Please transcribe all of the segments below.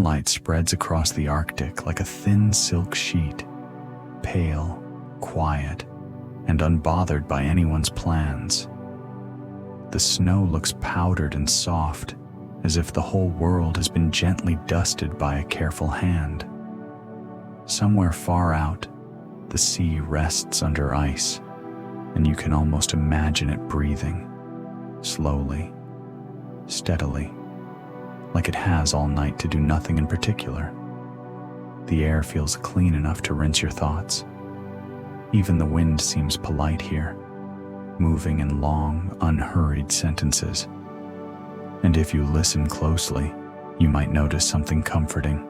sunlight spreads across the Arctic like a thin silk sheet, pale, quiet, and unbothered by anyone's plans. The snow looks powdered and soft, as if the whole world has been gently dusted by a careful hand. Somewhere far out, the sea rests under ice, and you can almost imagine it breathing, slowly, steadily, like it has all night to do nothing in particular. The air feels clean enough to rinse your thoughts. Even the wind seems polite here, moving in long, unhurried sentences. And if you listen closely, you might notice something comforting.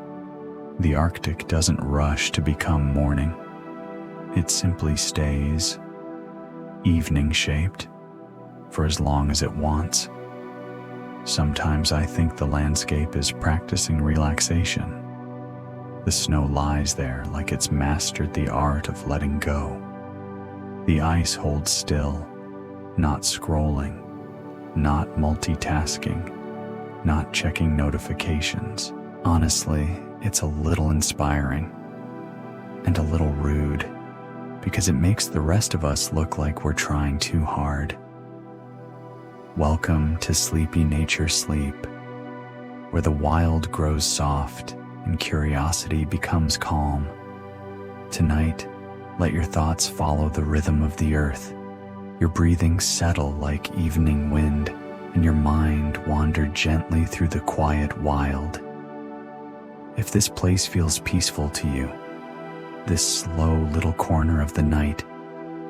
The Arctic doesn't rush to become morning. It simply stays, evening-shaped, for as long as it wants. Sometimes I think the landscape is practicing relaxation. The snow lies there like it's mastered the art of letting go. The ice holds still, not scrolling, not multitasking, not checking notifications. Honestly, it's a little inspiring and a little rude, because it makes the rest of us look like we're trying too hard. Welcome to Sleepy Nature Sleep, where the wild grows soft and curiosity becomes calm. Tonight, let your thoughts follow the rhythm of the earth, your breathing settle like evening wind, and your mind wander gently through the quiet wild. If this place feels peaceful to you, this slow little corner of the night,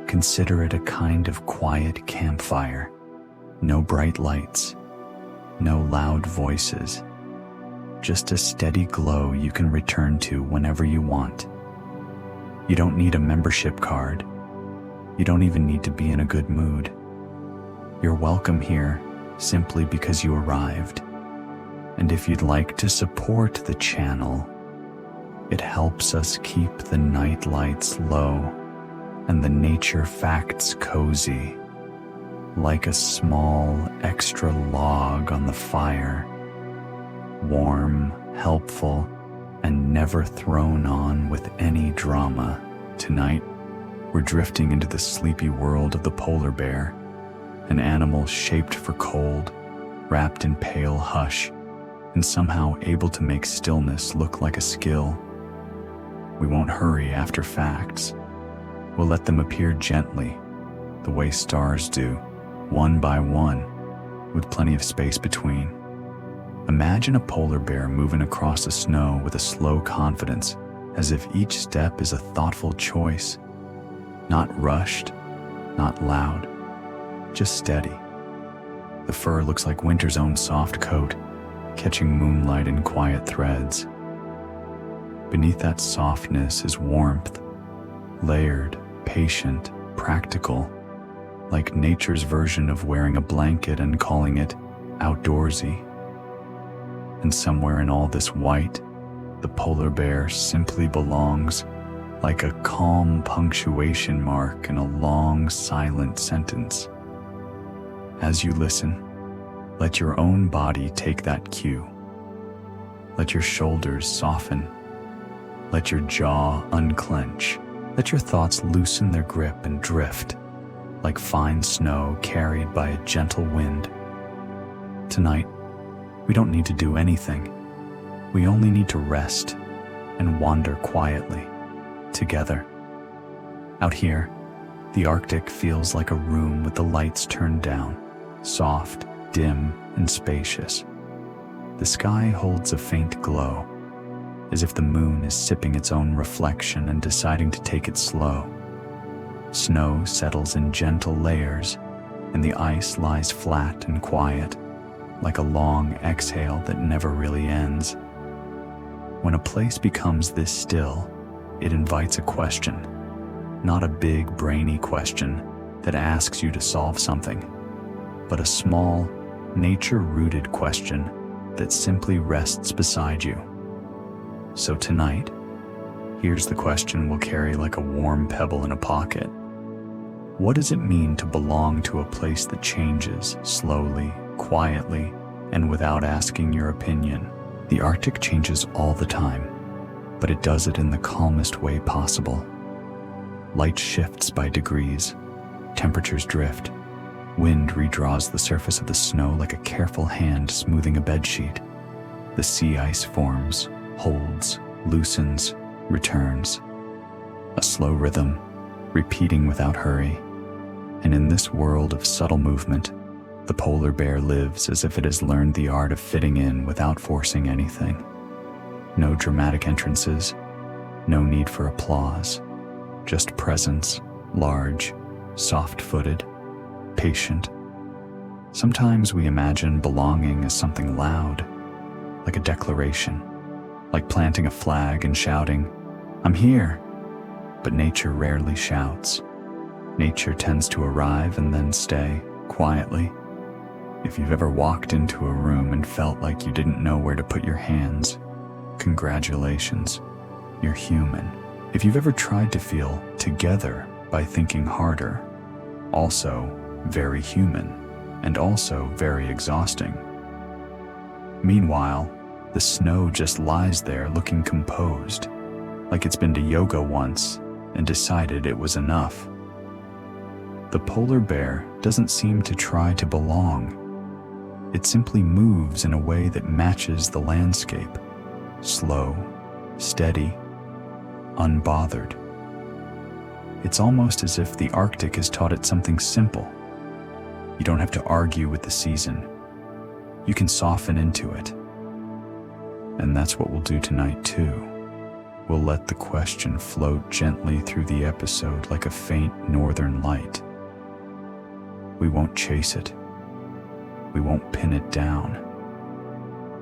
consider it a kind of quiet campfire. No bright lights, no loud voices, just a steady glow you can return to whenever you want. You don't need a membership card. You don't even need to be in a good mood. You're welcome here simply because you arrived. And if you'd like to support the channel, it helps us keep the night lights low and the nature facts cozy, like a small extra log on the fire, warm, helpful, and never thrown on with any drama. Tonight, we're drifting into the sleepy world of the polar bear, an animal shaped for cold, wrapped in pale hush, and somehow able to make stillness look like a skill. We won't hurry after facts. We'll let them appear gently, the way stars do, one by one, with plenty of space between. Imagine a polar bear moving across the snow with a slow confidence, as if each step is a thoughtful choice. Not rushed, not loud, just steady. The fur looks like winter's own soft coat, catching moonlight in quiet threads. Beneath that softness is warmth, layered, patient, practical, like nature's version of wearing a blanket and calling it outdoorsy. And somewhere in all this white, the polar bear simply belongs, like a calm punctuation mark in a long, silent sentence. As you listen, let your own body take that cue. Let your shoulders soften. Let your jaw unclench. Let your thoughts loosen their grip and drift, like fine snow carried by a gentle wind. Tonight, we don't need to do anything. We only need to rest and wander quietly, together. Out here, the Arctic feels like a room with the lights turned down, soft, dim, and spacious. The sky holds a faint glow, as if the moon is sipping its own reflection and deciding to take it slow. Snow settles in gentle layers, and the ice lies flat and quiet, like a long exhale that never really ends. When a place becomes this still, it invites a question, not a big, brainy question that asks you to solve something, but a small, nature-rooted question that simply rests beside you. So tonight, here's the question we'll carry like a warm pebble in a pocket. What does it mean to belong to a place that changes slowly, quietly, and without asking your opinion? The Arctic changes all the time, but it does it in the calmest way possible. Light shifts by degrees, temperatures drift, wind redraws the surface of the snow like a careful hand smoothing a bedsheet. The sea ice forms, holds, loosens, returns. A slow rhythm, repeating without hurry. And in this world of subtle movement, the polar bear lives as if it has learned the art of fitting in without forcing anything. No dramatic entrances, no need for applause, just presence, large, soft-footed, patient. Sometimes we imagine belonging as something loud, like a declaration, like planting a flag and shouting, "I'm here." But nature rarely shouts. Nature tends to arrive and then stay, quietly. If you've ever walked into a room and felt like you didn't know where to put your hands, congratulations, you're human. If you've ever tried to feel together by thinking harder, also very human, and also very exhausting. Meanwhile, the snow just lies there looking composed, like it's been to yoga once and decided it was enough. The polar bear doesn't seem to try to belong. It simply moves in a way that matches the landscape, slow, steady, unbothered. It's almost as if the Arctic has taught it something simple. You don't have to argue with the season. You can soften into it. And that's what we'll do tonight too. We'll let the question float gently through the episode like a faint northern light. We won't chase it. We won't pin it down.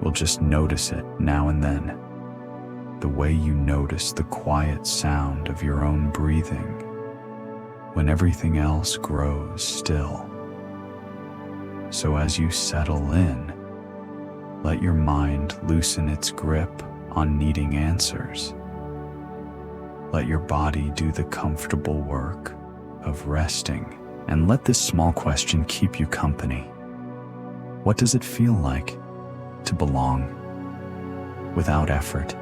We'll just notice it now and then. The way you notice the quiet sound of your own breathing when everything else grows still. So as you settle in, let your mind loosen its grip on needing answers. Let your body do the comfortable work of resting, and let this small question keep you company. What does it feel like to belong without effort?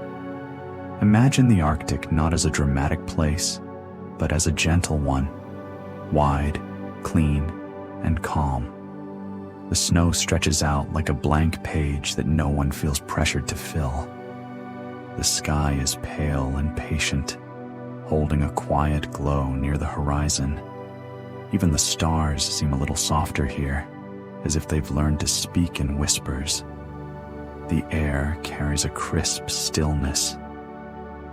Imagine the Arctic not as a dramatic place, but as a gentle one, wide, clean, and calm. The snow stretches out like a blank page that no one feels pressured to fill. The sky is pale and patient, holding a quiet glow near the horizon. Even the stars seem a little softer here, as if they've learned to speak in whispers. The air carries a crisp stillness.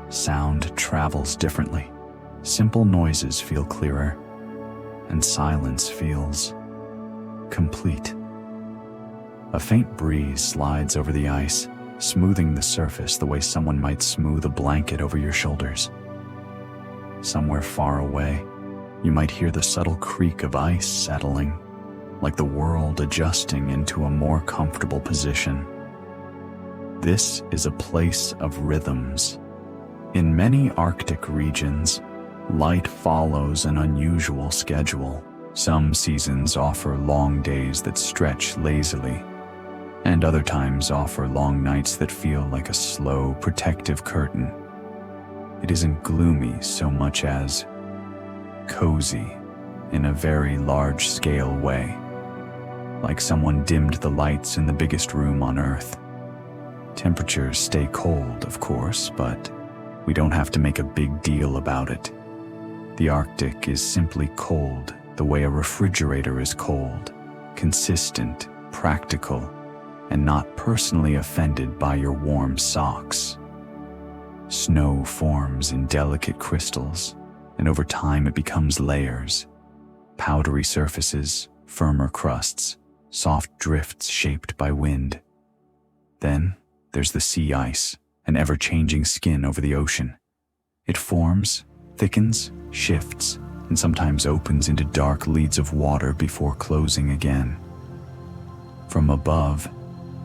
Sound travels differently. Simple noises feel clearer, and silence feels complete. A faint breeze slides over the ice, smoothing the surface the way someone might smooth a blanket over your shoulders. Somewhere far away, you might hear the subtle creak of ice settling, like the world adjusting into a more comfortable position. This is a place of rhythms. In many Arctic regions, light follows an unusual schedule. Some seasons offer long days that stretch lazily, and other times offer long nights that feel like a slow, protective curtain. It isn't gloomy so much as cozy in a very large-scale way, like someone dimmed the lights in the biggest room on Earth. Temperatures stay cold, of course, but we don't have to make a big deal about it. The Arctic is simply cold the way a refrigerator is cold, consistent, practical, and not personally offended by your warm socks. Snow forms in delicate crystals, and over time it becomes layers, powdery surfaces, firmer crusts, soft drifts shaped by wind. Then there's the sea ice, an ever-changing skin over the ocean. It forms, thickens, shifts, and sometimes opens into dark leads of water before closing again. From above,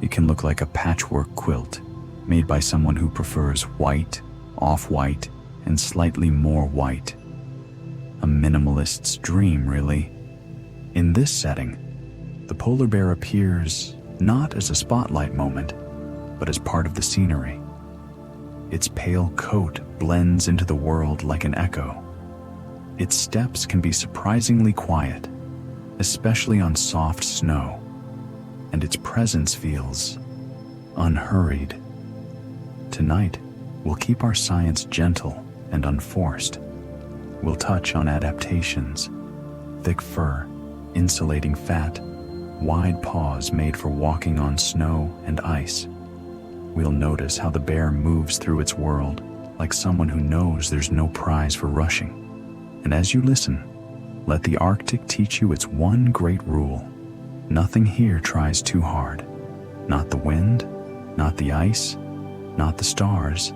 it can look like a patchwork quilt made by someone who prefers white, off-white, and slightly more white. A minimalist's dream, really. In this setting, the polar bear appears not as a spotlight moment, but as part of the scenery. Its pale coat blends into the world like an echo. Its steps can be surprisingly quiet, especially on soft snow, and its presence feels unhurried. Tonight, we'll keep our science gentle and unforced. We'll touch on adaptations, thick fur, insulating fat, wide paws made for walking on snow and ice. We'll notice how the bear moves through its world like someone who knows there's no prize for rushing. And as you listen, let the Arctic teach you its one great rule. Nothing here tries too hard. Not the wind, not the ice, not the stars.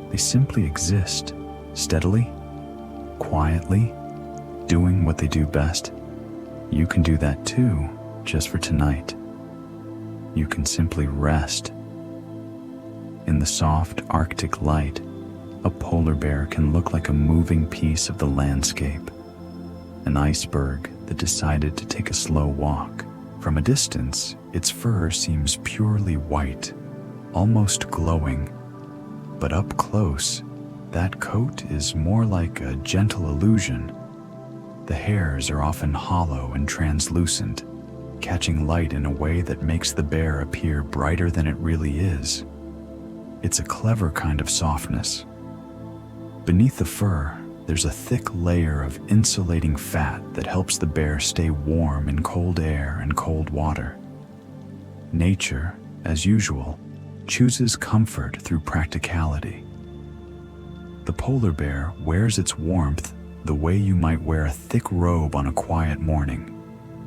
They simply exist, steadily, quietly, doing what they do best. You can do that too, just for tonight. You can simply rest. In the soft Arctic light, a polar bear can look like a moving piece of the landscape, an iceberg that decided to take a slow walk. From a distance, its fur seems purely white, almost glowing. But up close, that coat is more like a gentle illusion. The hairs are often hollow and translucent, catching light in a way that makes the bear appear brighter than it really is. It's a clever kind of softness. Beneath the fur, there's a thick layer of insulating fat that helps the bear stay warm in cold air and cold water. Nature, as usual, chooses comfort through practicality. The polar bear wears its warmth the way you might wear a thick robe on a quiet morning,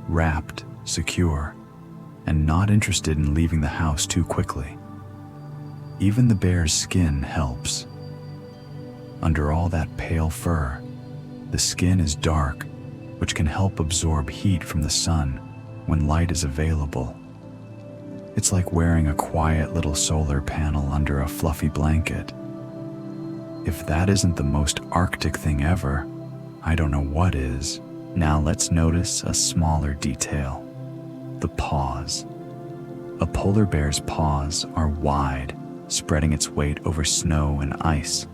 wrapped, secure, and not interested in leaving the house too quickly. Even the bear's skin helps. Under all that pale fur, the skin is dark, which can help absorb heat from the sun when light is available. It's like wearing a quiet little solar panel under a fluffy blanket. If that isn't the most Arctic thing ever, I don't know what is. Now let's notice a smaller detail: the paws. A polar bear's paws are wide, spreading its weight over snow and ice.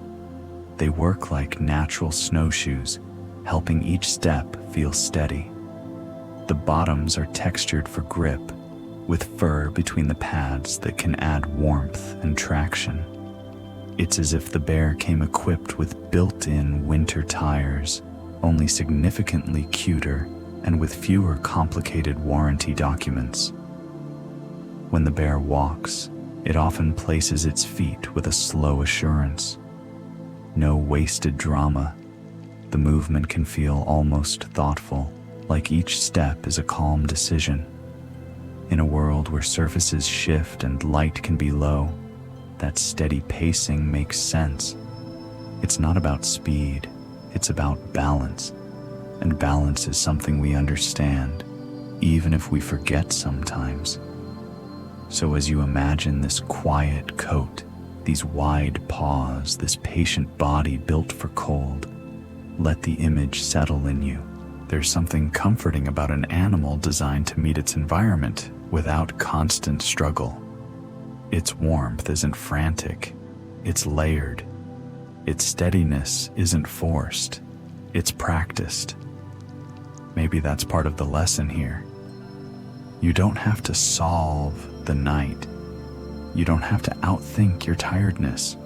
They work like natural snowshoes, helping each step feel steady. The bottoms are textured for grip, with fur between the pads that can add warmth and traction. It's as if the bear came equipped with built-in winter tires, only significantly cuter and with fewer complicated warranty documents. When the bear walks, it often places its feet with a slow assurance. No wasted drama. The movement can feel almost thoughtful, like each step is a calm decision. In a world where surfaces shift and light can be low, that steady pacing makes sense. It's not about speed, it's about balance. And balance is something we understand, even if we forget sometimes. So as you imagine this quiet coat, these wide paws, this patient body built for cold, let the image settle in you. There's something comforting about an animal designed to meet its environment without constant struggle. Its warmth isn't frantic, it's layered. Its steadiness isn't forced, it's practiced. Maybe that's part of the lesson here. You don't have to solve the night. You don't have to outthink your tiredness.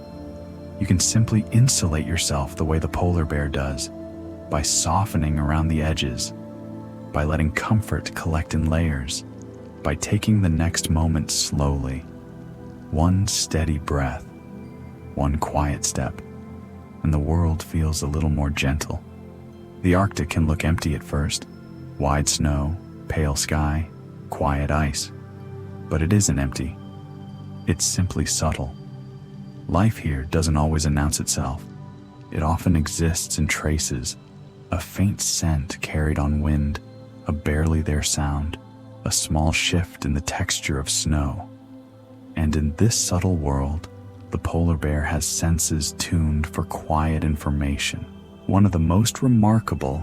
You can simply insulate yourself the way the polar bear does, by softening around the edges, by letting comfort collect in layers, by taking the next moment slowly. One steady breath, one quiet step, and the world feels a little more gentle. The Arctic can look empty at first: wide snow, pale sky, quiet ice. But it isn't empty. It's simply subtle. Life here doesn't always announce itself. It often exists in traces: a faint scent carried on wind, a barely there sound, a small shift in the texture of snow. And in this subtle world, the polar bear has senses tuned for quiet information. One of the most remarkable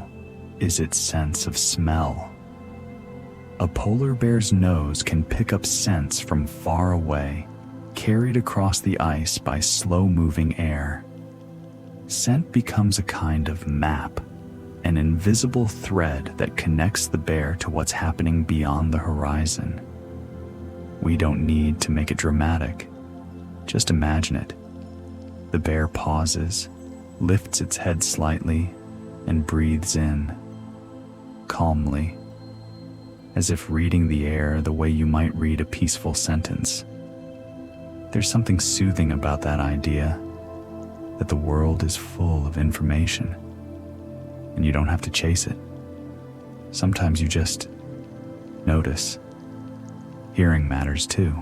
is its sense of smell. A polar bear's nose can pick up scents from far away, carried across the ice by slow-moving air. Scent becomes a kind of map, an invisible thread that connects the bear to what's happening beyond the horizon. We don't need to make it dramatic. Just imagine it. The bear pauses, lifts its head slightly, and breathes in, calmly, as if reading the air the way you might read a peaceful sentence. There's something soothing about that idea, that the world is full of information, and you don't have to chase it. Sometimes you just notice. Hearing matters too.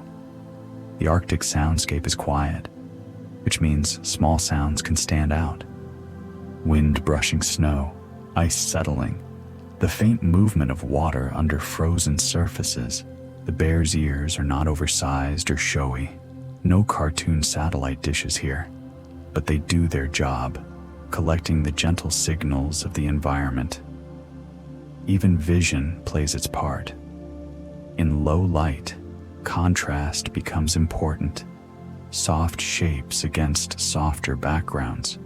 The Arctic soundscape is quiet, which means small sounds can stand out. Wind brushing snow, ice settling, the faint movement of water under frozen surfaces. The bear's ears are not oversized or showy. No cartoon satellite dishes here, but they do their job, collecting the gentle signals of the environment. Even vision plays its part. In low light, contrast becomes important. Soft shapes against softer backgrounds.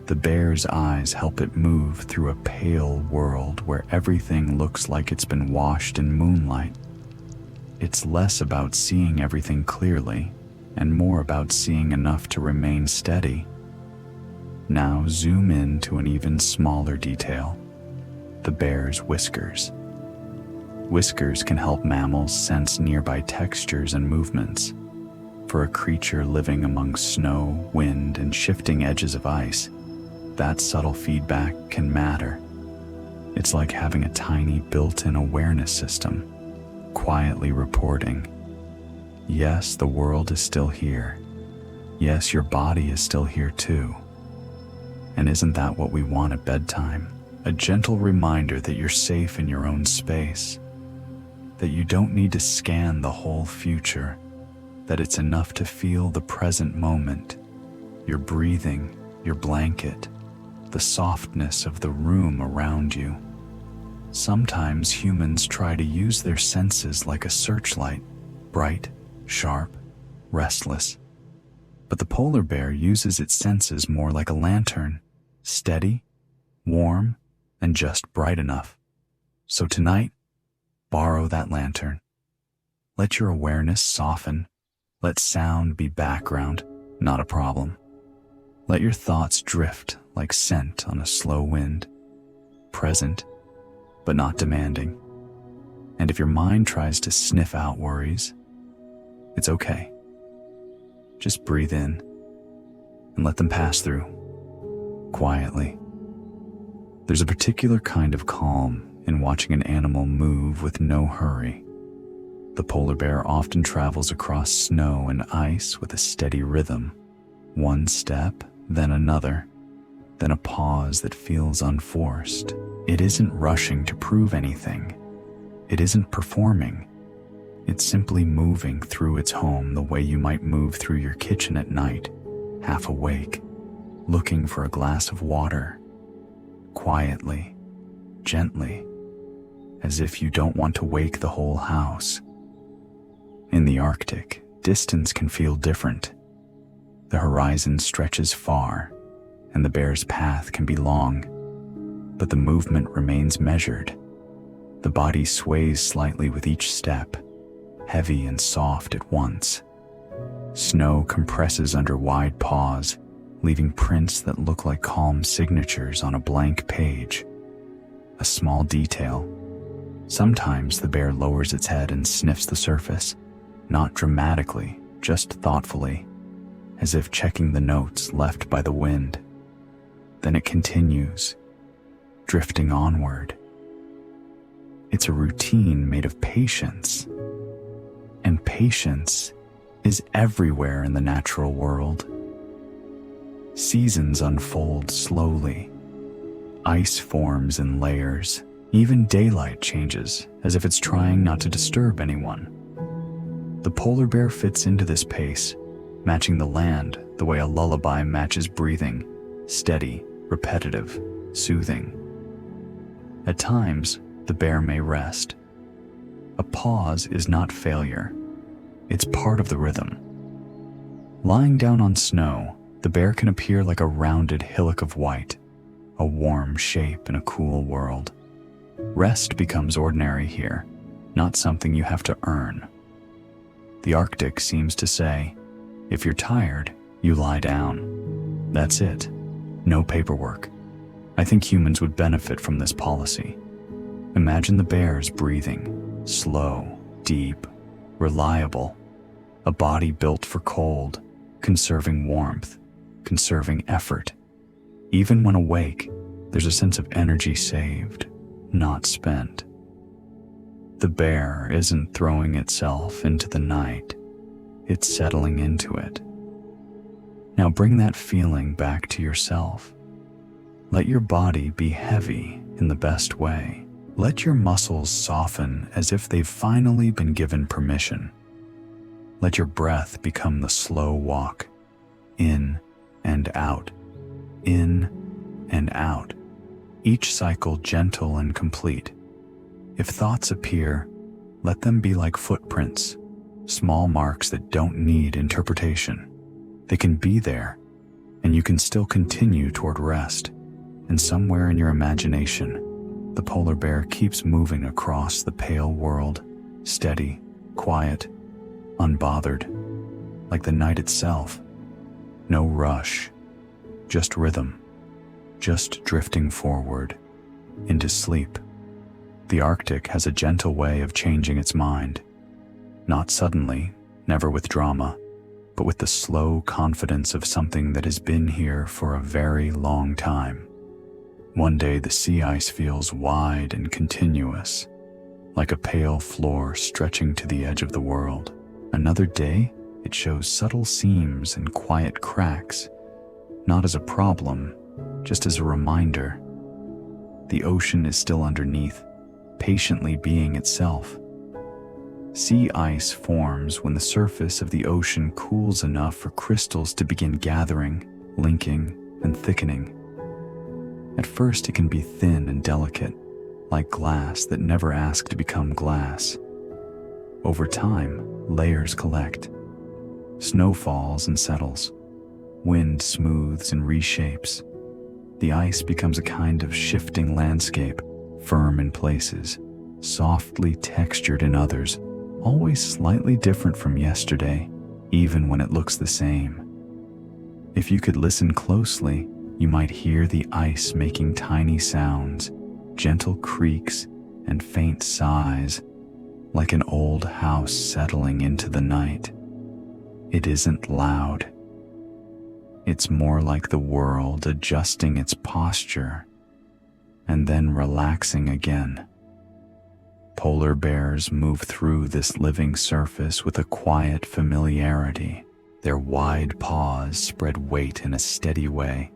The bear's eyes help it move through a pale world where everything looks like it's been washed in moonlight. It's less about seeing everything clearly and more about seeing enough to remain steady. Now zoom in to an even smaller detail: the bear's whiskers. Whiskers can help mammals sense nearby textures and movements. For a creature living among snow, wind, and shifting edges of ice, that subtle feedback can matter. It's like having a tiny built-in awareness system, quietly reporting, yes, the world is still here. Yes, your body is still here too. And isn't that what we want at bedtime? A gentle reminder that you're safe in your own space, that you don't need to scan the whole future, that it's enough to feel the present moment, your breathing, your blanket, the softness of the room around you. Sometimes humans try to use their senses like a searchlight, bright, sharp, restless. But the polar bear uses its senses more like a lantern, steady, warm, and just bright enough. So tonight, borrow that lantern. Let your awareness soften. Let sound be background, not a problem. Let your thoughts drift like scent on a slow wind, present, but not demanding. And if your mind tries to sniff out worries, it's okay. Just breathe in and let them pass through, quietly. There's a particular kind of calm in watching an animal move with no hurry. The polar bear often travels across snow and ice with a steady rhythm. One step, then another, then a pause that feels unforced. It isn't rushing to prove anything. It isn't performing. It's simply moving through its home the way you might move through your kitchen at night, half awake, looking for a glass of water, quietly, gently, as if you don't want to wake the whole house. In the Arctic, distance can feel different. The horizon stretches far, and the bear's path can be long, but the movement remains measured. The body sways slightly with each step, heavy and soft at once. Snow compresses under wide paws, leaving prints that look like calm signatures on a blank page. A small detail. Sometimes the bear lowers its head and sniffs the surface, not dramatically, just thoughtfully, as if checking the notes left by the wind. Then it continues, drifting onward. It's a routine made of patience. And patience is everywhere in the natural world. Seasons unfold slowly. Ice forms in layers. Even daylight changes, as if it's trying not to disturb anyone. The polar bear fits into this pace, matching the land the way a lullaby matches breathing, steady, repetitive, soothing. At times, the bear may rest. A pause is not failure. It's part of the rhythm. Lying down on snow, the bear can appear like a rounded hillock of white, a warm shape in a cool world. Rest becomes ordinary here, not something you have to earn. The Arctic seems to say, if you're tired, you lie down. That's it. No paperwork. I think humans would benefit from this policy. Imagine the bears breathing, slow, deep, reliable. A body built for cold, conserving warmth, conserving effort. Even when awake, there's a sense of energy saved, not spent. The bear isn't throwing itself into the night, it's settling into it. Now bring that feeling back to yourself. Let your body be heavy in the best way. Let your muscles soften as if they've finally been given permission. Let your breath become the slow walk, in and out, in and out, each cycle gentle and complete. If thoughts appear, let them be like footprints, small marks that don't need interpretation. They can be there, and you can still continue toward rest. And somewhere in your imagination, the polar bear keeps moving across the pale world, steady, quiet, unbothered, like the night itself. No rush, just rhythm, just drifting forward, into sleep. The Arctic has a gentle way of changing its mind. Not suddenly, never with drama, but with the slow confidence of something that has been here for a very long time. One day the sea ice feels wide and continuous, like a pale floor stretching to the edge of the world. Another day, it shows subtle seams and quiet cracks, not as a problem, just as a reminder. The ocean is still underneath, patiently being itself. Sea ice forms when the surface of the ocean cools enough for crystals to begin gathering, linking, and thickening. At first, it can be thin and delicate, like glass that never asked to become glass. Over time, layers collect. Snow falls and settles. Wind smooths and reshapes. The ice becomes a kind of shifting landscape, firm in places, softly textured in others, always slightly different from yesterday, even when it looks the same. If you could listen closely, you might hear the ice making tiny sounds, gentle creaks and faint sighs, like an old house settling into the night. It isn't loud. It's more like the world adjusting its posture and then relaxing again. Polar bears move through this living surface with a quiet familiarity. Their wide paws spread weight in a steady way,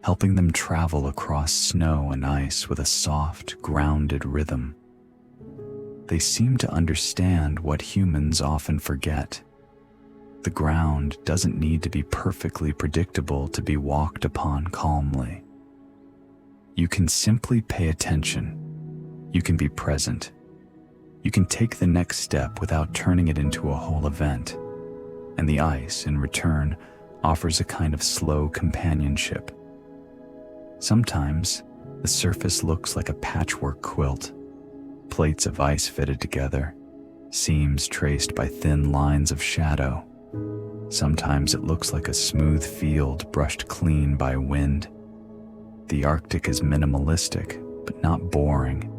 helping them travel across snow and ice with a soft, grounded rhythm. They seem to understand what humans often forget. The ground doesn't need to be perfectly predictable to be walked upon calmly. You can simply pay attention. You can be present. You can take the next step without turning it into a whole event. And the ice, in return, offers a kind of slow companionship. Sometimes, the surface looks like a patchwork quilt. Plates of ice fitted together, seams traced by thin lines of shadow. Sometimes it looks like a smooth field brushed clean by wind. The Arctic is minimalistic, but not boring,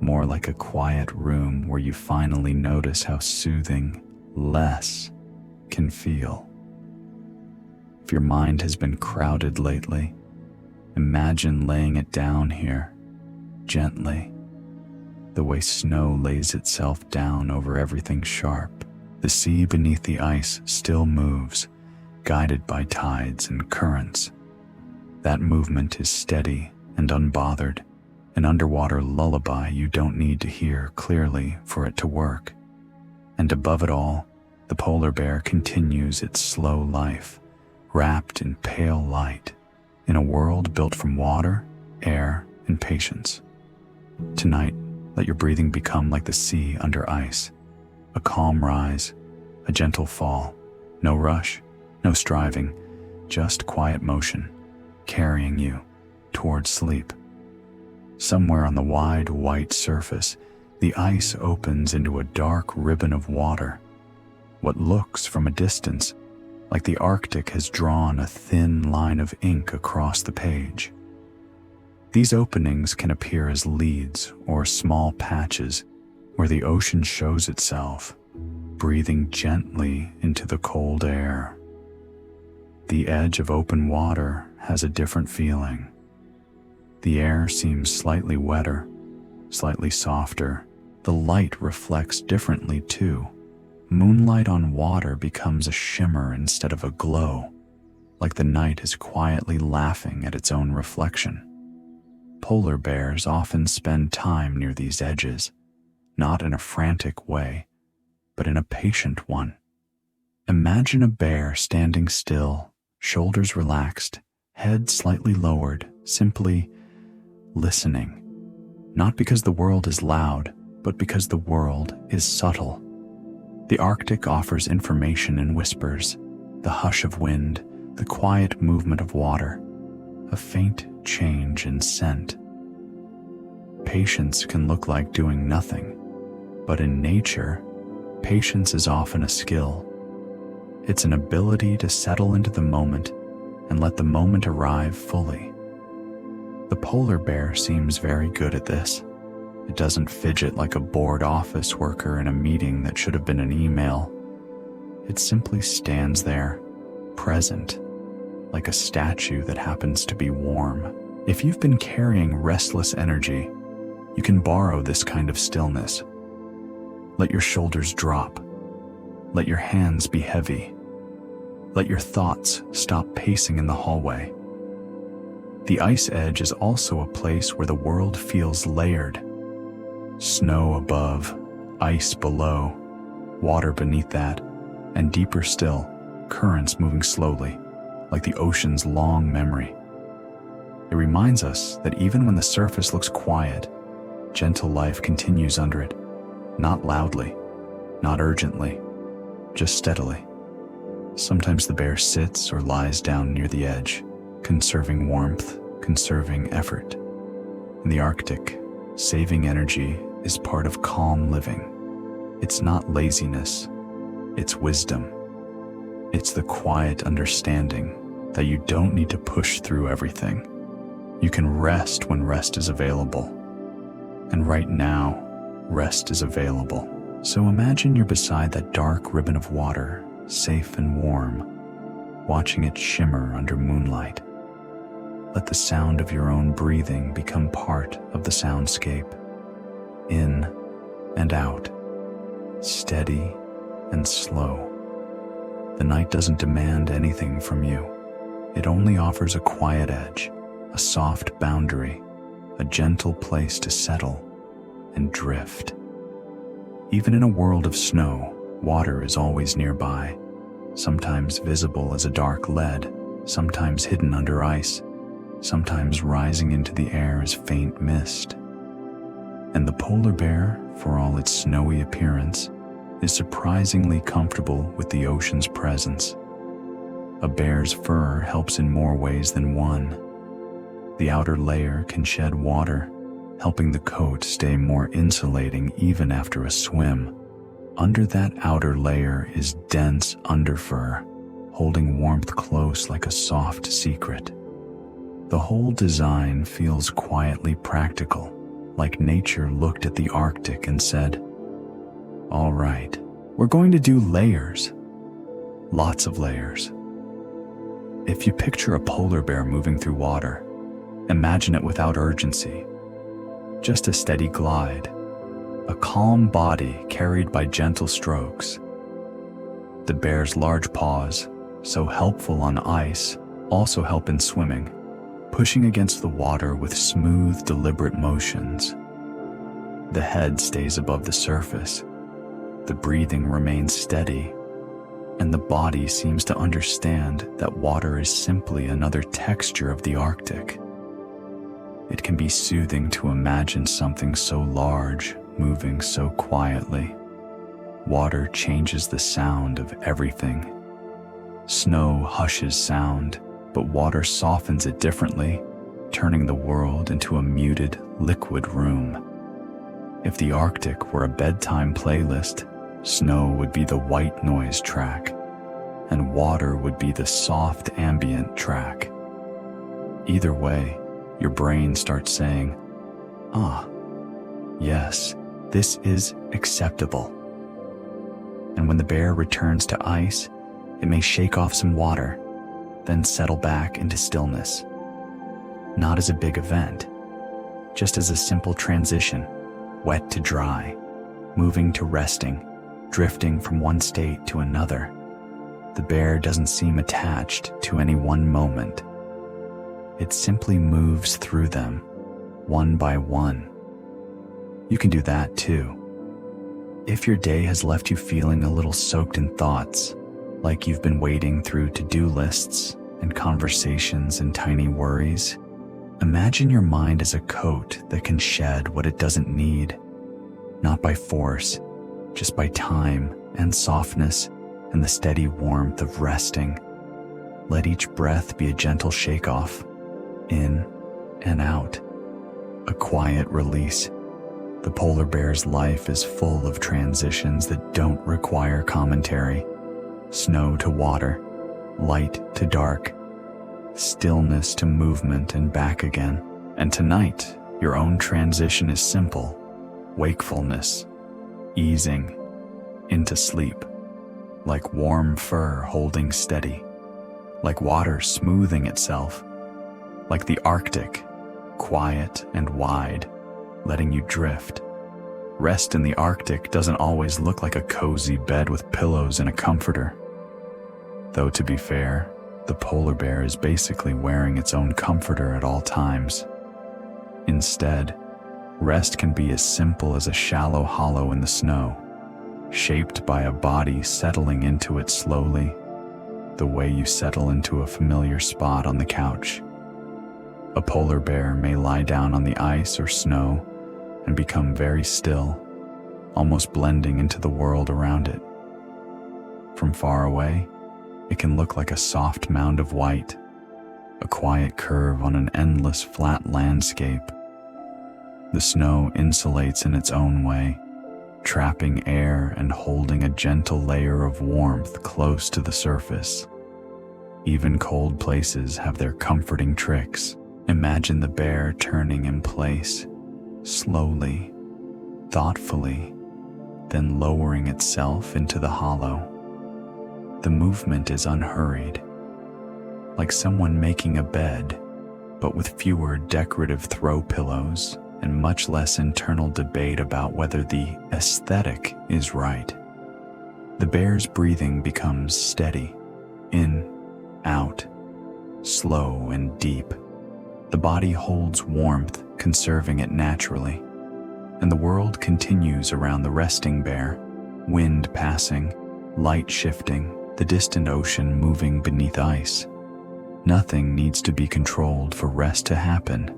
more like a quiet room where you finally notice how soothing less can feel. If your mind has been crowded lately, imagine laying it down here, gently, the way snow lays itself down over everything sharp. The sea beneath the ice still moves, guided by tides and currents. That movement is steady and unbothered, an underwater lullaby you don't need to hear clearly for it to work. And above it all, the polar bear continues its slow life, wrapped in pale light, in a world built from water, air, and patience. Tonight, let your breathing become like the sea under ice, a calm rise, a gentle fall, no rush, No striving, just quiet motion, carrying you towards sleep. Somewhere on the wide white surface, the ice opens into a dark ribbon of water. What looks from a distance like the Arctic has drawn a thin line of ink across the page. These openings can appear as leads or small patches where the ocean shows itself, breathing gently into the cold air. The edge of open water has a different feeling. The air seems slightly wetter, slightly softer. The light reflects differently too. Moonlight on water becomes a shimmer instead of a glow, like the night is quietly laughing at its own reflection. Polar bears often spend time near these edges, not in a frantic way, but in a patient one. Imagine a bear standing still, shoulders relaxed, head slightly lowered, simply listening. Not because the world is loud, but because the world is subtle. The Arctic offers information in whispers, the hush of wind, the quiet movement of water, a faint change in scent. Patience can look like doing nothing, but in nature, patience is often a skill. It's an ability to settle into the moment and let the moment arrive fully. The polar bear seems very good at this. It doesn't fidget like a bored office worker in a meeting that should have been an email. It simply stands there, present, like a statue that happens to be warm. If you've been carrying restless energy, you can borrow this kind of stillness. Let your shoulders drop. Let your hands be heavy. Let your thoughts stop pacing in the hallway. The ice edge is also a place where the world feels layered. Snow above, ice below, water beneath that, and deeper still, currents moving slowly, like the ocean's long memory. It reminds us that even when the surface looks quiet, gentle life continues under it, not loudly, not urgently, just steadily. Sometimes the bear sits or lies down near the edge, conserving warmth, conserving effort. In the Arctic, saving energy is part of calm living. It's not laziness, it's wisdom. It's the quiet understanding that you don't need to push through everything. You can rest when rest is available. And right now, rest is available. So imagine you're beside that dark ribbon of water, safe and warm, watching it shimmer under moonlight. Let the sound of your own breathing become part of the soundscape. In and out, steady and slow. The night doesn't demand anything from you. It only offers a quiet edge, a soft boundary, a gentle place to settle and drift. Even in a world of snow, water is always nearby, sometimes visible as a dark lead, sometimes hidden under ice, sometimes rising into the air as faint mist. And the polar bear, for all its snowy appearance, is surprisingly comfortable with the ocean's presence. A bear's fur helps in more ways than one. The outer layer can shed water, helping the coat stay more insulating even after a swim. Under that outer layer is dense underfur, holding warmth close like a soft secret. The whole design feels quietly practical, like nature looked at the Arctic and said, "All right, we're going to do layers. Lots of layers." If you picture a polar bear moving through water, imagine it without urgency. Just a steady glide, a calm body carried by gentle strokes. The bear's large paws, so helpful on ice, also help in swimming, pushing against the water with smooth, deliberate motions. The head stays above the surface, the breathing remains steady, and the body seems to understand that water is simply another texture of the Arctic. It can be soothing to imagine something so large moving so quietly. Water changes the sound of everything. Snow hushes sound, but water softens it differently, turning the world into a muted, liquid room. If the Arctic were a bedtime playlist, snow would be the white noise track, and water would be the soft ambient track. Either way, your brain starts saying, yes, this is acceptable. And when the bear returns to ice, it may shake off some water, then settle back into stillness. Not as a big event, just as a simple transition, wet to dry, moving to resting, drifting from one state to another. The bear doesn't seem attached to any one moment. It simply moves through them, one by one. You can do that too. If your day has left you feeling a little soaked in thoughts, like you've been wading through to-do lists and conversations and tiny worries, imagine your mind as a coat that can shed what it doesn't need, not by force, just by time and softness and the steady warmth of resting. Let each breath be a gentle shake-off, in and out, a quiet release. The polar bear's life is full of transitions that don't require commentary. Snow to water, light to dark, stillness to movement and back again. And tonight, your own transition is simple: wakefulness, easing into sleep, like warm fur holding steady, like water smoothing itself, like the Arctic, quiet and wide, letting you drift. Rest in the Arctic doesn't always look like a cozy bed with pillows and a comforter. Though to be fair, the polar bear is basically wearing its own comforter at all times. Instead, rest can be as simple as a shallow hollow in the snow, shaped by a body settling into it slowly, the way you settle into a familiar spot on the couch. A polar bear may lie down on the ice or snow and become very still, almost blending into the world around it. From far away, it can look like a soft mound of white, a quiet curve on an endless flat landscape. The snow insulates in its own way, trapping air and holding a gentle layer of warmth close to the surface. Even cold places have their comforting tricks. Imagine the bear turning in place, slowly, thoughtfully, then lowering itself into the hollow. The movement is unhurried, like someone making a bed, but with fewer decorative throw pillows and much less internal debate about whether the aesthetic is right. The bear's breathing becomes steady, in, out, slow and deep. The body holds warmth, conserving it naturally, and the world continues around the resting bear, wind passing, light shifting, the distant ocean moving beneath ice. Nothing needs to be controlled for rest to happen.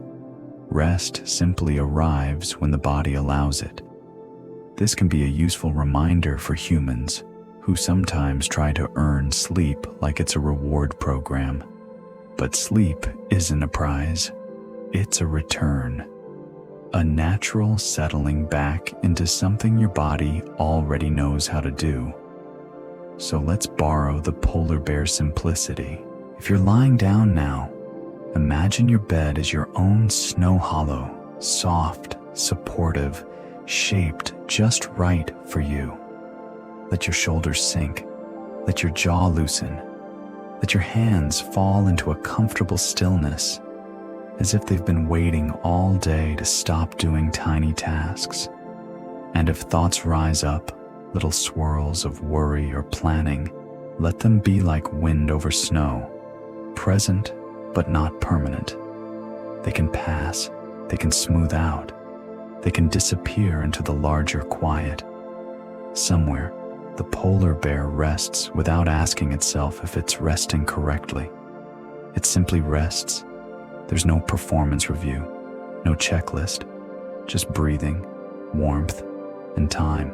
Rest simply arrives when the body allows it. This can be a useful reminder for humans who sometimes try to earn sleep like it's a reward program. But sleep isn't a prize, it's a return. A natural settling back into something your body already knows how to do. So let's borrow the polar bear simplicity. If you're lying down now, imagine your bed as your own snow hollow, soft, supportive, shaped just right for you. Let your shoulders sink, let your jaw loosen, let your hands fall into a comfortable stillness, as if they've been waiting all day to stop doing tiny tasks. And if thoughts rise up, little swirls of worry or planning, let them be like wind over snow, present but not permanent. They can pass, they can smooth out, they can disappear into the larger quiet. Somewhere, the polar bear rests without asking itself if it's resting correctly. It simply rests. There's no performance review, no checklist, just breathing, warmth, and time.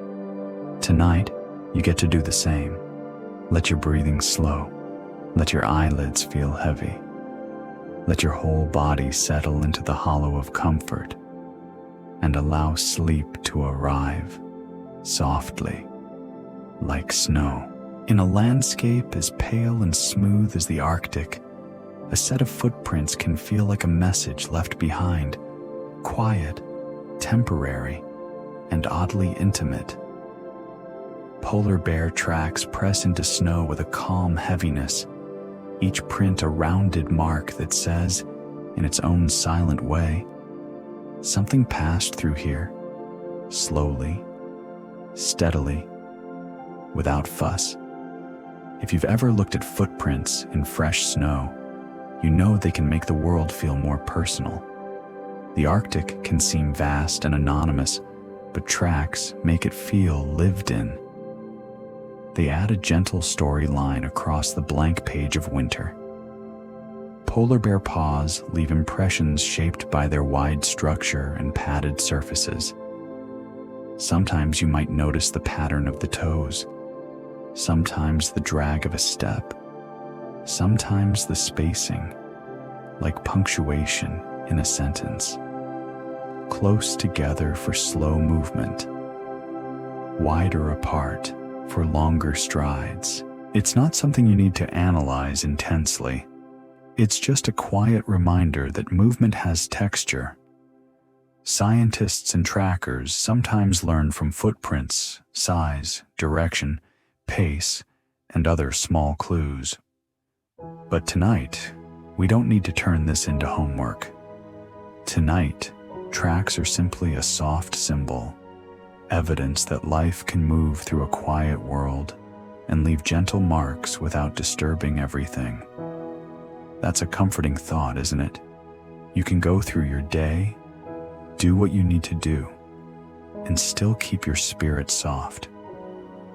Tonight, you get to do the same. Let your breathing slow. Let your eyelids feel heavy. Let your whole body settle into the hollow of comfort and allow sleep to arrive softly, like snow. In a landscape as pale and smooth as the Arctic, a set of footprints can feel like a message left behind, quiet, temporary, and oddly intimate. Polar bear tracks press into snow with a calm heaviness, each print a rounded mark that says, in its own silent way, something passed through here, slowly, steadily, without fuss. If you've ever looked at footprints in fresh snow, you know they can make the world feel more personal. The Arctic can seem vast and anonymous, but tracks make it feel lived in. They add a gentle storyline across the blank page of winter. Polar bear paws leave impressions shaped by their wide structure and padded surfaces. Sometimes you might notice the pattern of the toes, sometimes the drag of a step, sometimes the spacing, like punctuation in a sentence. Close together for slow movement, wider apart for longer strides. It's not something you need to analyze intensely. It's just a quiet reminder that movement has texture. Scientists and trackers sometimes learn from footprints, size, direction, pace, and other small clues. But tonight, we don't need to turn this into homework. Tonight, tracks are simply a soft symbol, evidence that life can move through a quiet world and leave gentle marks without disturbing everything. That's a comforting thought, isn't it? You can go through your day, do what you need to do, and still keep your spirit soft.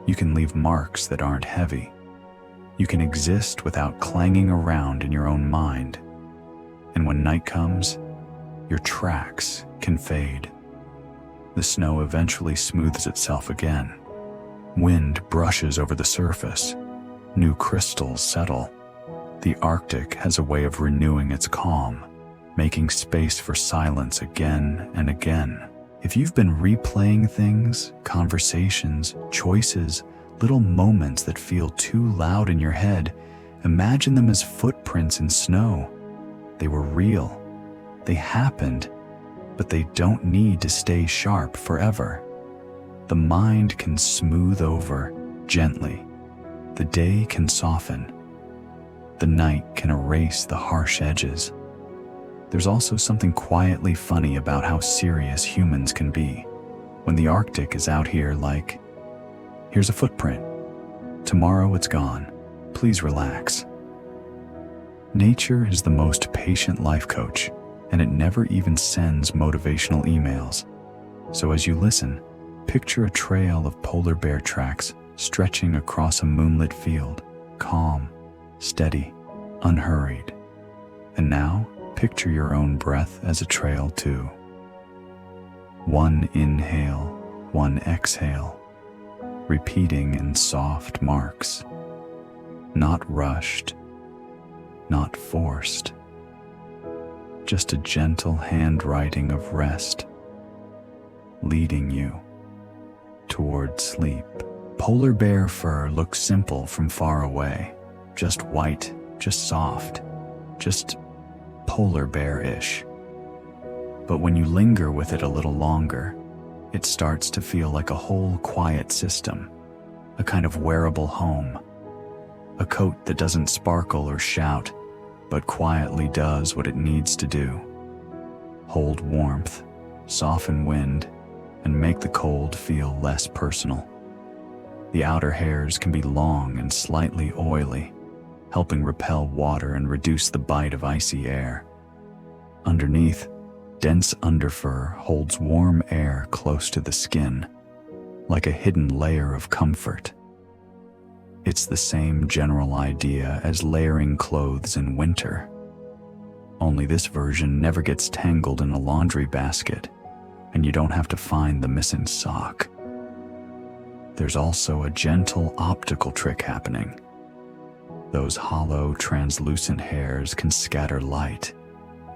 You can leave marks that aren't heavy. You can exist without clanging around in your own mind. And when night comes, your tracks can fade. The snow eventually smooths itself again. Wind brushes over the surface. New crystals settle. The Arctic has a way of renewing its calm, making space for silence again and again. If you've been replaying things, conversations, choices, little moments that feel too loud in your head, imagine them as footprints in snow. They were real. They happened, but they don't need to stay sharp forever. The mind can smooth over gently. The day can soften. The night can erase the harsh edges. There's also something quietly funny about how serious humans can be. When the Arctic is out here like, here's a footprint. Tomorrow it's gone. Please relax. Nature is the most patient life coach, and it never even sends motivational emails. So as you listen, picture a trail of polar bear tracks stretching across a moonlit field, calm, steady, unhurried. And now, picture your own breath as a trail too. One inhale, one exhale, repeating in soft marks, not rushed, not forced, just a gentle handwriting of rest, leading you toward sleep. Polar bear fur looks simple from far away, just white, just soft, just polar bear-ish. But when you linger with it a little longer, it starts to feel like a whole quiet system, a kind of wearable home, a coat that doesn't sparkle or shout, but quietly does what it needs to do. Hold warmth, soften wind, and make the cold feel less personal. The outer hairs can be long and slightly oily, helping repel water and reduce the bite of icy air. Underneath, dense underfur holds warm air close to the skin, like a hidden layer of comfort. It's the same general idea as layering clothes in winter. Only this version never gets tangled in a laundry basket, and you don't have to find the missing sock. There's also a gentle optical trick happening. Those hollow, translucent hairs can scatter light,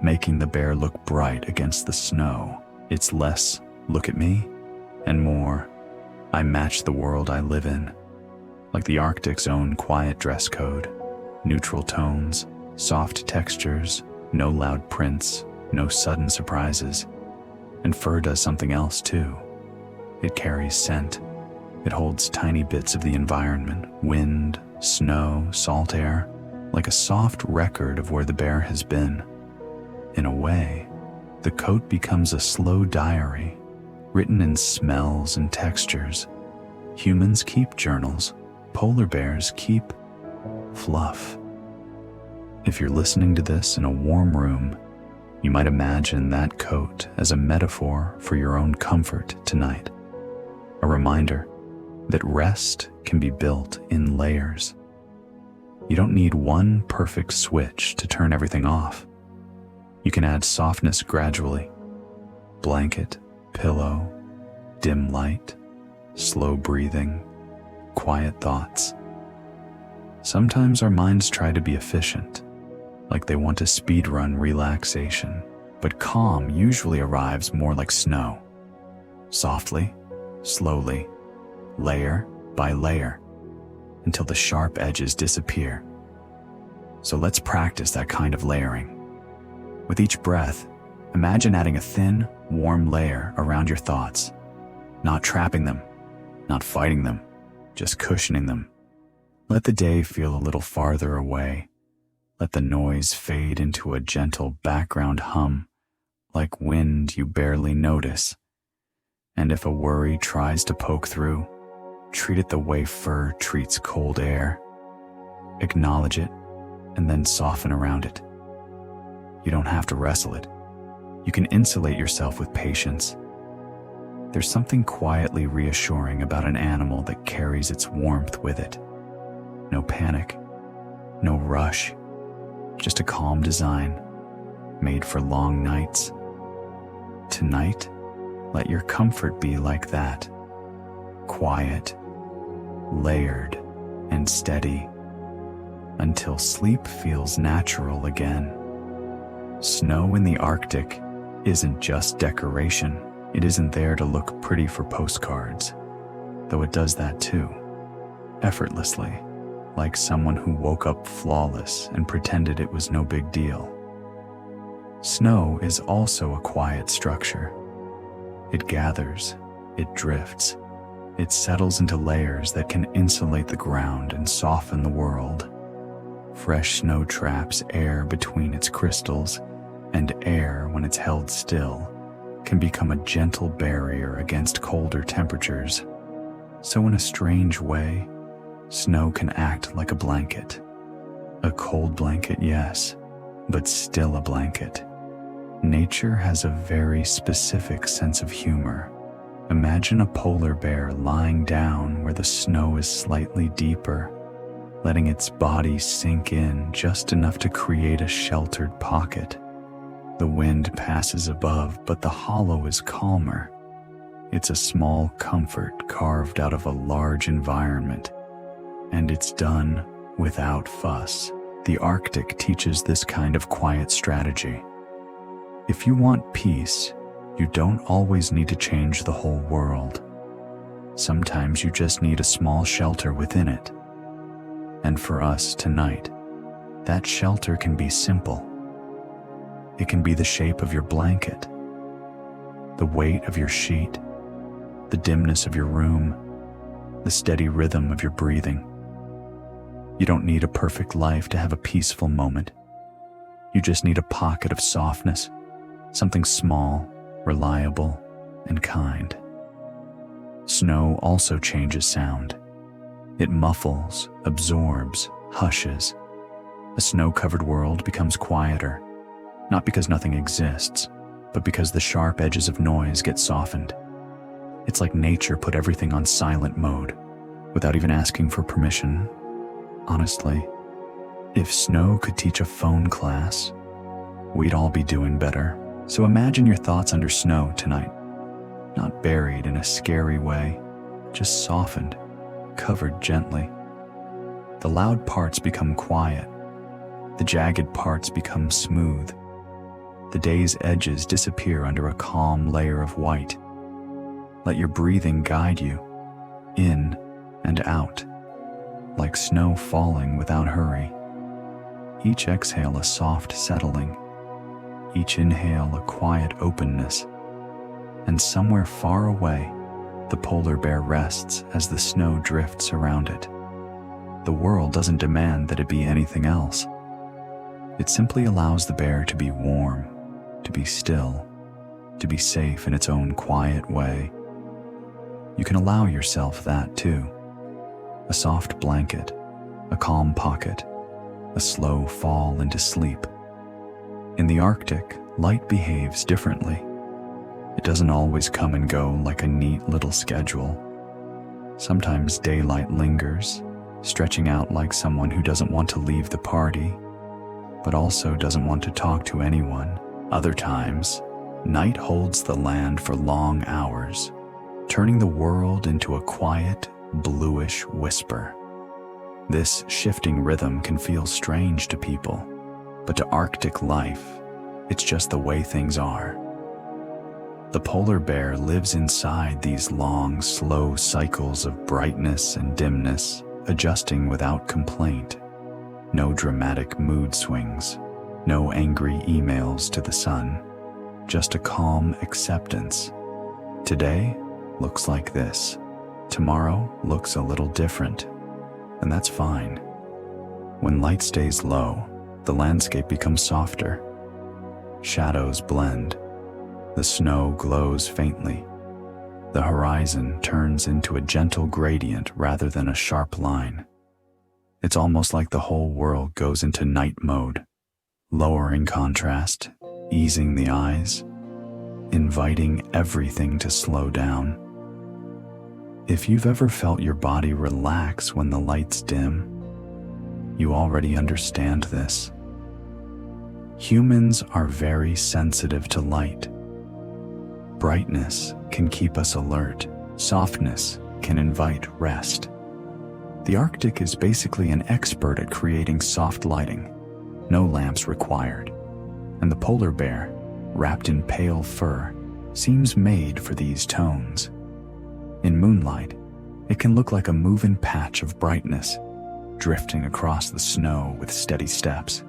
making the bear look bright against the snow. It's less, "Look at me," and more, "I match the world I live in." Like the Arctic's own quiet dress code, neutral tones, soft textures, no loud prints, no sudden surprises. And fur does something else too. It carries scent. It holds tiny bits of the environment, wind, snow, salt air, like a soft record of where the bear has been. In a way, the coat becomes a slow diary, written in smells and textures. Humans keep journals. Polar bears keep fluff. If you're listening to this in a warm room, you might imagine that coat as a metaphor for your own comfort tonight. A reminder that rest can be built in layers. You don't need one perfect switch to turn everything off. You can add softness gradually. Blanket, pillow, dim light, slow breathing, quiet thoughts. Sometimes our minds try to be efficient, like they want to speedrun relaxation, but calm usually arrives more like snow. Softly, slowly, layer by layer, until the sharp edges disappear. So let's practice that kind of layering. With each breath, imagine adding a thin, warm layer around your thoughts, not trapping them, not fighting them, just cushioning them. Let the day feel a little farther away. Let the noise fade into a gentle background hum, like wind you barely notice. And if a worry tries to poke through, treat it the way fur treats cold air. Acknowledge it, and then soften around it. You don't have to wrestle it. You can insulate yourself with patience. There's something quietly reassuring about an animal that carries its warmth with it. No panic, no rush, just a calm design, made for long nights. Tonight, let your comfort be like that. Quiet, layered, and steady, until sleep feels natural again. Snow in the Arctic isn't just decoration. It isn't there to look pretty for postcards, though it does that too, effortlessly, like someone who woke up flawless and pretended it was no big deal. Snow is also a quiet structure. It gathers, it drifts, it settles into layers that can insulate the ground and soften the world. Fresh snow traps air between its crystals, and air, when it's held still, can become a gentle barrier against colder temperatures. So in a strange way, snow can act like a blanket. A cold blanket, yes, but still a blanket. Nature has a very specific sense of humor. Imagine a polar bear lying down where the snow is slightly deeper, letting its body sink in just enough to create a sheltered pocket. The wind passes above, but the hollow is calmer. It's a small comfort carved out of a large environment, and it's done without fuss. The Arctic teaches this kind of quiet strategy. If you want peace, you don't always need to change the whole world. Sometimes you just need a small shelter within it. And for us tonight, that shelter can be simple. It can be the shape of your blanket, the weight of your sheet, the dimness of your room, the steady rhythm of your breathing. You don't need a perfect life to have a peaceful moment. You just need a pocket of softness, something small, reliable, and kind. Snow also changes sound. It muffles, absorbs, hushes. A snow-covered world becomes quieter, not because nothing exists, but because the sharp edges of noise get softened. It's like nature put everything on silent mode, without even asking for permission. Honestly, if snow could teach a phone class, we'd all be doing better. So imagine your thoughts under snow tonight, not buried in a scary way, just softened, covered gently. The loud parts become quiet. The jagged parts become smooth. The day's edges disappear under a calm layer of white. Let your breathing guide you, in and out, like snow falling without hurry. Each exhale a soft settling, each inhale a quiet openness, and somewhere far away, the polar bear rests as the snow drifts around it. The world doesn't demand that it be anything else. It simply allows the bear to be warm, to be still, to be safe in its own quiet way. You can allow yourself that too. A soft blanket, a calm pocket, a slow fall into sleep. In the Arctic, light behaves differently. It doesn't always come and go like a neat little schedule. Sometimes daylight lingers, stretching out like someone who doesn't want to leave the party, but also doesn't want to talk to anyone. Other times, night holds the land for long hours, turning the world into a quiet, bluish whisper. This shifting rhythm can feel strange to people, but to Arctic life, it's just the way things are. The polar bear lives inside these long, slow cycles of brightness and dimness, adjusting without complaint. No dramatic mood swings, no angry emails to the sun, just a calm acceptance. Today looks like this. Tomorrow looks a little different, and that's fine. When light stays low, the landscape becomes softer. Shadows blend. The snow glows faintly. The horizon turns into a gentle gradient rather than a sharp line. It's almost like the whole world goes into night mode, lowering contrast, easing the eyes, inviting everything to slow down. If you've ever felt your body relax when the lights dim, you already understand this. Humans are very sensitive to light. Brightness can keep us alert. Softness can invite rest. The Arctic is basically an expert at creating soft lighting, no lamps required, and the polar bear, wrapped in pale fur, seems made for these tones. In moonlight, it can look like a moving patch of brightness, drifting across the snow with steady steps.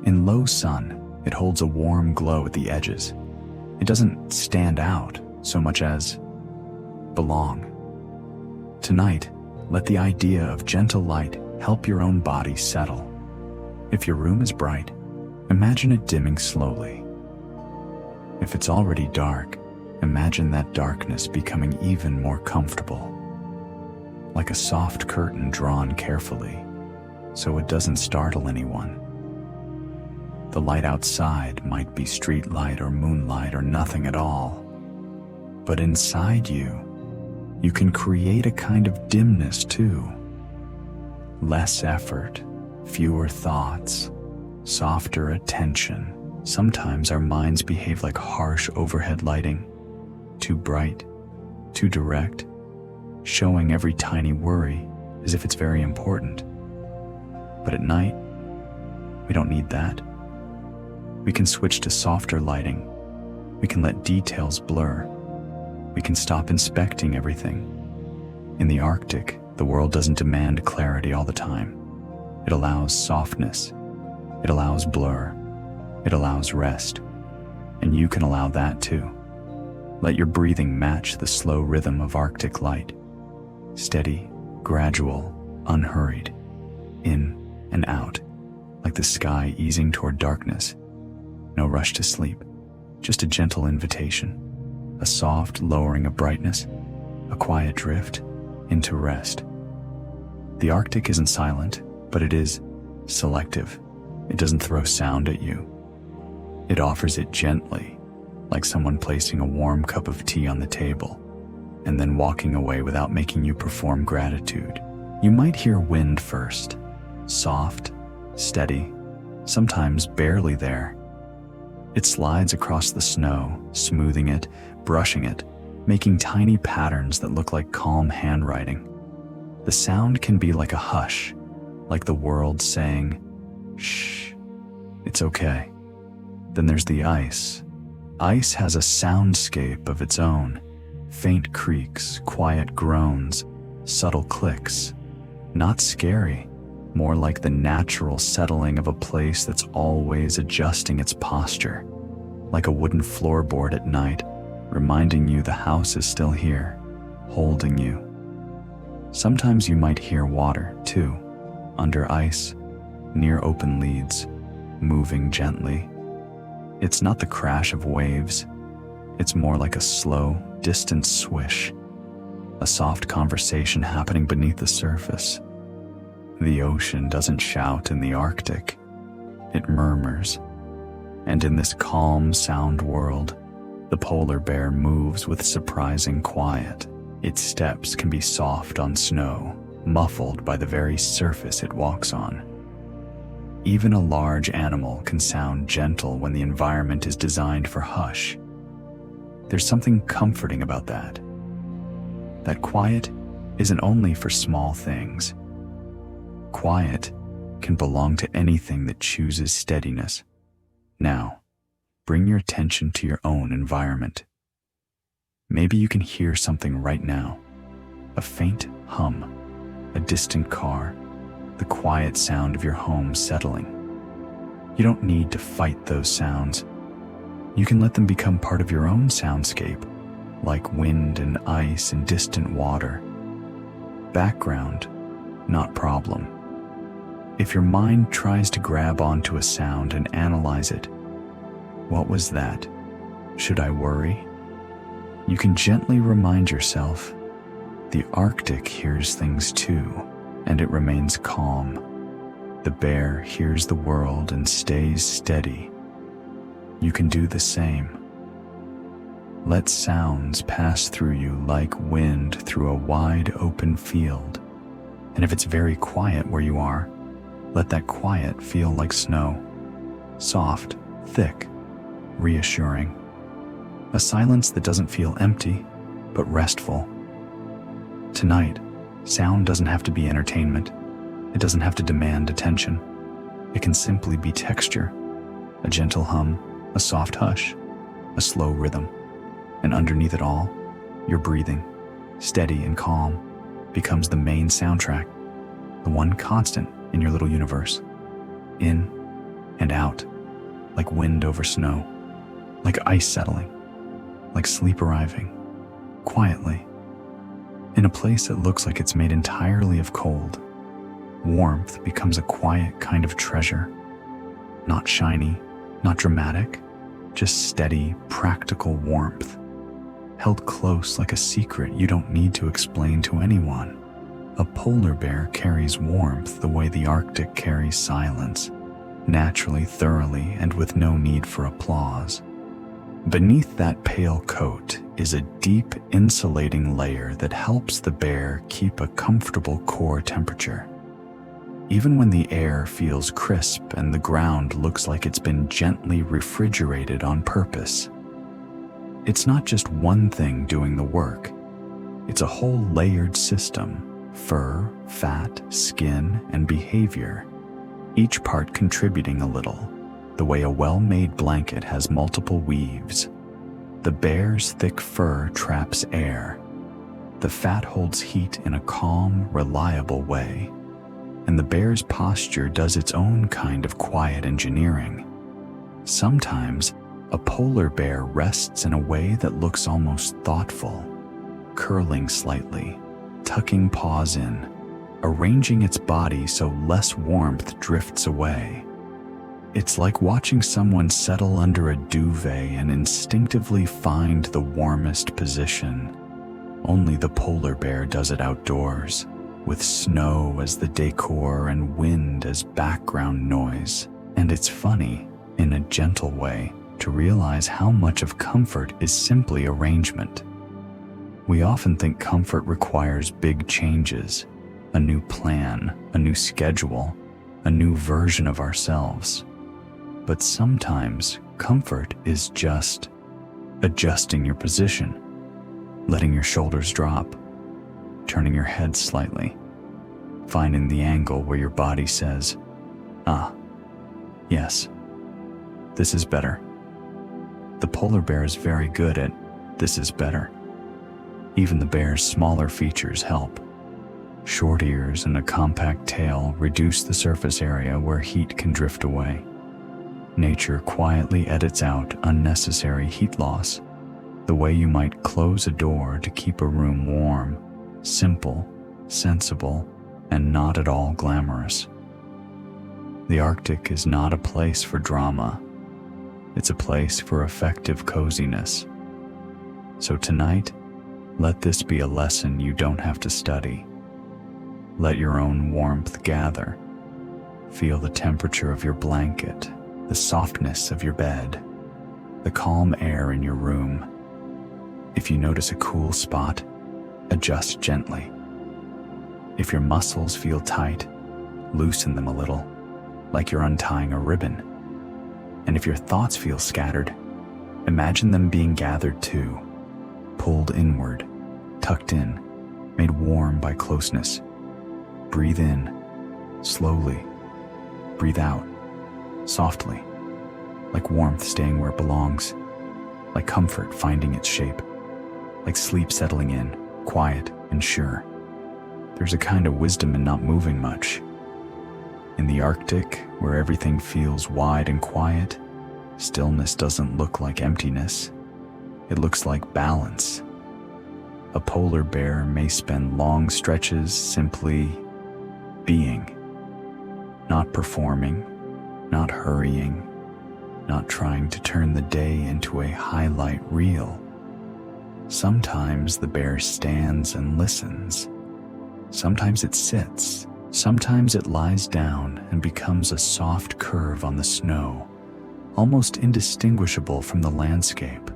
In low sun, it holds a warm glow at the edges. It doesn't stand out so much as belong. Tonight, let the idea of gentle light help your own body settle. If your room is bright, imagine it dimming slowly. If it's already dark, imagine that darkness becoming even more comfortable, like a soft curtain drawn carefully, so it doesn't startle anyone. The light outside might be street light or moonlight or nothing at all, but inside you can create a kind of dimness too. Less effort, fewer thoughts, softer attention. Sometimes our minds behave like harsh overhead lighting, too bright, too direct, showing every tiny worry as if it's very important. But at night, we don't need that. We can switch to softer lighting. We can let details blur. We can stop inspecting everything. In the Arctic, the world doesn't demand clarity all the time. It allows softness. It allows blur. It allows rest. And you can allow that too. Let your breathing match the slow rhythm of Arctic light. Steady, gradual, unhurried. In and out, like the sky easing toward darkness. No rush to sleep, just a gentle invitation. A soft lowering of brightness, a quiet drift into rest. The Arctic isn't silent, but it is selective. It doesn't throw sound at you. It offers it gently, like someone placing a warm cup of tea on the table, and then walking away without making you perform gratitude. You might hear wind first, soft, steady, sometimes barely there. It slides across the snow, smoothing it, brushing it, making tiny patterns that look like calm handwriting. The sound can be like a hush, like the world saying, "Shh, it's okay." Then there's the ice. Ice has a soundscape of its own. Faint creaks, quiet groans, subtle clicks. Not scary, more like the natural settling of a place that's always adjusting its posture, like a wooden floorboard at night, reminding you the house is still here, holding you. Sometimes you might hear water, too, under ice, near open leads, moving gently. It's not the crash of waves. It's more like a slow, distant swish, a soft conversation happening beneath the surface. The ocean doesn't shout in the Arctic. It murmurs. And in this calm sound world, the polar bear moves with surprising quiet. Its steps can be soft on snow, muffled by the very surface it walks on. Even a large animal can sound gentle when the environment is designed for hush. There's something comforting about that. That quiet isn't only for small things. Quiet can belong to anything that chooses steadiness. Now, bring your attention to your own environment. Maybe you can hear something right now. A faint hum, a distant car, the quiet sound of your home settling. You don't need to fight those sounds. You can let them become part of your own soundscape, like wind and ice and distant water. Background, not problem. If your mind tries to grab onto a sound and analyze it, what was that? Should I worry? You can gently remind yourself, the Arctic hears things too, and it remains calm. The bear hears the world and stays steady. You can do the same. Let sounds pass through you like wind through a wide open field. And if it's very quiet where you are, let that quiet feel like snow. Soft, thick, reassuring. A silence that doesn't feel empty, but restful. Tonight, sound doesn't have to be entertainment. It doesn't have to demand attention. It can simply be texture, a gentle hum, a soft hush, a slow rhythm. And underneath it all, your breathing, steady and calm, becomes the main soundtrack, the one constant in your little universe. In and out, like wind over snow, like ice settling, like sleep arriving, quietly, in a place that looks like it's made entirely of cold. Warmth becomes a quiet kind of treasure, not shiny, not dramatic, just steady, practical warmth, held close like a secret you don't need to explain to anyone. A polar bear carries warmth the way the Arctic carries silence, naturally, thoroughly, and with no need for applause. Beneath that pale coat is a deep, insulating layer that helps the bear keep a comfortable core temperature. Even when the air feels crisp and the ground looks like it's been gently refrigerated on purpose. It's not just one thing doing the work. It's a whole layered system: fur, fat, skin, and behavior, each part contributing a little, the way a well-made blanket has multiple weaves. The bear's thick fur traps air. The fat holds heat in a calm, reliable way. And the bear's posture does its own kind of quiet engineering. Sometimes, a polar bear rests in a way that looks almost thoughtful, curling slightly, tucking paws in, arranging its body so less warmth drifts away. It's like watching someone settle under a duvet and instinctively find the warmest position. Only the polar bear does it outdoors, with snow as the decor and wind as background noise. And it's funny, in a gentle way, to realize how much of comfort is simply arrangement. We often think comfort requires big changes, a new plan, a new schedule, a new version of ourselves. But sometimes comfort is just adjusting your position, letting your shoulders drop, turning your head slightly, finding the angle where your body says, "Ah, yes, this is better." The polar bear is very good at "this is better." Even the bear's smaller features help. Short ears and a compact tail reduce the surface area where heat can drift away. Nature quietly edits out unnecessary heat loss, the way you might close a door to keep a room warm, simple, sensible, and not at all glamorous. The Arctic is not a place for drama. It's a place for effective coziness. So tonight, let this be a lesson you don't have to study. Let your own warmth gather. Feel the temperature of your blanket, the softness of your bed, the calm air in your room. If you notice a cool spot, adjust gently. If your muscles feel tight, loosen them a little, like you're untying a ribbon. And if your thoughts feel scattered, imagine them being gathered too, pulled inward, tucked in, made warm by closeness. Breathe in, slowly. Breathe out, softly, like warmth staying where it belongs, like comfort finding its shape, like sleep settling in, quiet and sure. There's a kind of wisdom in not moving much. In the Arctic, where everything feels wide and quiet, stillness doesn't look like emptiness. It looks like balance. A polar bear may spend long stretches simply being, not performing, not hurrying, not trying to turn the day into a highlight reel. Sometimes the bear stands and listens. Sometimes it sits. Sometimes it lies down and becomes a soft curve on the snow, almost indistinguishable from the landscape.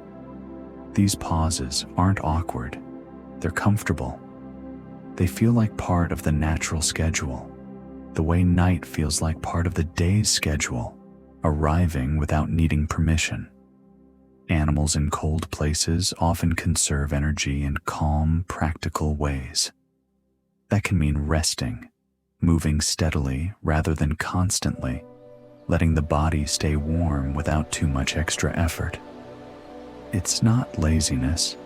These pauses aren't awkward. They're comfortable. They feel like part of the natural schedule, the way night feels like part of the day's schedule, arriving without needing permission. Animals in cold places often conserve energy in calm, practical ways. That can mean resting, moving steadily rather than constantly, letting the body stay warm without too much extra effort. It's not laziness.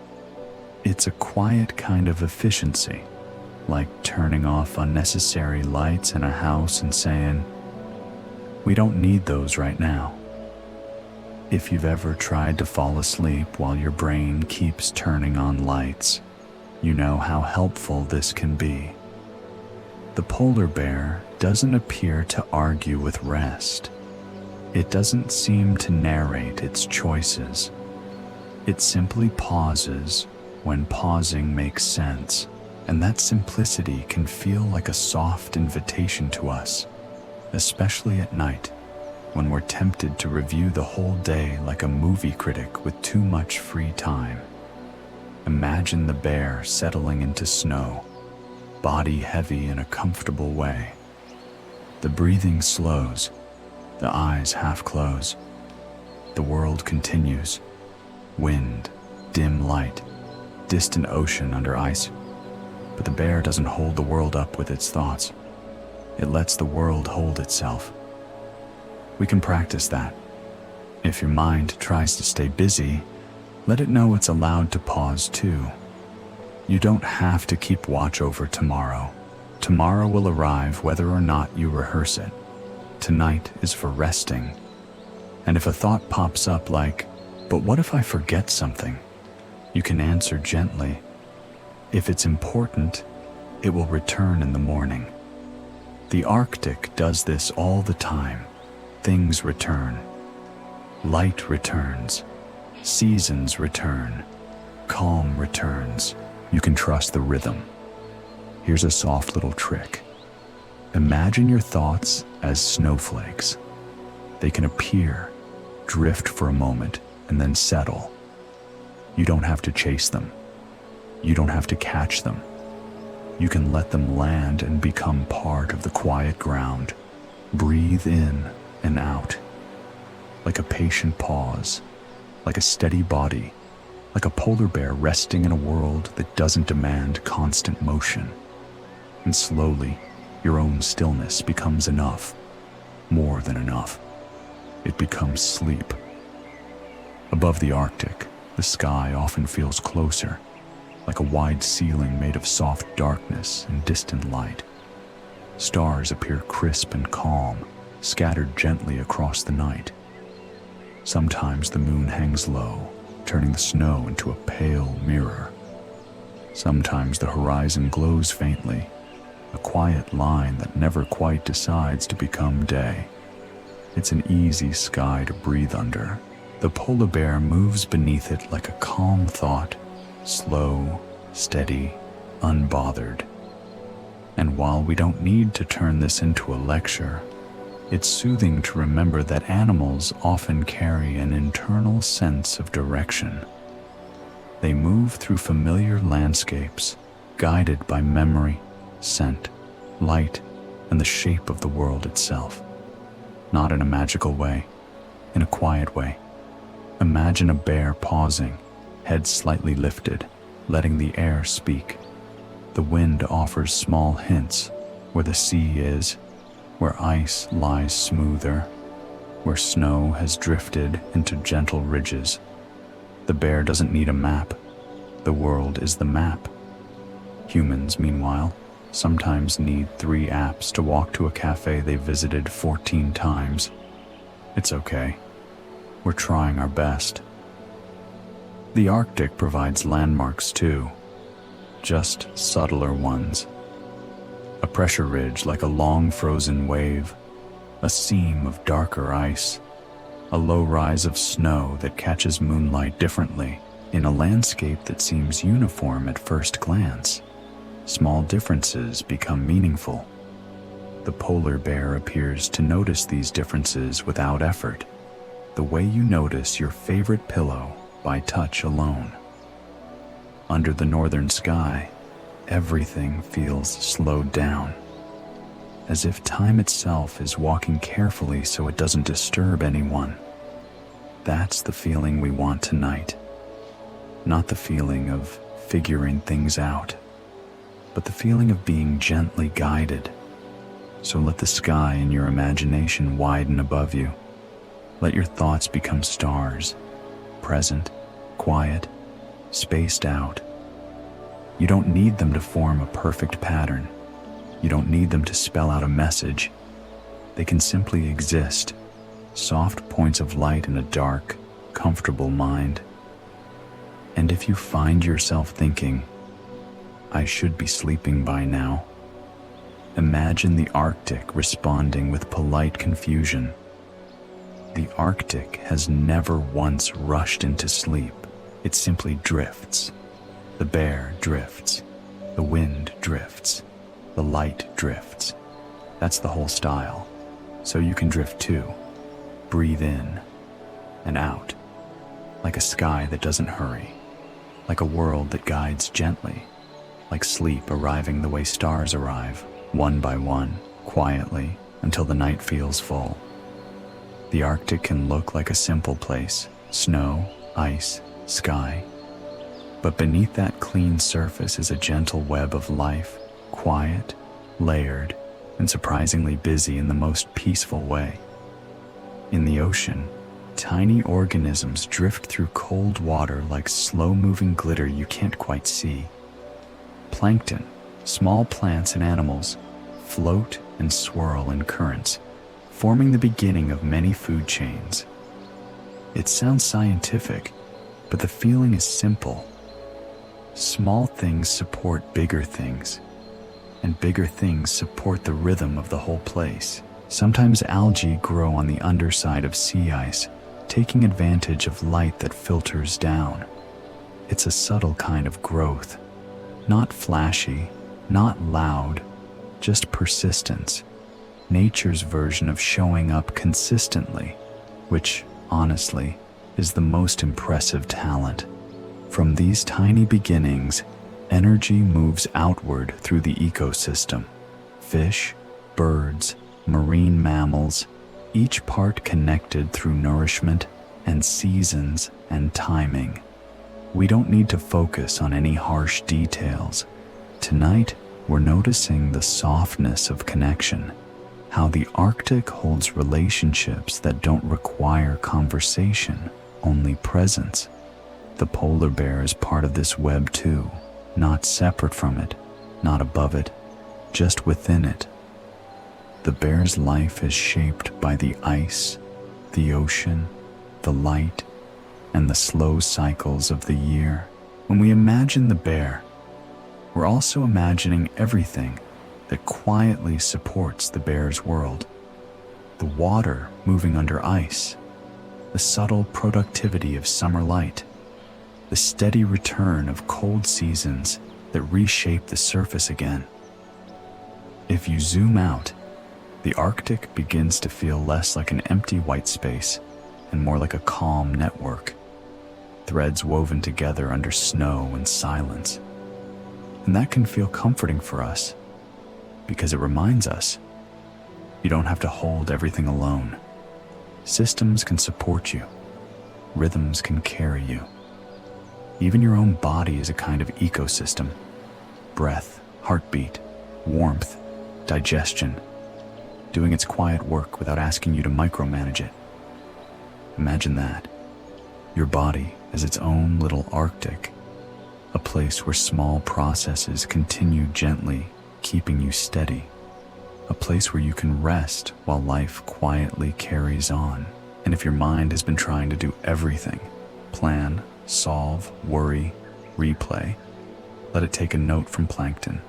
It's a quiet kind of efficiency, like turning off unnecessary lights in a house and saying, "We don't need those right now." If you've ever tried to fall asleep while your brain keeps turning on lights, you know how helpful this can be. The polar bear doesn't appear to argue with rest. It doesn't seem to narrate its choices. It simply pauses when pausing makes sense, and that simplicity can feel like a soft invitation to us, especially at night, when we're tempted to review the whole day like a movie critic with too much free time. Imagine the bear settling into snow, body heavy in a comfortable way. The breathing slows, the eyes half close. The world continues. Wind, dim light, distant ocean under ice. But the bear doesn't hold the world up with its thoughts. It lets the world hold itself. We can practice that. If your mind tries to stay busy, let it know it's allowed to pause too. You don't have to keep watch over tomorrow. Tomorrow will arrive whether or not you rehearse it. Tonight is for resting. And if a thought pops up like, "But what if I forget something?" you can answer gently, "If it's important, it will return in the morning." The Arctic does this all the time. Things return. Light returns. Seasons return. Calm returns. You can trust the rhythm. Here's a soft little trick. Imagine your thoughts as snowflakes. They can appear, drift for a moment, and then settle. You don't have to chase them. You don't have to catch them. You can let them land and become part of the quiet ground. Breathe in and out, like a patient pause, like a steady body, like a polar bear resting in a world that doesn't demand constant motion. And slowly, your own stillness becomes enough, more than enough. It becomes sleep. Above the Arctic, the sky often feels closer, like a wide ceiling made of soft darkness and distant light. Stars appear crisp and calm, scattered gently across the night. Sometimes the moon hangs low, turning the snow into a pale mirror. Sometimes the horizon glows faintly, a quiet line that never quite decides to become day. It's an easy sky to breathe under. The polar bear moves beneath it like a calm thought, slow, steady, unbothered. And while we don't need to turn this into a lecture, it's soothing to remember that animals often carry an internal sense of direction. They move through familiar landscapes, guided by memory, scent, light, and the shape of the world itself. Not in a magical way, in a quiet way. Imagine a bear pausing, head slightly lifted, letting the air speak. The wind offers small hints where the sea is, where ice lies smoother, where snow has drifted into gentle ridges. The bear doesn't need a map. The world is the map. Humans, meanwhile, sometimes need 3 apps to walk to a cafe they visited 14 times. It's okay. We're trying our best. The Arctic provides landmarks too, just subtler ones. A pressure ridge like a long frozen wave, a seam of darker ice, a low rise of snow that catches moonlight differently in a landscape that seems uniform at first glance. Small differences become meaningful. The polar bear appears to notice these differences without effort, the way you notice your favorite pillow by touch alone. Under the northern sky, everything feels slowed down, as if time itself is walking carefully so it doesn't disturb anyone. That's the feeling we want tonight. Not the feeling of figuring things out, but the feeling of being gently guided. So let the sky in your imagination widen above you. Let your thoughts become stars, present, quiet, spaced out. You don't need them to form a perfect pattern. You don't need them to spell out a message. They can simply exist, soft points of light in a dark, comfortable mind. And if you find yourself thinking, I should be sleeping by now, imagine the Arctic responding with polite confusion. The Arctic has never once rushed into sleep. It simply drifts. The bear drifts. The wind drifts. The light drifts. That's the whole style. So you can drift too. Breathe in and out, like a sky that doesn't hurry, like a world that guides gently, like sleep arriving the way stars arrive, one by one, quietly, until the night feels full. The Arctic can look like a simple place, snow, ice, sky. But beneath that clean surface is a gentle web of life, quiet, layered, and surprisingly busy in the most peaceful way. In the ocean, tiny organisms drift through cold water like slow-moving glitter you can't quite see. Plankton, small plants and animals, float and swirl in currents, forming the beginning of many food chains. It sounds scientific, but the feeling is simple. Small things support bigger things, and bigger things support the rhythm of the whole place. Sometimes algae grow on the underside of sea ice, taking advantage of light that filters down. It's a subtle kind of growth, not flashy, not loud, just persistence. Nature's version of showing up consistently, which, honestly, is the most impressive talent. From these tiny beginnings, energy moves outward through the ecosystem. Fish, birds, marine mammals, each part connected through nourishment and seasons and timing. We don't need to focus on any harsh details. Tonight, We're noticing the softness of connection, how the Arctic holds relationships that don't require conversation, only presence. The polar bear is part of this web too, not separate from it, not above it, just within it. The bear's life is shaped by the ice, the ocean, the light, and the slow cycles of the year. When we imagine the bear, we're also imagining everything that quietly supports the bear's world. The water moving under ice, the subtle productivity of summer light, the steady return of cold seasons that reshape the surface again. If you zoom out, the Arctic begins to feel less like an empty white space and more like a calm network, threads woven together under snow and silence. And that can feel comforting for us, because it reminds us you don't have to hold everything alone. Systems can support you. Rhythms can carry you. Even your own body is a kind of ecosystem. Breath, heartbeat, warmth, digestion, doing its quiet work without asking you to micromanage it. Imagine that. Your body is its own little Arctic, a place where small processes continue gently, keeping you steady, a place where you can rest while life quietly carries on. And if your mind has been trying to do everything, plan, solve, worry, replay, let it take a note from plankton.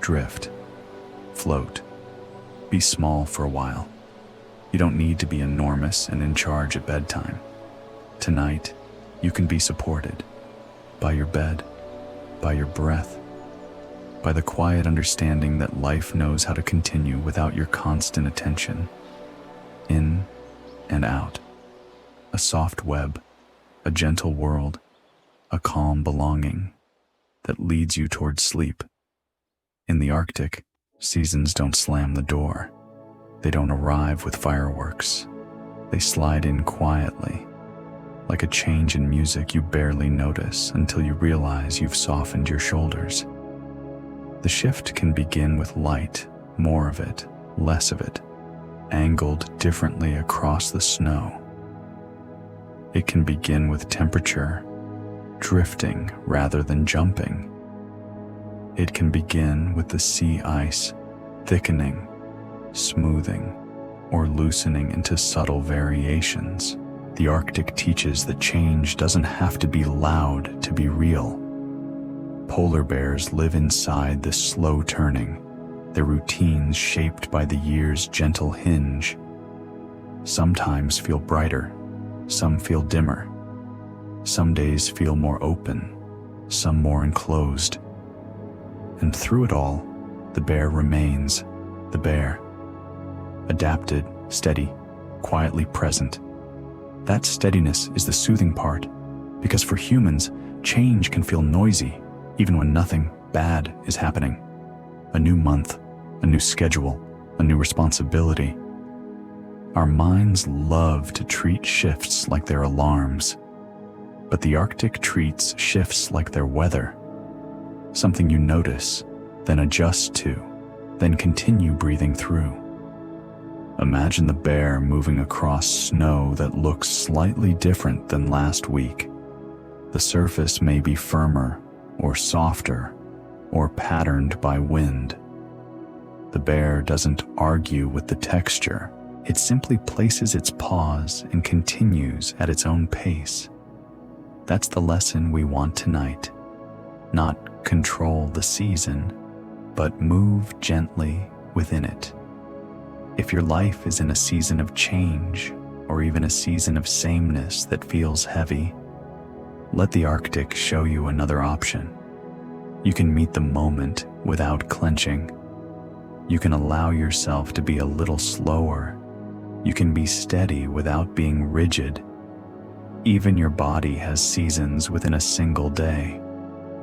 Drift, float, be small for a while. You don't need to be enormous and in charge at bedtime. Tonight, you can be supported by your bed, by your breath, by the quiet understanding that life knows how to continue without your constant attention. In and out, a soft web, a gentle world, a calm belonging that leads you towards sleep. In the Arctic, seasons don't slam the door. They don't arrive with fireworks. They slide in quietly, like a change in music you barely notice until you realize you've softened your shoulders. The shift can begin with light, more of it, less of it, angled differently across the snow. It can begin with temperature, drifting rather than jumping. It can begin with the sea ice thickening, smoothing, or loosening into subtle variations. The Arctic teaches that change doesn't have to be loud to be real. Polar bears live inside this slow turning, their routines shaped by the year's gentle hinge. Sometimes feel brighter, some feel dimmer. Some days feel more open, some more enclosed. And through it all, the bear remains the bear. Adapted, steady, quietly present. That steadiness is the soothing part, because for humans, change can feel noisy, even when nothing bad is happening. A new month, a new schedule, a new responsibility. Our minds love to treat shifts like they're alarms, but the Arctic treats shifts like they're weather. Something you notice, then adjust to, then continue breathing through. Imagine the bear moving across snow that looks slightly different than last week. The surface may be firmer or softer or patterned by wind. The bear doesn't argue with the texture. It simply places its paws and continues at its own pace. That's the lesson we want tonight. Not control the season, but move gently within it. If your life is in a season of change, or even a season of sameness that feels heavy, let the Arctic show you another option. You can meet the moment without clenching. You can allow yourself to be a little slower. You can be steady without being rigid. Even your body has seasons within a single day.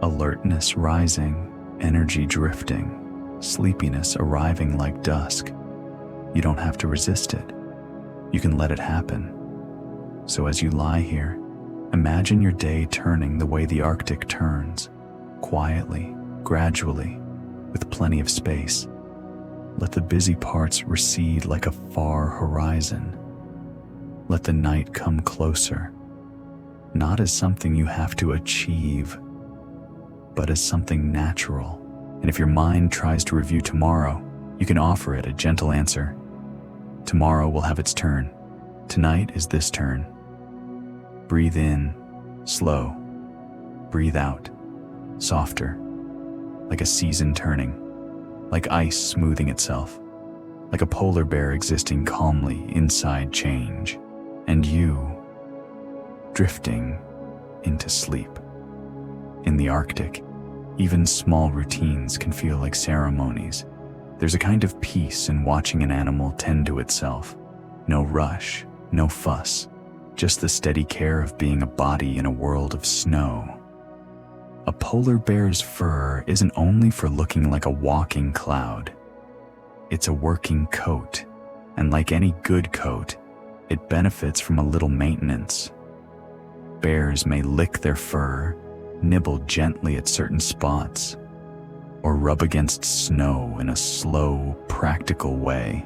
Alertness rising, energy drifting, sleepiness arriving like dusk. You don't have to resist it. You can let it happen. So as you lie here, imagine your day turning the way the Arctic turns, quietly, gradually, with plenty of space. Let the busy parts recede like a far horizon. Let the night come closer, not as something you have to achieve, but as something natural. And if your mind tries to review tomorrow, you can offer it a gentle answer. Tomorrow will have its turn. Tonight is this turn. Breathe in, slow. Breathe out, softer, like a season turning, like ice smoothing itself, like a polar bear existing calmly inside change, and you drifting into sleep. In the Arctic, even small routines can feel like ceremonies. There's a kind of peace in watching an animal tend to itself. No rush, no fuss, just the steady care of being a body in a world of snow. A polar bear's fur isn't only for looking like a walking cloud. It's a working coat, and like any good coat, it benefits from a little maintenance. Bears may lick their fur, nibble gently at certain spots, or rub against snow in a slow, practical way.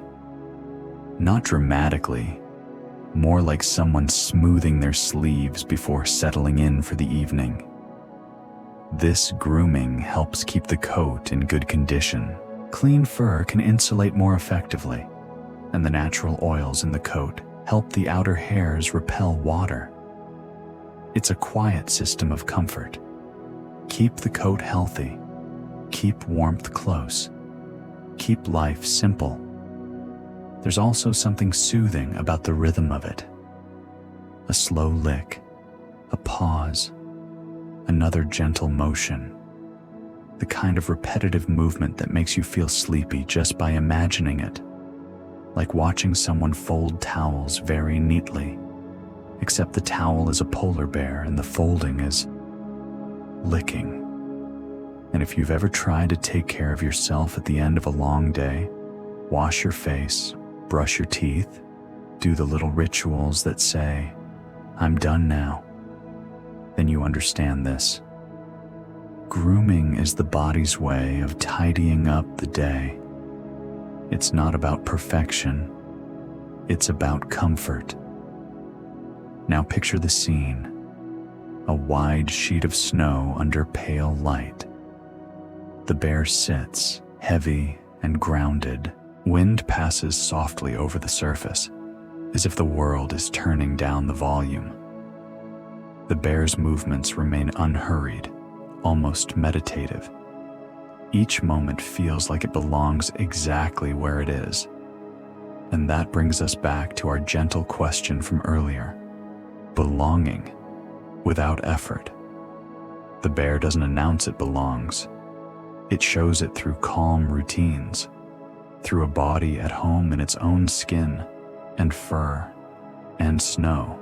Not dramatically, more like someone smoothing their sleeves before settling in for the evening. This grooming helps keep the coat in good condition. Clean fur can insulate more effectively, and the natural oils in the coat help the outer hairs repel water. It's a quiet system of comfort. Keep the coat healthy. Keep warmth close. Keep life simple. There's also something soothing about the rhythm of it. A slow lick, a pause, another gentle motion. The kind of repetitive movement that makes you feel sleepy just by imagining it. Like watching someone fold towels very neatly, except the towel is a polar bear and the folding is licking. And if you've ever tried to take care of yourself at the end of a long day, wash your face, brush your teeth, do the little rituals that say, "I'm done now," then you understand this. Grooming is the body's way of tidying up the day. It's not about perfection. It's about comfort. Now picture the scene. A wide sheet of snow under pale light. The bear sits, heavy and grounded. Wind passes softly over the surface, as if the world is turning down the volume. The bear's movements remain unhurried, almost meditative. Each moment feels like it belongs exactly where it is. And that brings us back to our gentle question from earlier. Belonging without effort. The bear doesn't announce it belongs. It shows it through calm routines, through a body at home in its own skin and fur and snow.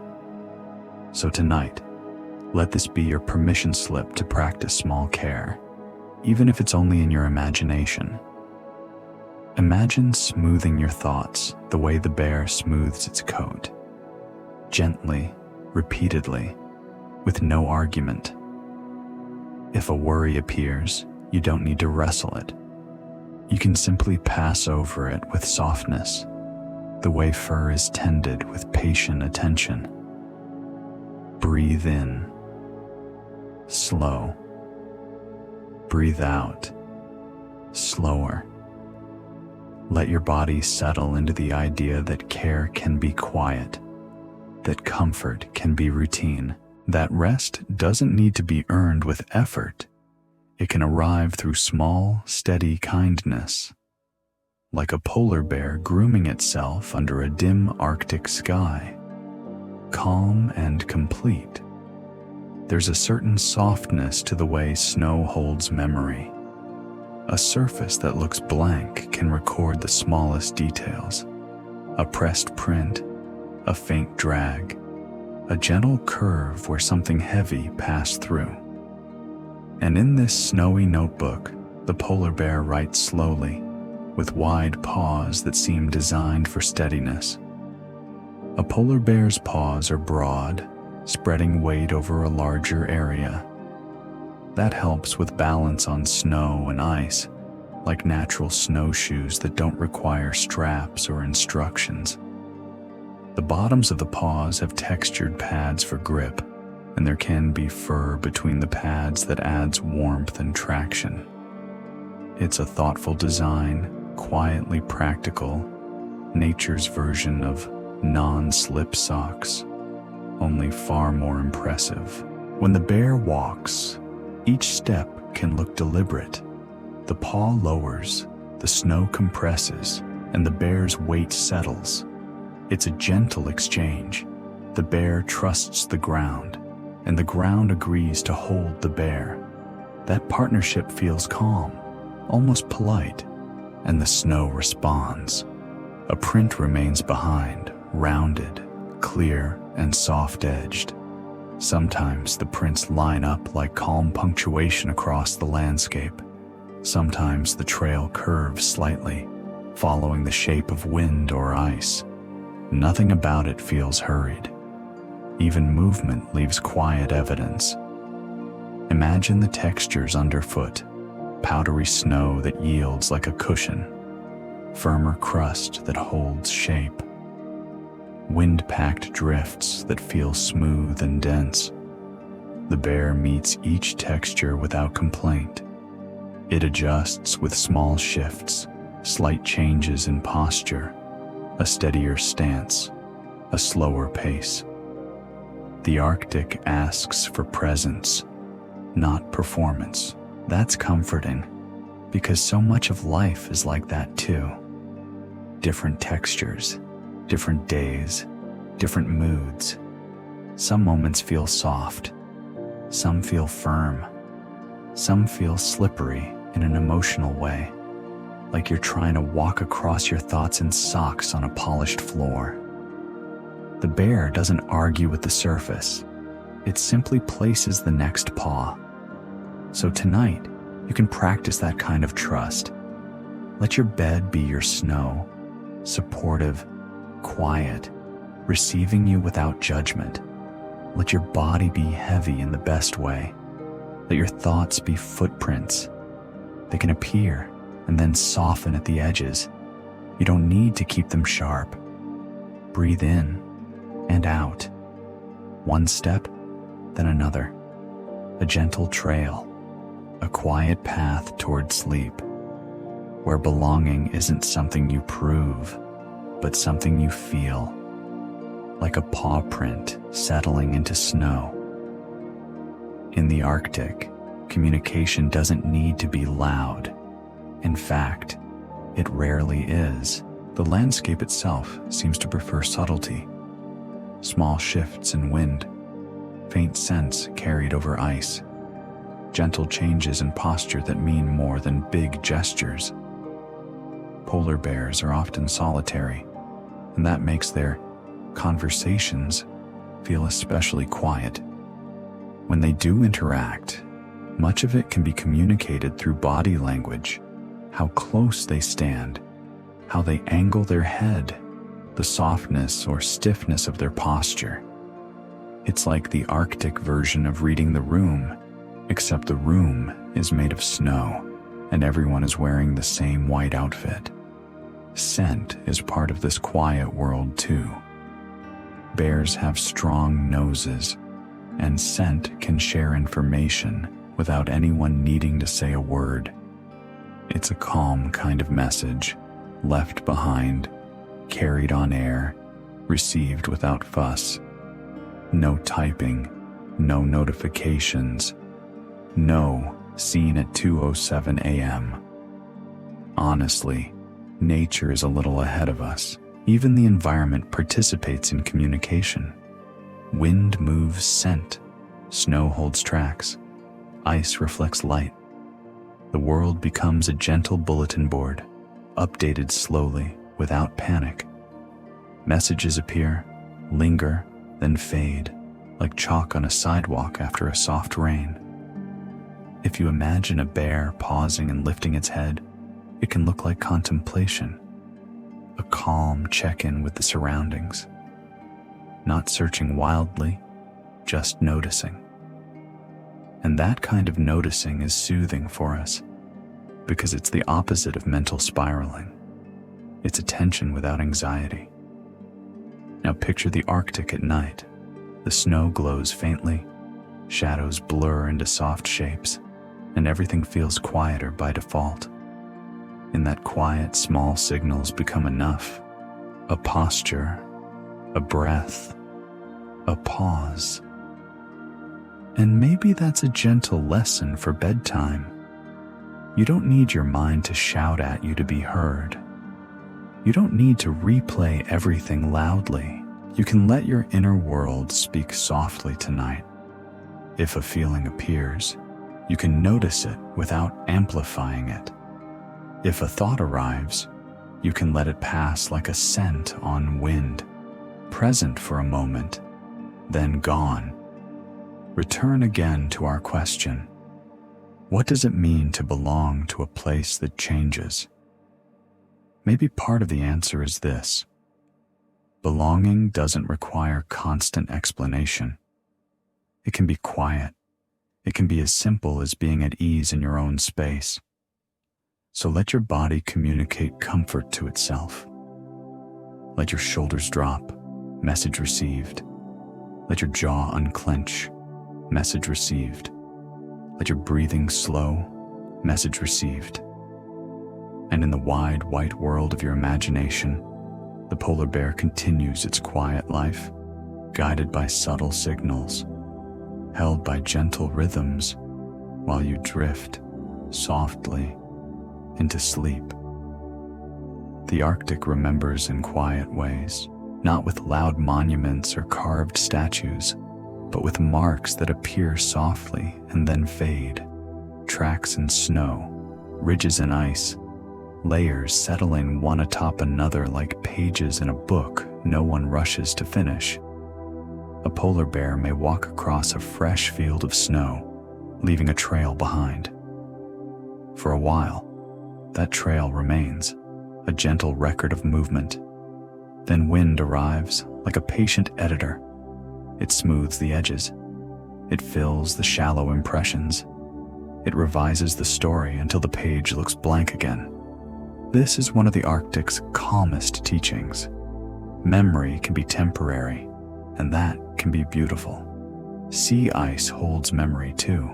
So tonight, let this be your permission slip to practice small care, even if it's only in your imagination. Imagine smoothing your thoughts the way the bear smooths its coat. Gently, repeatedly, with no argument. If a worry appears, you don't need to wrestle it. You can simply pass over it with softness, the way fur is tended with patient attention. Breathe in, slow. Breathe out, slower. Let your body settle into the idea that care can be quiet, that comfort can be routine, that rest doesn't need to be earned with effort. It can arrive through small, steady kindness, like a polar bear grooming itself under a dim Arctic sky, calm and complete. There's a certain softness to the way snow holds memory. A surface that looks blank can record the smallest details. A pressed print, a faint drag, a gentle curve where something heavy passed through. And in this snowy notebook, the polar bear writes slowly, with wide paws that seem designed for steadiness. A polar bear's paws are broad, spreading weight over a larger area. That helps with balance on snow and ice, like natural snowshoes that don't require straps or instructions. The bottoms of the paws have textured pads for grip, and there can be fur between the pads that adds warmth and traction. It's a thoughtful design, quietly practical, nature's version of non-slip socks, only far more impressive. When the bear walks, each step can look deliberate. The paw lowers, the snow compresses, and the bear's weight settles. It's a gentle exchange. The bear trusts the ground, and the ground agrees to hold the bear. That partnership feels calm, almost polite, and the snow responds. A print remains behind, rounded, clear, and soft-edged. Sometimes the prints line up like calm punctuation across the landscape. Sometimes the trail curves slightly, following the shape of wind or ice. Nothing about it feels hurried. Even movement leaves quiet evidence. Imagine the textures underfoot: powdery snow that yields like a cushion, firmer crust that holds shape, wind-packed drifts that feel smooth and dense. The bear meets each texture without complaint. It adjusts with small shifts, slight changes in posture, a steadier stance, a slower pace. The Arctic asks for presence, not performance. That's comforting, because so much of life is like that too. Different textures, different days, different moods. Some moments feel soft, some feel firm, some feel slippery in an emotional way, like you're trying to walk across your thoughts in socks on a polished floor. The bear doesn't argue with the surface. It simply places the next paw. So tonight, you can practice that kind of trust. Let your bed be your snow, supportive, quiet, receiving you without judgment. Let your body be heavy in the best way. Let your thoughts be footprints. They can appear and then soften at the edges. You don't need to keep them sharp. Breathe in and out. One step, then another. A gentle trail, a quiet path toward sleep, where belonging isn't something you prove, but something you feel, like a paw print settling into snow. In the Arctic, communication doesn't need to be loud. In fact, it rarely is. The landscape itself seems to prefer subtlety. Small shifts in wind, faint scents carried over ice, gentle changes in posture that mean more than big gestures. Polar bears are often solitary, and that makes their conversations feel especially quiet. When they do interact, much of it can be communicated through body language, how close they stand, how they angle their head, the softness or stiffness of their posture. It's like the Arctic version of reading the room, except the room is made of snow, and everyone is wearing the same white outfit. Scent is part of this quiet world too. Bears have strong noses, and scent can share information without anyone needing to say a word. It's a calm kind of message, left behind, carried on air, received without fuss. No typing, no notifications, no seen at 2:07 a.m. Honestly, nature is a little ahead of us. Even the environment participates in communication. Wind moves scent, snow holds tracks, ice reflects light. The world becomes a gentle bulletin board, updated slowly, without panic. Messages appear, linger, then fade, like chalk on a sidewalk after a soft rain. If you imagine a bear pausing and lifting its head, it can look like contemplation, a calm check-in with the surroundings. Not searching wildly, just noticing. And that kind of noticing is soothing for us. because it's the opposite of mental spiraling. It's attention without anxiety. Now picture the Arctic at night. The snow glows faintly, shadows blur into soft shapes, and everything feels quieter by default. In that quiet, small signals become enough. A posture, a breath, a pause. And maybe that's a gentle lesson for bedtime. You don't need your mind to shout at you to be heard. You don't need to replay everything loudly. You can let your inner world speak softly tonight. If a feeling appears, you can notice it without amplifying it. If a thought arrives, you can let it pass like a scent on wind, present for a moment, then gone. Return again to our question. What does it mean to belong to a place that changes? Maybe part of the answer is this. Belonging doesn't require constant explanation. It can be quiet. It can be as simple as being at ease in your own space. So let your body communicate comfort to itself. Let your shoulders drop, message received. Let your jaw unclench, message received. Let your breathing slow, message received. And in the wide, white world of your imagination, the polar bear continues its quiet life, guided by subtle signals, held by gentle rhythms, while you drift softly into sleep. The Arctic remembers in quiet ways, not with loud monuments or carved statues, but with marks that appear softly and then fade, tracks in snow, ridges in ice, layers settling one atop another like pages in a book no one rushes to finish. A polar bear may walk across a fresh field of snow, leaving a trail behind. For a while, that trail remains, a gentle record of movement. Then wind arrives like a patient editor. It smooths the edges. It fills the shallow impressions. It revises the story until the page looks blank again. This is one of the Arctic's calmest teachings. Memory can be temporary, and that can be beautiful. Sea ice holds memory too.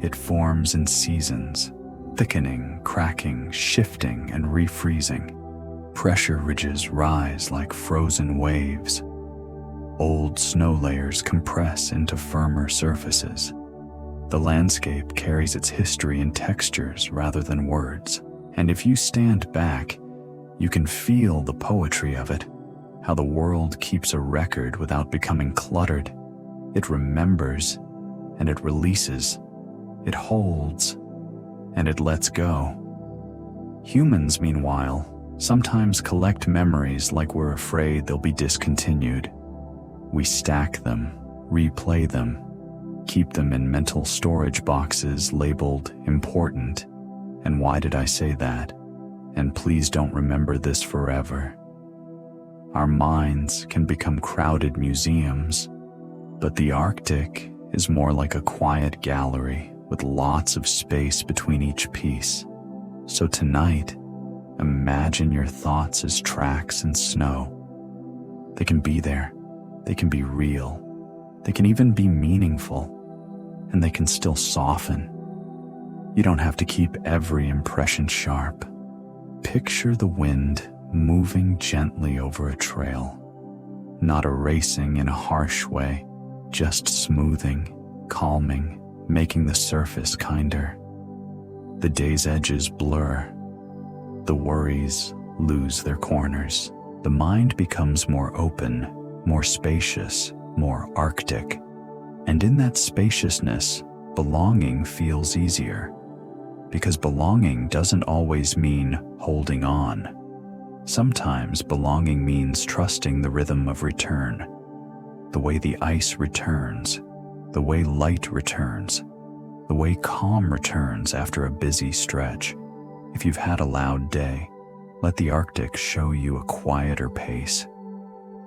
It forms in seasons, thickening, cracking, shifting, and refreezing. Pressure ridges rise like frozen waves. Old snow layers compress into firmer surfaces. The landscape carries its history in textures rather than words. And if you stand back, you can feel the poetry of it, how the world keeps a record without becoming cluttered. It remembers, and it releases. It holds, and it lets go. Humans, meanwhile, sometimes collect memories like we're afraid they'll be discontinued. We stack them, replay them, keep them in mental storage boxes labeled important. And why did I say that? And please don't remember this forever. Our minds can become crowded museums, but the Arctic is more like a quiet gallery with lots of space between each piece. So tonight, imagine your thoughts as tracks in snow. They can be there, they can be real, they can even be meaningful, and they can still soften. You don't have to keep every impression sharp. Picture the wind moving gently over a trail, not erasing in a harsh way, just smoothing, calming, making the surface kinder. The day's edges blur. The worries lose their corners. The mind becomes more open, more spacious, more Arctic. And in that spaciousness, belonging feels easier. Because belonging doesn't always mean holding on. Sometimes belonging means trusting the rhythm of return, the way the ice returns, the way light returns, the way calm returns after a busy stretch. If you've had a loud day, let the Arctic show you a quieter pace.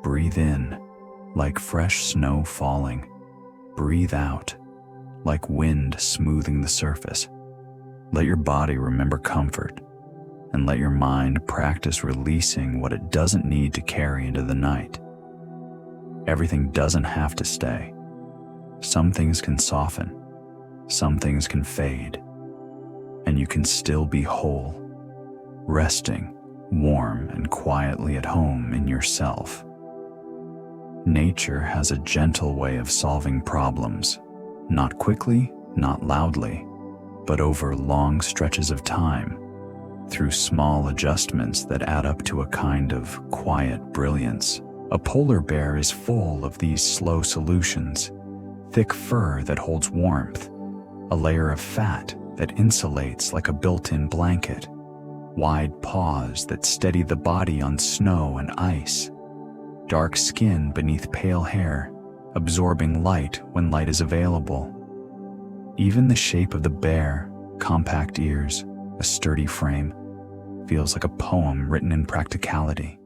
Breathe in, like fresh snow falling. Breathe out, like wind smoothing the surface. Let your body remember comfort, and let your mind practice releasing what it doesn't need to carry into the night. Everything doesn't have to stay. Some things can soften, some things can fade, and you can still be whole, resting, warm and quietly at home in yourself. Nature has a gentle way of solving problems, not quickly, not loudly, but over long stretches of time, through small adjustments that add up to a kind of quiet brilliance. A polar bear is full of these slow solutions: thick fur that holds warmth, a layer of fat that insulates like a built-in blanket, wide paws that steady the body on snow and ice, dark skin beneath pale hair, absorbing light when light is available. Even the shape of the bear, compact ears, a sturdy frame, feels like a poem written in practicality.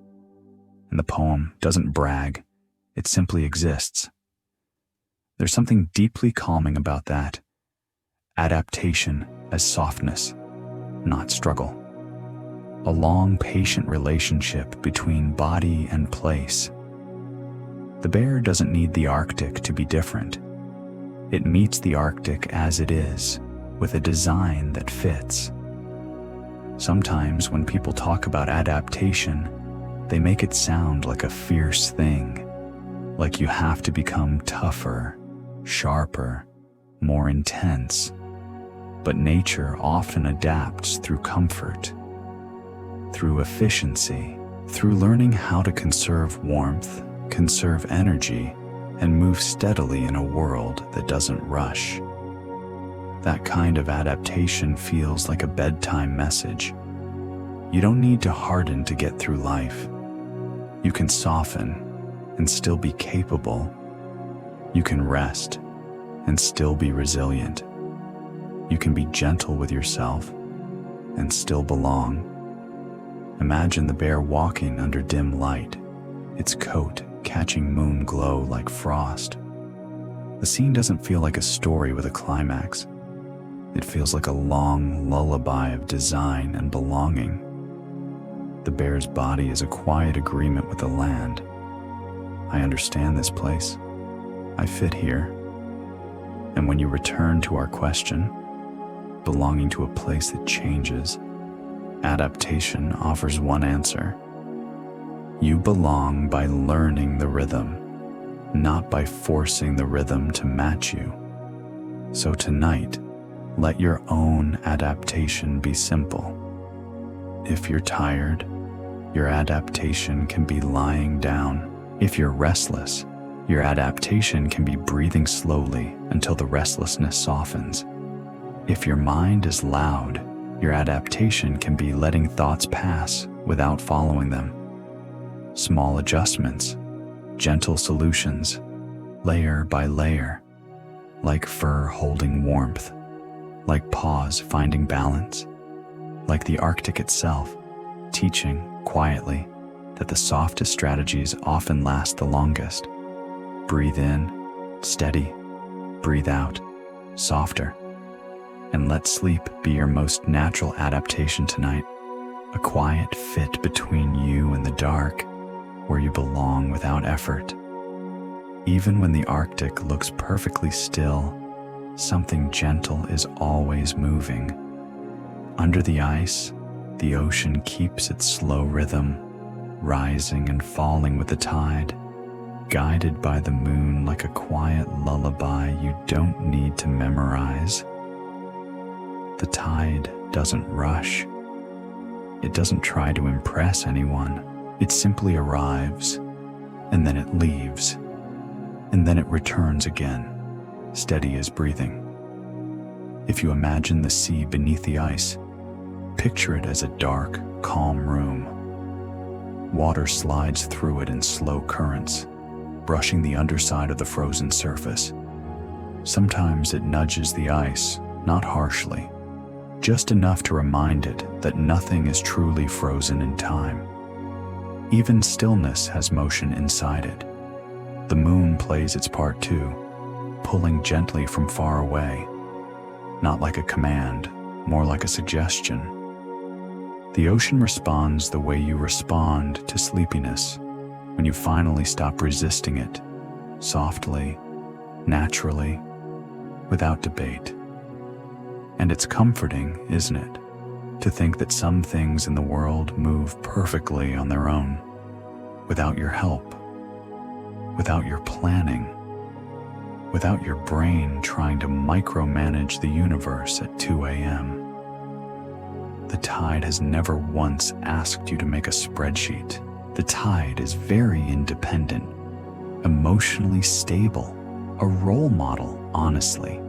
And the poem doesn't brag, it simply exists. There's something deeply calming about that. Adaptation as softness, not struggle. A long, patient relationship between body and place. The bear doesn't need the Arctic to be different. It meets the Arctic as it is, with a design that fits. Sometimes when people talk about adaptation, they make it sound like a fierce thing, like you have to become tougher, sharper, more intense. But nature often adapts through comfort, through efficiency, through learning how to conserve warmth, conserve energy, and move steadily in a world that doesn't rush. That kind of adaptation feels like a bedtime message. You don't need to harden to get through life. You can soften and still be capable. You can rest and still be resilient. You can be gentle with yourself and still belong. Imagine the bear walking under dim light, its coat catching moon glow like frost. The scene doesn't feel like a story with a climax. It feels like a long lullaby of design and belonging. The bear's body is a quiet agreement with the land. I understand this place. I fit here. And when you return to our question, belonging to a place that changes, adaptation offers one answer. You belong by learning the rhythm, not by forcing the rhythm to match you. So tonight, let your own adaptation be simple. If you're tired, your adaptation can be lying down. If you're restless, your adaptation can be breathing slowly until the restlessness softens. If your mind is loud, your adaptation can be letting thoughts pass without following them. Small adjustments, gentle solutions, layer by layer, like fur holding warmth, like paws finding balance, like the Arctic itself, teaching quietly that the softest strategies often last the longest. Breathe in, steady. Breathe out, softer. And let sleep be your most natural adaptation tonight, a quiet fit between you and the dark, where you belong without effort. Even when the Arctic looks perfectly still, something gentle is always moving. Under the ice, the ocean keeps its slow rhythm, rising and falling with the tide, guided by the moon like a quiet lullaby you don't need to memorize. The tide doesn't rush. It doesn't try to impress anyone. It simply arrives, and then it leaves, and then it returns again, steady as breathing. If you imagine the sea beneath the ice, picture it as a dark, calm room. Water slides through it in slow currents, brushing the underside of the frozen surface. Sometimes it nudges the ice, not harshly, just enough to remind it that nothing is truly frozen in time. Even stillness has motion inside it. The moon plays its part too, pulling gently from far away, not like a command, more like a suggestion. The ocean responds the way you respond to sleepiness when you finally stop resisting it, softly, naturally, without debate. And it's comforting, isn't it, to think that some things in the world move perfectly on their own, without your help, without your planning, without your brain trying to micromanage the universe at 2 a.m. The tide has never once asked you to make a spreadsheet. The tide is very independent, emotionally stable, a role model, honestly.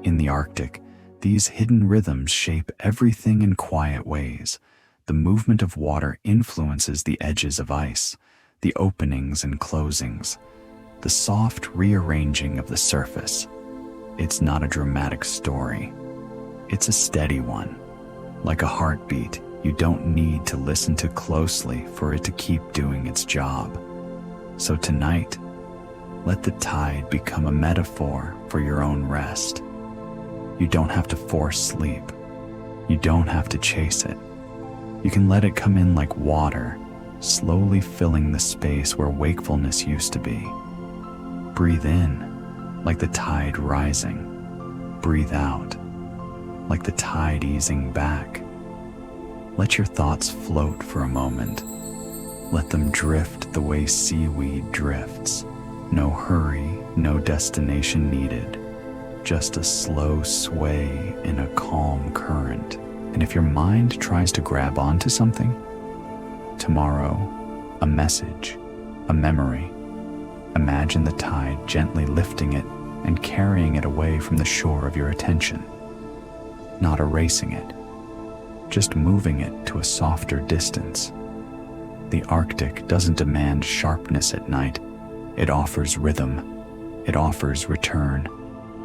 In the Arctic, these hidden rhythms shape everything in quiet ways. The movement of water influences the edges of ice, the openings and closings, the soft rearranging of the surface. It's not a dramatic story. It's a steady one. Like a heartbeat, you don't need to listen to closely for it to keep doing its job. So tonight, let the tide become a metaphor for your own rest. You don't have to force sleep. You don't have to chase it. You can let it come in like water, slowly filling the space where wakefulness used to be. Breathe in, like the tide rising. Breathe out, like the tide easing back. Let your thoughts float for a moment. Let them drift the way seaweed drifts. No hurry, no destination needed. Just a slow sway in a calm current. And if your mind tries to grab onto something, tomorrow, a message, a memory, imagine the tide gently lifting it and carrying it away from the shore of your attention. Not erasing it, just moving it to a softer distance. The Arctic doesn't demand sharpness at night. It offers rhythm. It offers return.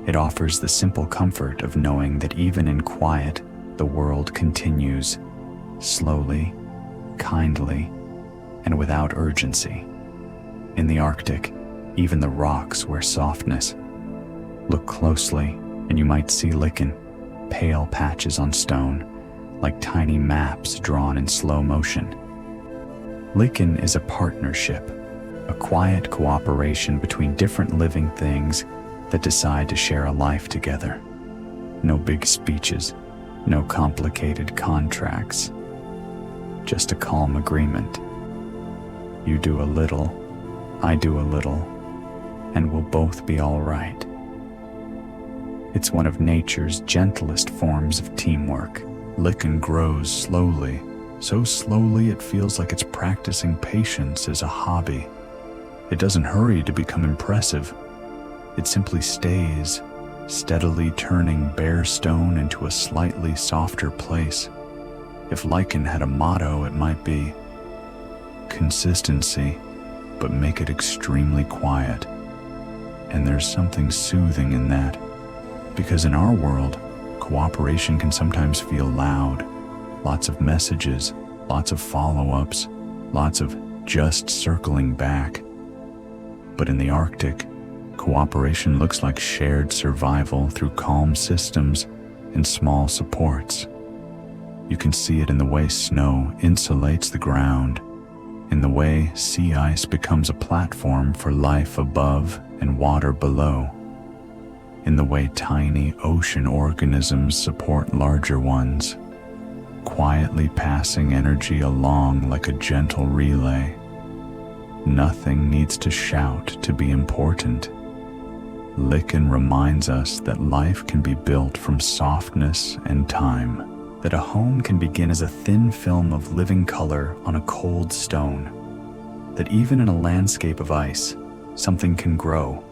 It offers the simple comfort of knowing that even in quiet, the world continues, slowly, kindly, and without urgency. In the Arctic, even the rocks wear softness. Look closely, and you might see lichen, pale patches on stone, like tiny maps drawn in slow motion. Lichen is a partnership, a quiet cooperation between different living things that decide to share a life together. No big speeches, no complicated contracts, just a calm agreement. You do a little, I do a little, and we'll both be all right. It's one of nature's gentlest forms of teamwork. Lichen grows slowly, so slowly it feels like it's practicing patience as a hobby. It doesn't hurry to become impressive. It simply stays, steadily turning bare stone into a slightly softer place. If lichen had a motto, it might be consistency, but make it extremely quiet. And there's something soothing in that, because in our world, cooperation can sometimes feel loud. Lots of messages, lots of follow-ups, lots of just circling back. But in the Arctic, cooperation looks like shared survival through calm systems and small supports. You can see it in the way snow insulates the ground, in the way sea ice becomes a platform for life above and water below, in the way tiny ocean organisms support larger ones, quietly passing energy along like a gentle relay. Nothing needs to shout to be important. Lichen reminds us that life can be built from softness and time, that a home can begin as a thin film of living color on a cold stone, that even in a landscape of ice, something can grow,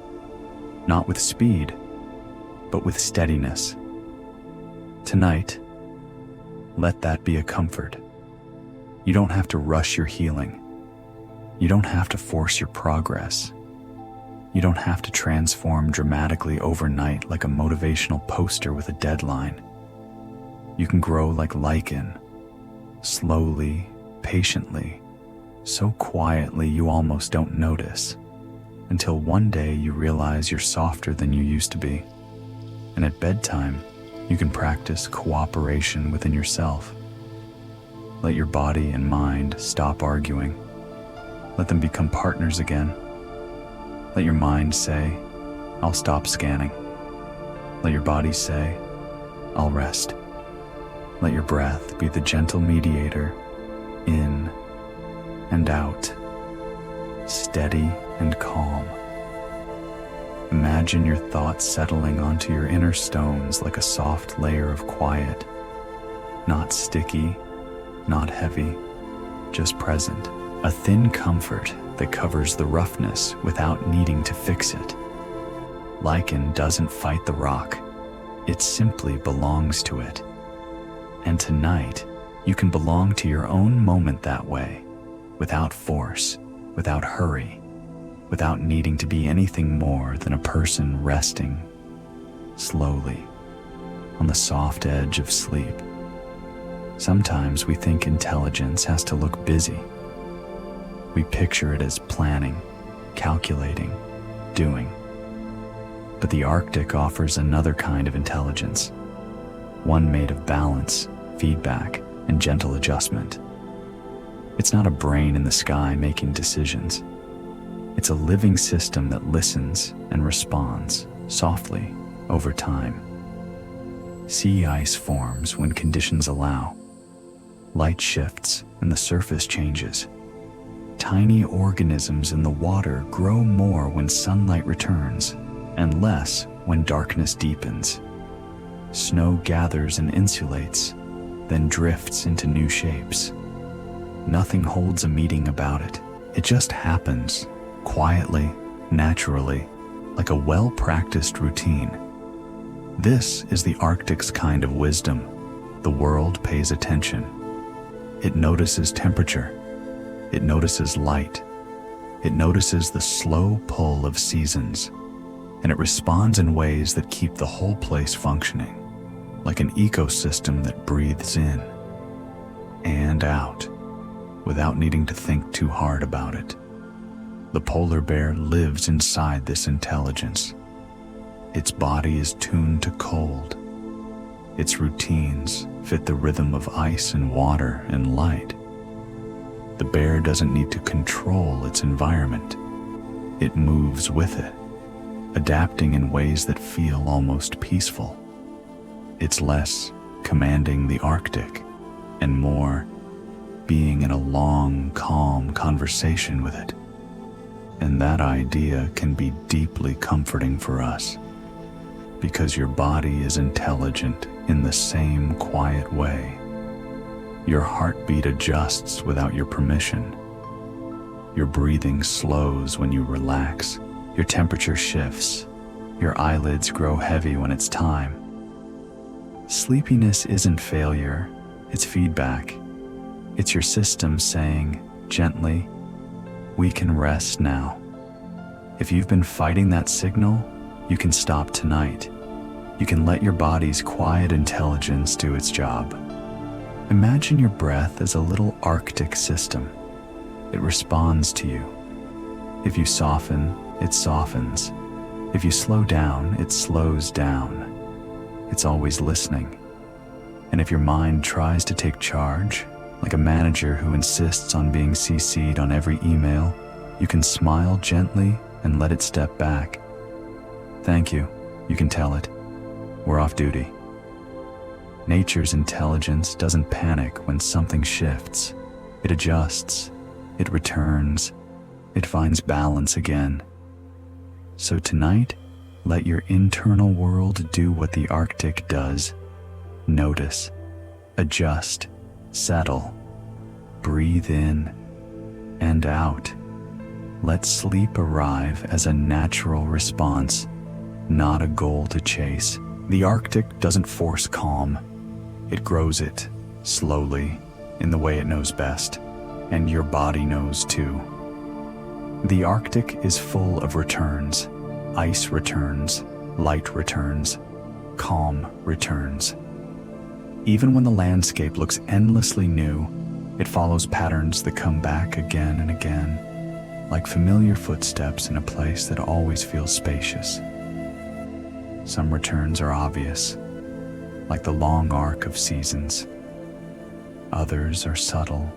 not with speed, but with steadiness. Tonight, let that be a comfort. You don't have to rush your healing. You don't have to force your progress. You don't have to transform dramatically overnight like a motivational poster with a deadline. You can grow like lichen, slowly, patiently, so quietly you almost don't notice, until one day you realize you're softer than you used to be. And at bedtime, You can practice cooperation within yourself. Let your body and mind stop arguing. Let them become partners again. Let your mind say, I'll stop scanning. Let your body say, I'll rest. Let your breath be the gentle mediator, in and out, steady and calm. Imagine your thoughts settling onto your inner stones like a soft layer of quiet, not sticky, not heavy, just present. A thin comfort that covers the roughness without needing to fix it. Lichen doesn't fight the rock, it simply belongs to it. And tonight, you can belong to your own moment that way, without force, without hurry, without needing to be anything more than a person resting, slowly, on the soft edge of sleep. Sometimes we think intelligence has to look busy. We picture it as planning, calculating, doing. But the Arctic offers another kind of intelligence, one made of balance, feedback, and gentle adjustment. It's not a brain in the sky making decisions. It's a living system that listens and responds softly over time. Sea ice forms when conditions allow. Light shifts and the surface changes. Tiny organisms in the water grow more when sunlight returns, and less when darkness deepens. Snow gathers and insulates, then drifts into new shapes. Nothing holds a meeting about it. It just happens, quietly, naturally, like a well-practiced routine. This is the Arctic's kind of wisdom. The world pays attention. It notices temperature. It notices light. It notices the slow pull of seasons. And it responds in ways that keep the whole place functioning, like an ecosystem that breathes in and out without needing to think too hard about it. The polar bear lives inside this intelligence. Its body is tuned to cold. Its routines fit the rhythm of ice and water and light. The bear doesn't need to control its environment. It moves with it, adapting in ways that feel almost peaceful. It's less commanding the Arctic and more being in a long, calm conversation with it. And that idea can be deeply comforting for us, because your body is intelligent in the same quiet way. Your heartbeat adjusts without your permission. Your breathing slows when you relax. Your temperature shifts. Your eyelids grow heavy when it's time. Sleepiness isn't failure, it's feedback. It's your system saying, gently, we can rest now. If you've been fighting that signal, you can stop tonight. You can let your body's quiet intelligence do its job. Imagine your breath as a little Arctic system. It responds to you. If you soften, it softens. If you slow down, it slows down. It's always listening. And if your mind tries to take charge, like a manager who insists on being CC'd on every email, you can smile gently and let it step back. Thank you, you can tell it. We're off duty. Nature's intelligence doesn't panic when something shifts. It adjusts, it returns, it finds balance again. So tonight, let your internal world do what the Arctic does. Notice, adjust, settle, breathe in and out. Let sleep arrive as a natural response, not a goal to chase. The Arctic doesn't force calm. It grows it, slowly, in the way it knows best, and your body knows too. The Arctic is full of returns. Ice returns, light returns, calm returns. Even when the landscape looks endlessly new, it follows patterns that come back again and again, like familiar footsteps in a place that always feels spacious. Some returns are obvious. like the long arc of seasons. Others are subtle,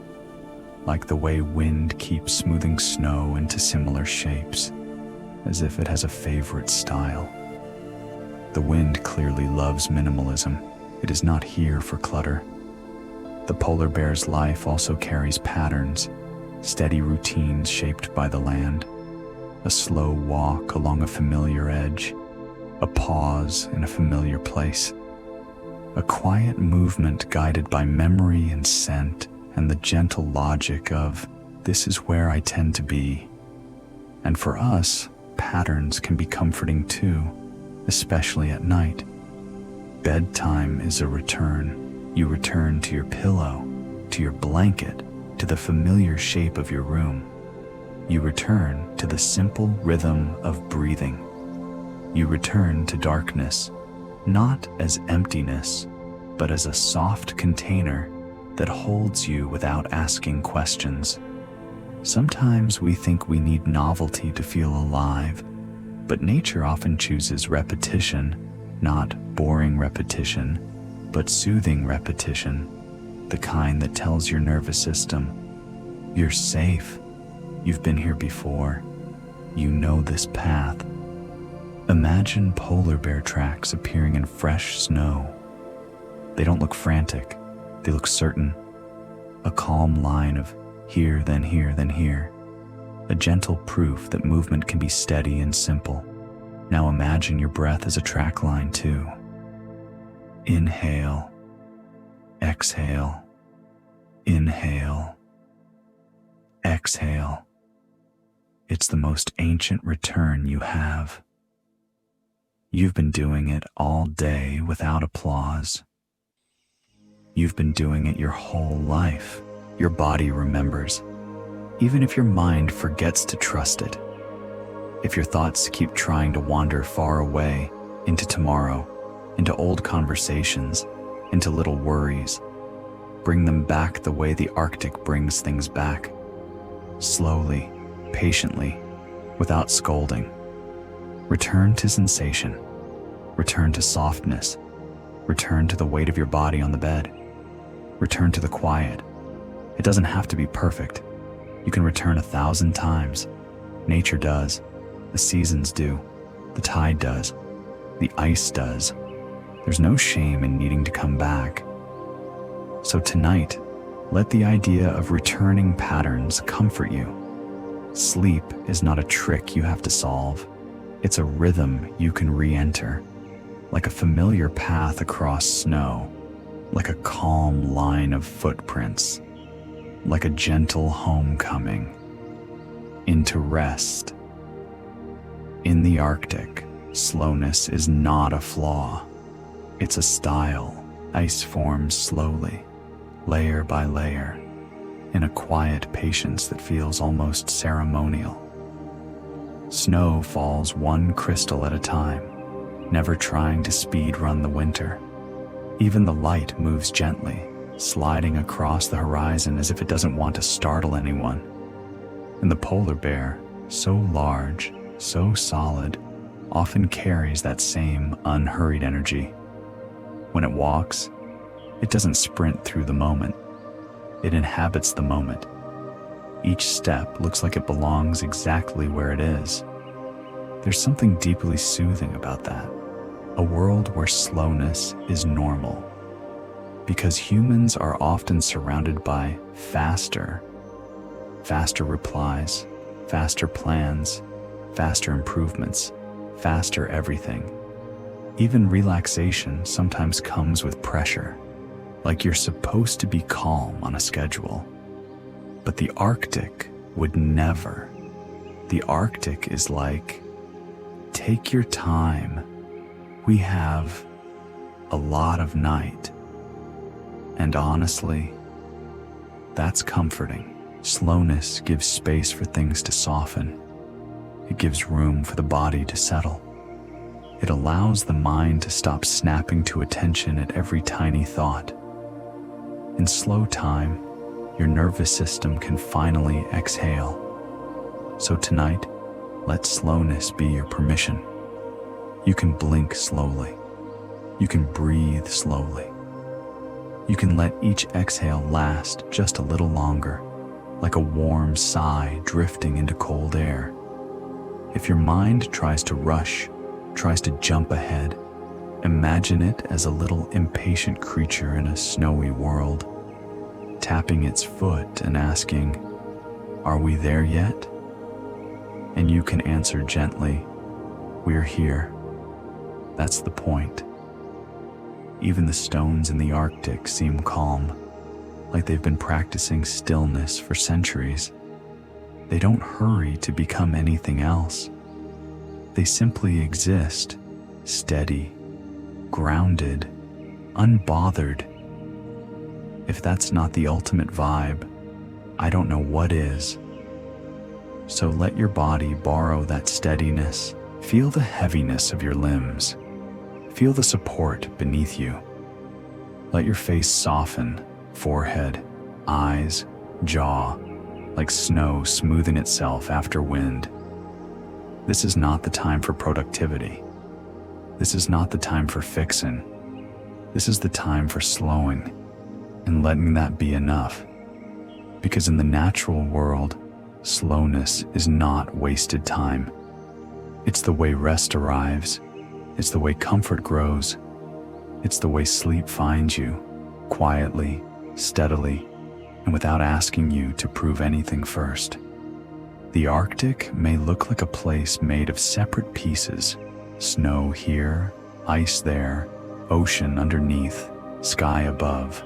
like the way wind keeps smoothing snow into similar shapes, as if it has a favorite style. The wind clearly loves minimalism. It is not here for clutter. The polar bear's life also carries patterns, steady routines shaped by the land, a slow walk along a familiar edge, a pause in a familiar place, a quiet movement guided by memory and scent and the gentle logic of, this is where I tend to be. And for us, patterns can be comforting too, especially at night. Bedtime is a return. You return to your pillow, to your blanket, to the familiar shape of your room. You return to the simple rhythm of breathing. You return to darkness, not as emptiness, but as a soft container that holds you without asking questions. Sometimes we think we need novelty to feel alive, but nature often chooses repetition, not boring repetition, but soothing repetition, the kind that tells your nervous system, you're safe, you've been here before, you know this path. Imagine polar bear tracks appearing in fresh snow. They don't look frantic, they look certain. A calm line of here, then here, then here. A gentle proof that movement can be steady and simple. Now imagine your breath as a track line too. Inhale, exhale, inhale, exhale. It's the most ancient return you have. You've been doing it all day without applause. You've been doing it your whole life. Your body remembers, even if your mind forgets to trust it. If your thoughts keep trying to wander far away, into tomorrow, into old conversations, into little worries, bring them back the way the Arctic brings things back. Slowly, patiently, without scolding. Return to sensation. Return to softness. Return to the weight of your body on the bed. Return to the quiet. It doesn't have to be perfect. You can return 1,000 times. Nature does. The seasons do. The tide does. The ice does. There's no shame in needing to come back. So tonight, let the idea of returning patterns comfort you. Sleep is not a trick you have to solve. It's a rhythm you can re-enter, like a familiar path across snow, like a calm line of footprints, like a gentle homecoming into rest. In the Arctic, slowness is not a flaw. It's a style. Ice forms slowly, layer by layer, in a quiet patience that feels almost ceremonial. Snow falls one crystal at a time, never trying to speed run the winter. Even the light moves gently, sliding across the horizon as if it doesn't want to startle anyone. And the polar bear, so large, so solid, often carries that same unhurried energy. When it walks, it doesn't sprint through the moment. It inhabits the moment. Each step looks like it belongs exactly where it is. There's something deeply soothing about that. A world where slowness is normal. Because humans are often surrounded by faster replies, faster plans, faster improvements, faster everything. Even relaxation sometimes comes with pressure, like you're supposed to be calm on a schedule. But the Arctic would never. The Arctic is like, take your time. We have a lot of night. And honestly, that's comforting. Slowness gives space for things to soften. It gives room for the body to settle. It allows the mind to stop snapping to attention at every tiny thought. In slow time, your nervous system can finally exhale. So tonight, let slowness be your permission. You can blink slowly. You can breathe slowly. You can let each exhale last just a little longer, like a warm sigh drifting into cold air. If your mind tries to rush, tries to jump ahead, imagine it as a little impatient creature in a snowy world, tapping its foot and asking, "Are we there yet?" And you can answer gently, "We're here." That's the point. Even the stones in the Arctic seem calm, like they've been practicing stillness for centuries. They don't hurry to become anything else. They simply exist, steady, grounded, unbothered. If that's not the ultimate vibe, I don't know what is. So let your body borrow that steadiness. Feel the heaviness of your limbs. Feel the support beneath you. Let your face soften, forehead, eyes, jaw, like snow smoothing itself after wind. This is not the time for productivity. This is not the time for fixing. This is the time for slowing and letting that be enough. Because in the natural world, slowness is not wasted time. It's the way rest arrives. It's the way comfort grows. It's the way sleep finds you, quietly, steadily, and without asking you to prove anything first. The Arctic may look like a place made of separate pieces, snow here, ice there, ocean underneath, sky above.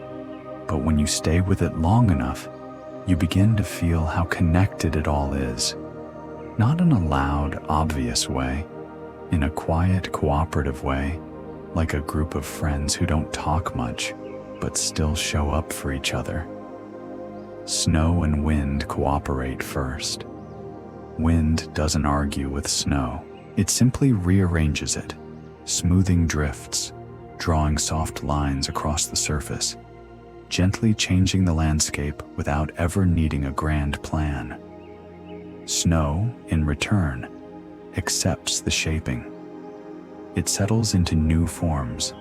But when you stay with it long enough, you begin to feel how connected it all is. Not in a loud, obvious way, in a quiet, cooperative way, like a group of friends who don't talk much, but still show up for each other. Snow and wind cooperate first. Wind doesn't argue with snow. It simply rearranges it, smoothing drifts, drawing soft lines across the surface, gently changing the landscape without ever needing a grand plan. Snow, in return, accepts the shaping. It settles into new forms,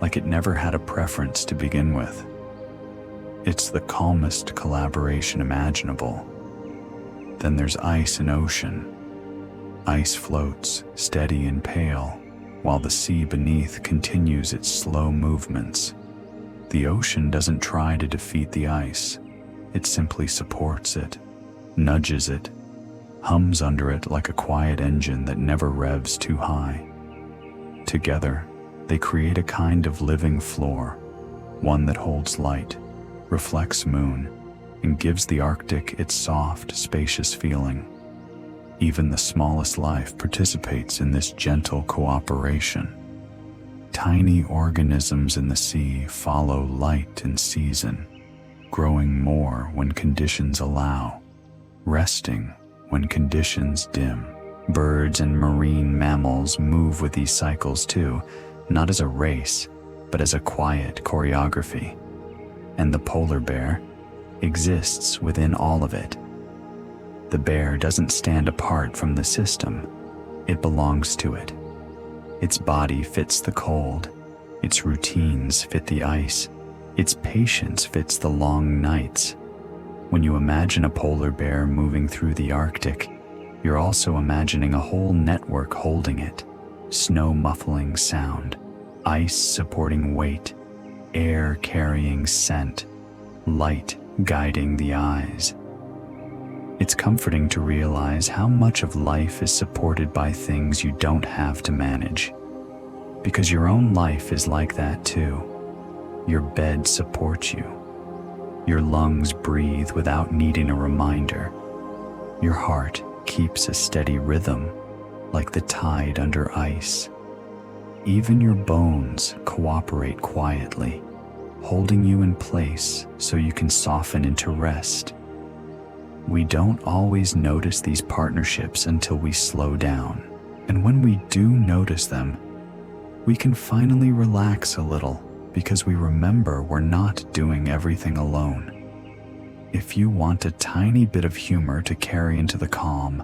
like it never had a preference to begin with. It's the calmest collaboration imaginable. Then there's ice and ocean. Ice floats, steady and pale, while the sea beneath continues its slow movements. The ocean doesn't try to defeat the ice. It simply supports it, nudges it, hums under it like a quiet engine that never revs too high. Together, they create a kind of living floor, one that holds light, reflects moon, and gives the Arctic its soft, spacious feeling. Even the smallest life participates in this gentle cooperation. Tiny organisms in the sea follow light and season, growing more when conditions allow, resting when conditions dim. Birds and marine mammals move with these cycles too, not as a race, but as a quiet choreography. And the polar bear exists within all of it. The bear doesn't stand apart from the system. It belongs to it. Its body fits the cold. Its routines fit the ice. Its patience fits the long nights. When you imagine a polar bear moving through the Arctic, you're also imagining a whole network holding it. Snow muffling sound, ice supporting weight, air carrying scent, light guiding the eyes. It's comforting to realize how much of life is supported by things you don't have to manage. Because your own life is like that too. Your bed supports you. Your lungs breathe without needing a reminder. Your heart keeps a steady rhythm, like the tide under ice. Even your bones cooperate quietly, holding you in place so you can soften into rest. We don't always notice these partnerships until we slow down, and when we do notice them, we can finally relax a little because we remember we're not doing everything alone. If you want a tiny bit of humor to carry into the calm,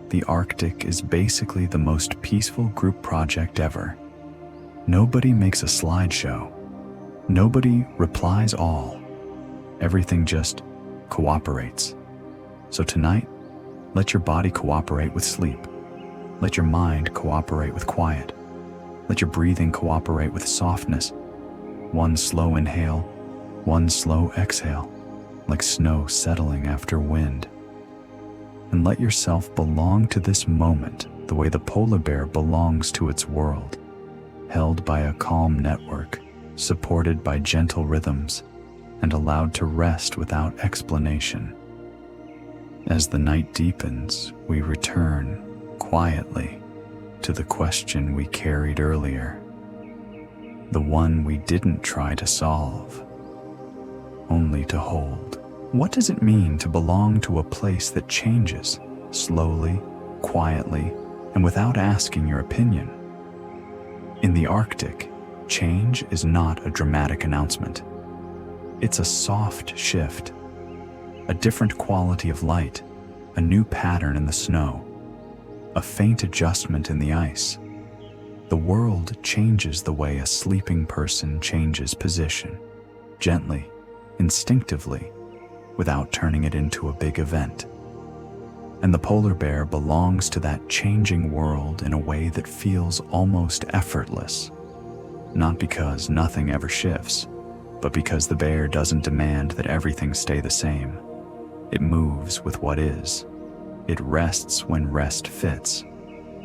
the Arctic is basically the most peaceful group project ever. Nobody makes a slideshow. Nobody replies all. Everything just cooperates. So tonight, let your body cooperate with sleep. Let your mind cooperate with quiet. Let your breathing cooperate with softness. One slow inhale, one slow exhale, like snow settling after wind. And let yourself belong to this moment the way the polar bear belongs to its world, held by a calm network, supported by gentle rhythms, and allowed to rest without explanation. As the night deepens, we return quietly to the question we carried earlier, the one we didn't try to solve, only to hold. What does it mean to belong to a place that changes, slowly, quietly, and without asking your opinion? In the Arctic, change is not a dramatic announcement. It's a soft shift, a different quality of light, a new pattern in the snow, a faint adjustment in the ice. The world changes the way a sleeping person changes position, gently, instinctively, without turning it into a big event. And the polar bear belongs to that changing world in a way that feels almost effortless, not because nothing ever shifts, but because the bear doesn't demand that everything stay the same. It moves with what is. It rests when rest fits.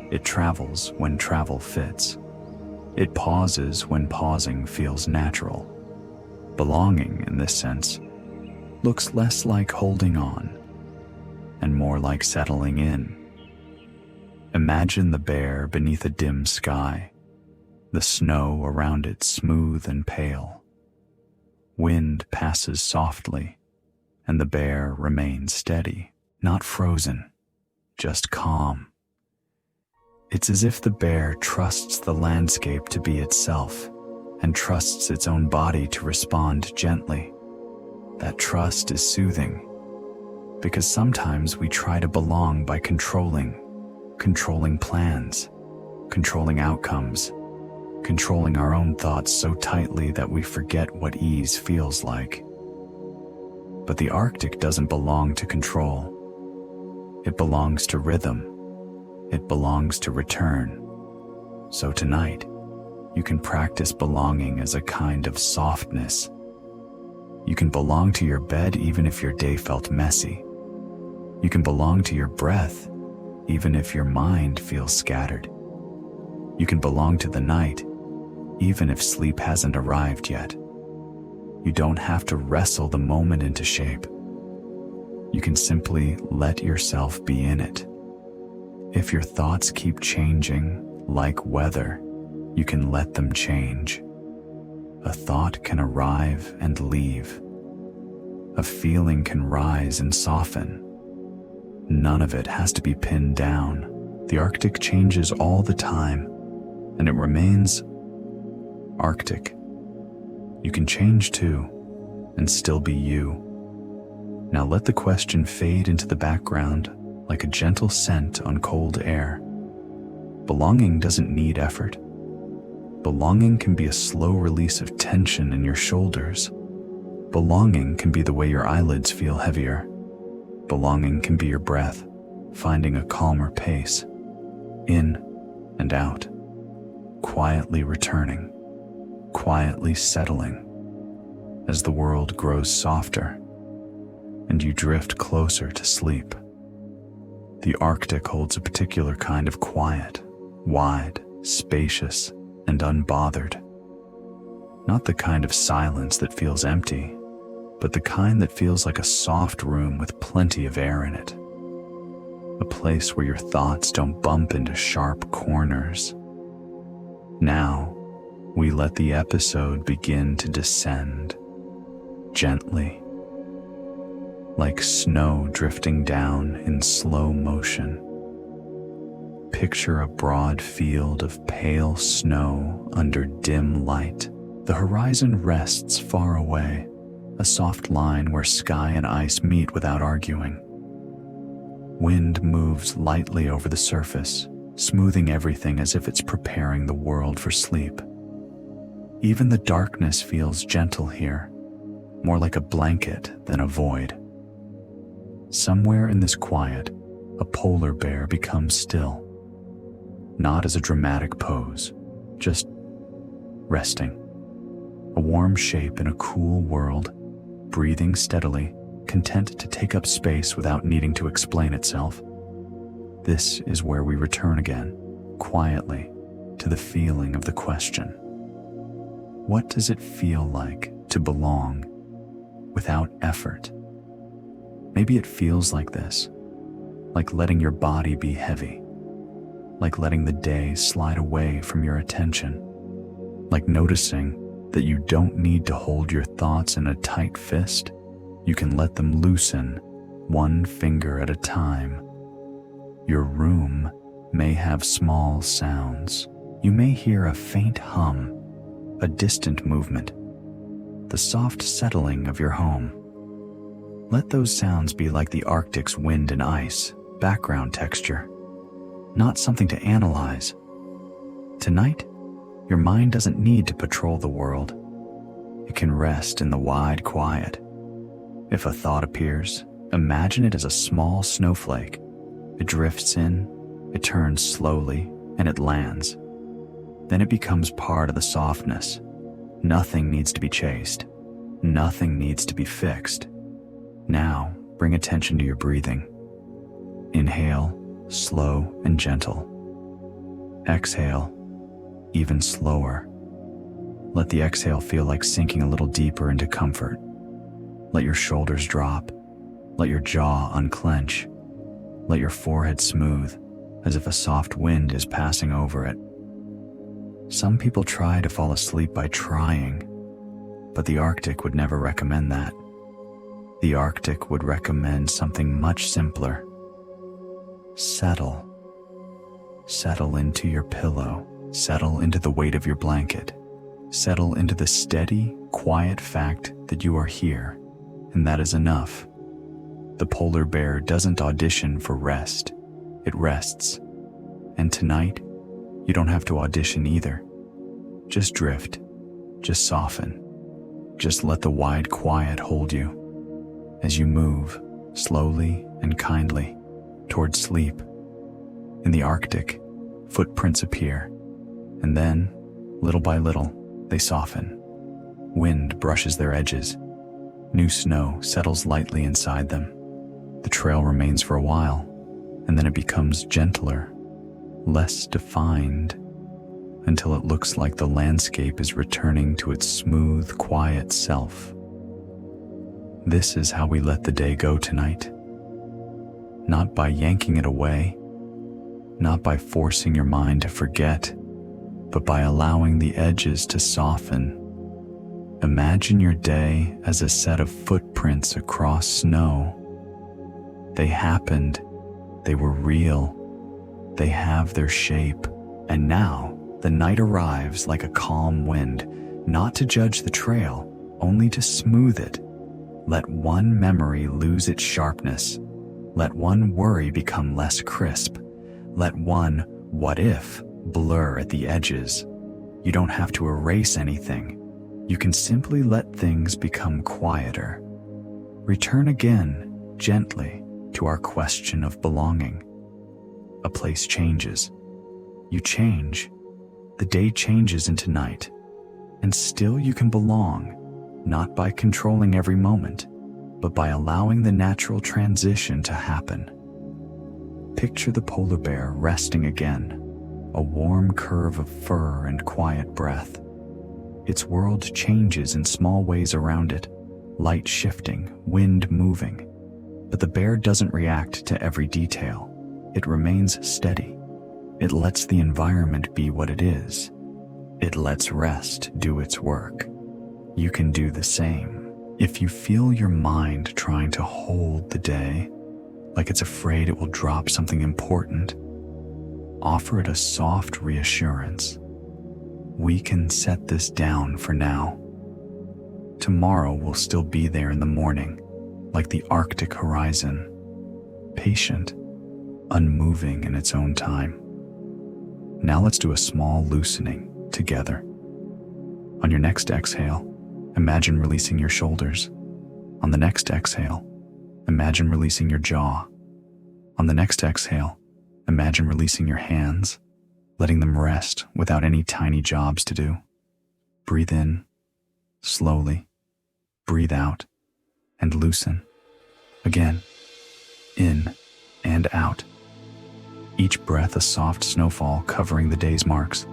It travels when travel fits. It pauses when pausing feels natural. Belonging, in this sense, looks less like holding on and more like settling in. Imagine the bear beneath a dim sky, the snow around it smooth and pale. Wind passes softly, and the bear remains steady, not frozen, just calm. It's as if the bear trusts the landscape to be itself and trusts its own body to respond gently. That trust is soothing, because sometimes we try to belong by controlling plans, controlling outcomes, controlling our own thoughts so tightly that we forget what ease feels like. But the Arctic doesn't belong to control. It belongs to rhythm. It belongs to return. So tonight, you can practice belonging as a kind of softness. You can belong to your bed even if your day felt messy. You can belong to your breath even if your mind feels scattered. You can belong to the night even if sleep hasn't arrived yet. You don't have to wrestle the moment into shape. You can simply let yourself be in it. If your thoughts keep changing, like weather, you can let them change. A thought can arrive and leave. A feeling can rise and soften. None of it has to be pinned down. The Arctic changes all the time, and it remains Arctic. You can change too, and still be you. Now let the question fade into the background like a gentle scent on cold air. Belonging doesn't need effort. Belonging can be a slow release of tension in your shoulders. Belonging can be the way your eyelids feel heavier. Belonging can be your breath, finding a calmer pace, in and out, quietly returning, quietly settling, as the world grows softer and you drift closer to sleep. The Arctic holds a particular kind of quiet, wide, spacious, and unbothered. Not the kind of silence that feels empty, but the kind that feels like a soft room with plenty of air in it. A place where your thoughts don't bump into sharp corners. Now, we let the episode begin to descend, gently, like snow drifting down in slow motion. Picture a broad field of pale snow under dim light. The horizon rests far away, a soft line where sky and ice meet without arguing. Wind moves lightly over the surface, smoothing everything as if it's preparing the world for sleep. Even the darkness feels gentle here, more like a blanket than a void. Somewhere in this quiet, a polar bear becomes still. Not as a dramatic pose, just resting. A warm shape in a cool world, breathing steadily, content to take up space without needing to explain itself. This is where we return again, quietly, to the feeling of the question. What does it feel like to belong without effort? Maybe it feels like this, like letting your body be heavy, like letting the day slide away from your attention, like noticing that you don't need to hold your thoughts in a tight fist. You can let them loosen, one finger at a time. Your room may have small sounds. You may hear a faint hum, a distant movement, the soft settling of your home. Let those sounds be like the Arctic's wind and ice, background texture, not something to analyze. Tonight, your mind doesn't need to patrol the world. It can rest in the wide quiet. If a thought appears, imagine it as a small snowflake. It drifts in, it turns slowly, and it lands. Then it becomes part of the softness. Nothing needs to be chased. Nothing needs to be fixed. Now, bring attention to your breathing. Inhale, slow and gentle. Exhale, even slower. Let the exhale feel like sinking a little deeper into comfort. Let your shoulders drop. Let your jaw unclench. Let your forehead smooth, as if a soft wind is passing over it. Some people try to fall asleep by trying, but the Arctic would never recommend that. The Arctic would recommend something much simpler. Settle. Settle into your pillow. Settle into the weight of your blanket. Settle into the steady, quiet fact that you are here, and that is enough. The polar bear doesn't audition for rest. It rests. And tonight, you don't have to audition either. Just drift. Just soften. Just let the wide quiet hold you as you move, slowly and kindly, towards sleep. In the Arctic, footprints appear, and then, little by little, they soften. Wind brushes their edges. New snow settles lightly inside them. The trail remains for a while, and then it becomes gentler, less defined, until it looks like the landscape is returning to its smooth, quiet self. This is how we let the day go tonight. Not by yanking it away, not by forcing your mind to forget, but by allowing the edges to soften. Imagine your day as a set of footprints across snow. They happened, they were real, they have their shape, and now the night arrives like a calm wind, not to judge the trail, only to smooth it. Let one memory lose its sharpness. Let one worry become less crisp. Let one "what if" blur at the edges. You don't have to erase anything. You can simply let things become quieter. Return again, gently, to our question of belonging. A place changes. You change. The day changes into night. And still you can belong, not by controlling every moment, but by allowing the natural transition to happen. Picture the polar bear resting again, a warm curve of fur and quiet breath. Its world changes in small ways around it, light shifting, wind moving. But the bear doesn't react to every detail. It remains steady. It lets the environment be what it is. It lets rest do its work. You can do the same. If you feel your mind trying to hold the day, like it's afraid it will drop something important, offer it a soft reassurance. We can set this down for now. Tomorrow will still be there in the morning, like the Arctic horizon, patient, unmoving in its own time. Now let's do a small loosening together. On your next exhale, imagine releasing your shoulders. On the next exhale, imagine releasing your jaw. On the next exhale, imagine releasing your hands, letting them rest without any tiny jobs to do. Breathe in, slowly. Breathe out, and loosen. Again, in and out. Each breath a soft snowfall covering the day's marks.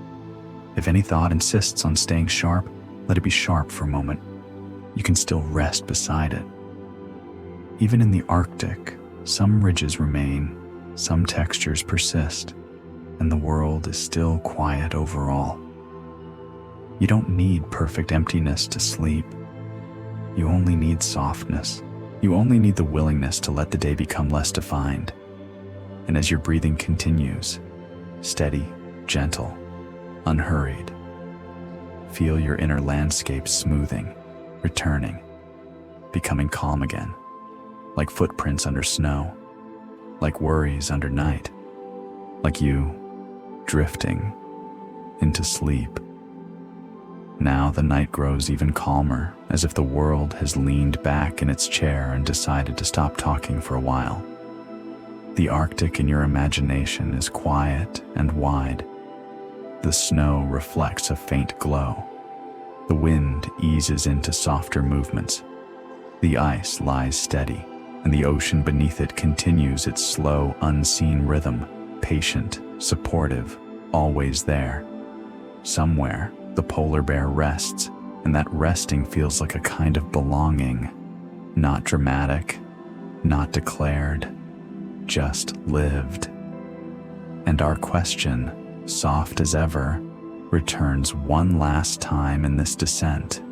If any thought insists on staying sharp, let it be sharp for a moment. You can still rest beside it. Even in the Arctic, some ridges remain, some textures persist, and the world is still quiet overall. You don't need perfect emptiness to sleep. You only need softness. You only need the willingness to let the day become less defined. And as your breathing continues, steady, gentle, unhurried, feel your inner landscape smoothing, returning, becoming calm again, like footprints under snow, like worries under night, like you drifting into sleep. Now the night grows even calmer, as if the world has leaned back in its chair and decided to stop talking for a while. The Arctic in your imagination is quiet and wide. The snow reflects a faint glow. The wind eases into softer movements. The ice lies steady, and the ocean beneath it continues its slow, unseen rhythm, patient, supportive, always there. Somewhere, the polar bear rests, and that resting feels like a kind of belonging, not dramatic, not declared, just lived. And our question, soft as ever, returns one last time in this descent.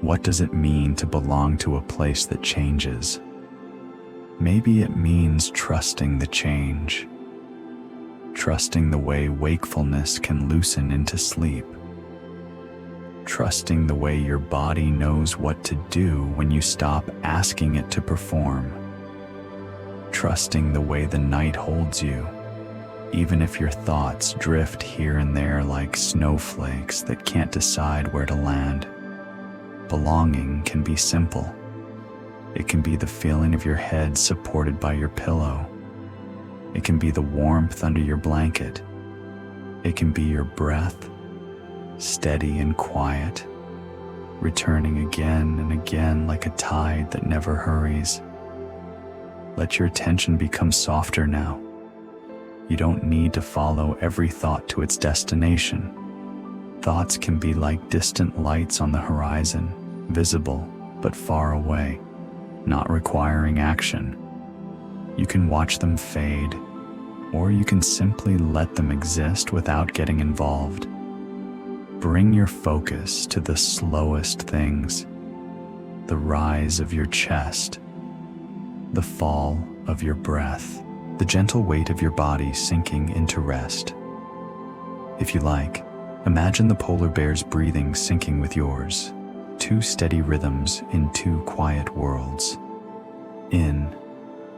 What does it mean to belong to a place that changes? Maybe it means trusting the change, trusting the way wakefulness can loosen into sleep, trusting the way your body knows what to do when you stop asking it to perform, trusting the way the night holds you, even if your thoughts drift here and there like snowflakes that can't decide where to land. Belonging can be simple. It can be the feeling of your head supported by your pillow. It can be the warmth under your blanket. It can be your breath, steady and quiet, returning again and again like a tide that never hurries. Let your attention become softer now. You don't need to follow every thought to its destination. Thoughts can be like distant lights on the horizon, visible but far away, not requiring action. You can watch them fade, or you can simply let them exist without getting involved. Bring your focus to the slowest things, the rise of your chest, the fall of your breath, the gentle weight of your body sinking into rest. If you like, imagine the polar bear's breathing syncing with yours, two steady rhythms in two quiet worlds, in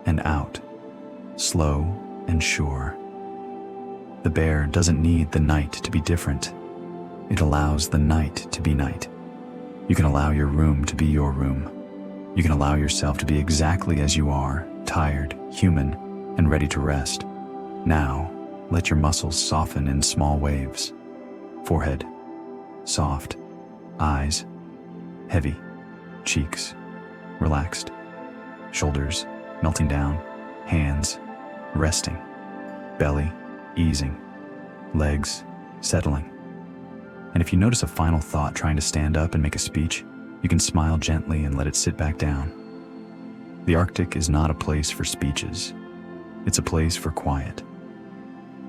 and out, slow and sure. The bear doesn't need the night to be different. It allows the night to be night. You can allow your room to be your room. You can allow yourself to be exactly as you are, tired, human, and ready to rest. Now, let your muscles soften in small waves. Forehead, soft. Eyes, heavy. Cheeks, relaxed. Shoulders, melting down. Hands, resting. Belly, easing. Legs, settling. And if you notice a final thought trying to stand up and make a speech, you can smile gently and let it sit back down. The Arctic is not a place for speeches. It's a place for quiet.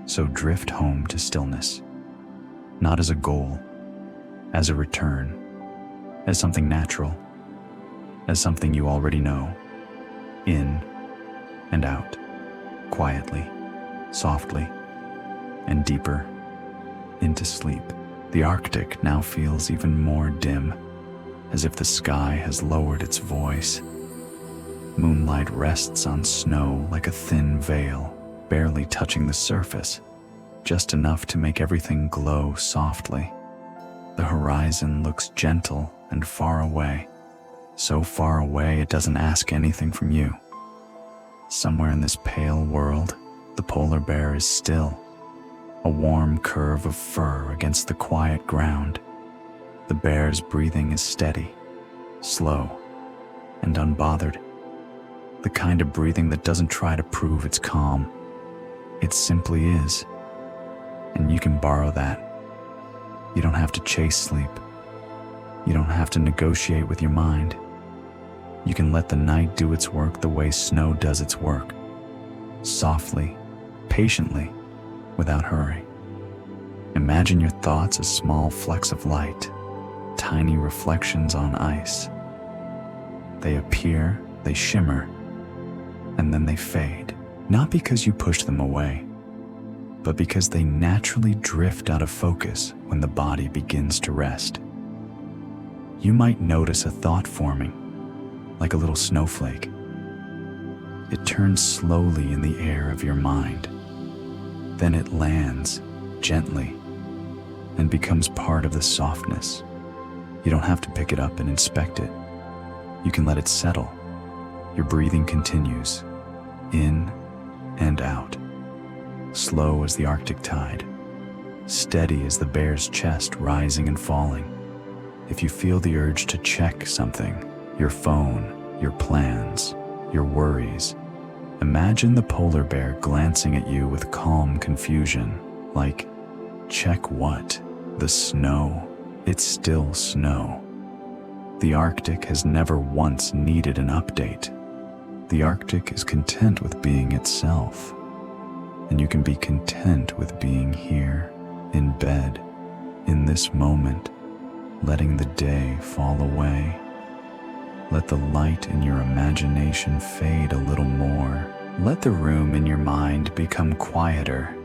So drift home to stillness, not as a goal, as a return, as something natural, as something you already know, in and out, quietly, softly, and deeper into sleep. The Arctic now feels even more dim, as if the sky has lowered its voice. Moonlight rests on snow like a thin veil, barely touching the surface, just enough to make everything glow softly. The horizon looks gentle and far away, so far away it doesn't ask anything from you. Somewhere in this pale world, the polar bear is still, a warm curve of fur against the quiet ground. The bear's breathing is steady, slow, and unbothered. The kind of breathing that doesn't try to prove it's calm. It simply is. And you can borrow that. You don't have to chase sleep. You don't have to negotiate with your mind. You can let the night do its work the way snow does its work. Softly, patiently, without hurry. Imagine your thoughts as small flecks of light, tiny reflections on ice. They appear, they shimmer, and then they fade. Not because you push them away, but because they naturally drift out of focus when the body begins to rest. You might notice a thought forming, like a little snowflake. It turns slowly in the air of your mind. Then it lands gently and becomes part of the softness. You don't have to pick it up and inspect it. You can let it settle. Your breathing continues, in and out, slow as the Arctic tide, steady as the bear's chest rising and falling. If you feel the urge to check something, your phone, your plans, your worries, imagine the polar bear glancing at you with calm confusion, like, check what? The snow. It's still snow. The Arctic has never once needed an update. The Arctic is content with being itself. And you can be content with being here, in bed, in this moment, letting the day fall away. Let the light in your imagination fade a little more. Let the room in your mind become quieter.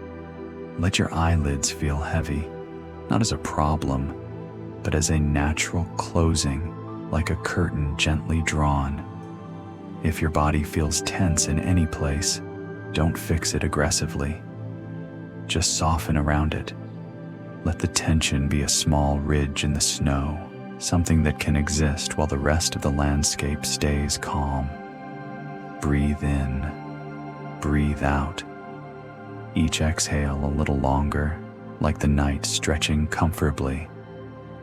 Let your eyelids feel heavy, not as a problem, but as a natural closing, like a curtain gently drawn. If your body feels tense in any place, don't fix it aggressively. Just soften around it. Let the tension be a small ridge in the snow, something that can exist while the rest of the landscape stays calm. Breathe in, breathe out. Each exhale a little longer, like the night stretching comfortably.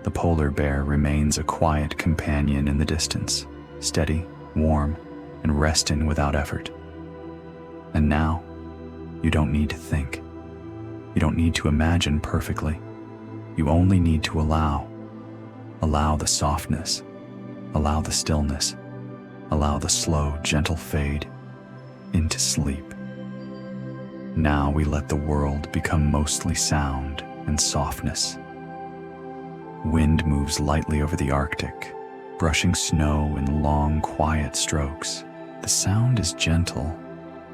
The polar bear remains a quiet companion in the distance, steady, warm, and resting without effort. And now, you don't need to think. You don't need to imagine perfectly. You only need to allow. Allow the softness. Allow the stillness. Allow the slow, gentle fade into sleep. Now we let the world become mostly sound and softness. Wind moves lightly over the Arctic, brushing snow in long, quiet strokes. The sound is gentle,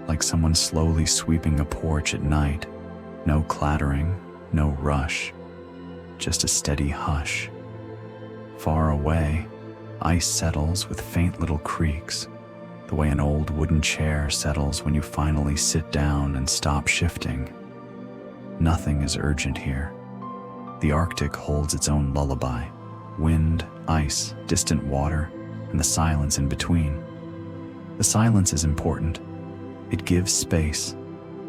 like someone slowly sweeping a porch at night. No clattering, no rush, just a steady hush. Far away, ice settles with faint little creaks, the way an old wooden chair settles when you finally sit down and stop shifting. Nothing is urgent here. The Arctic holds its own lullaby. Wind, ice, distant water, and the silence in between. The silence is important. It gives space.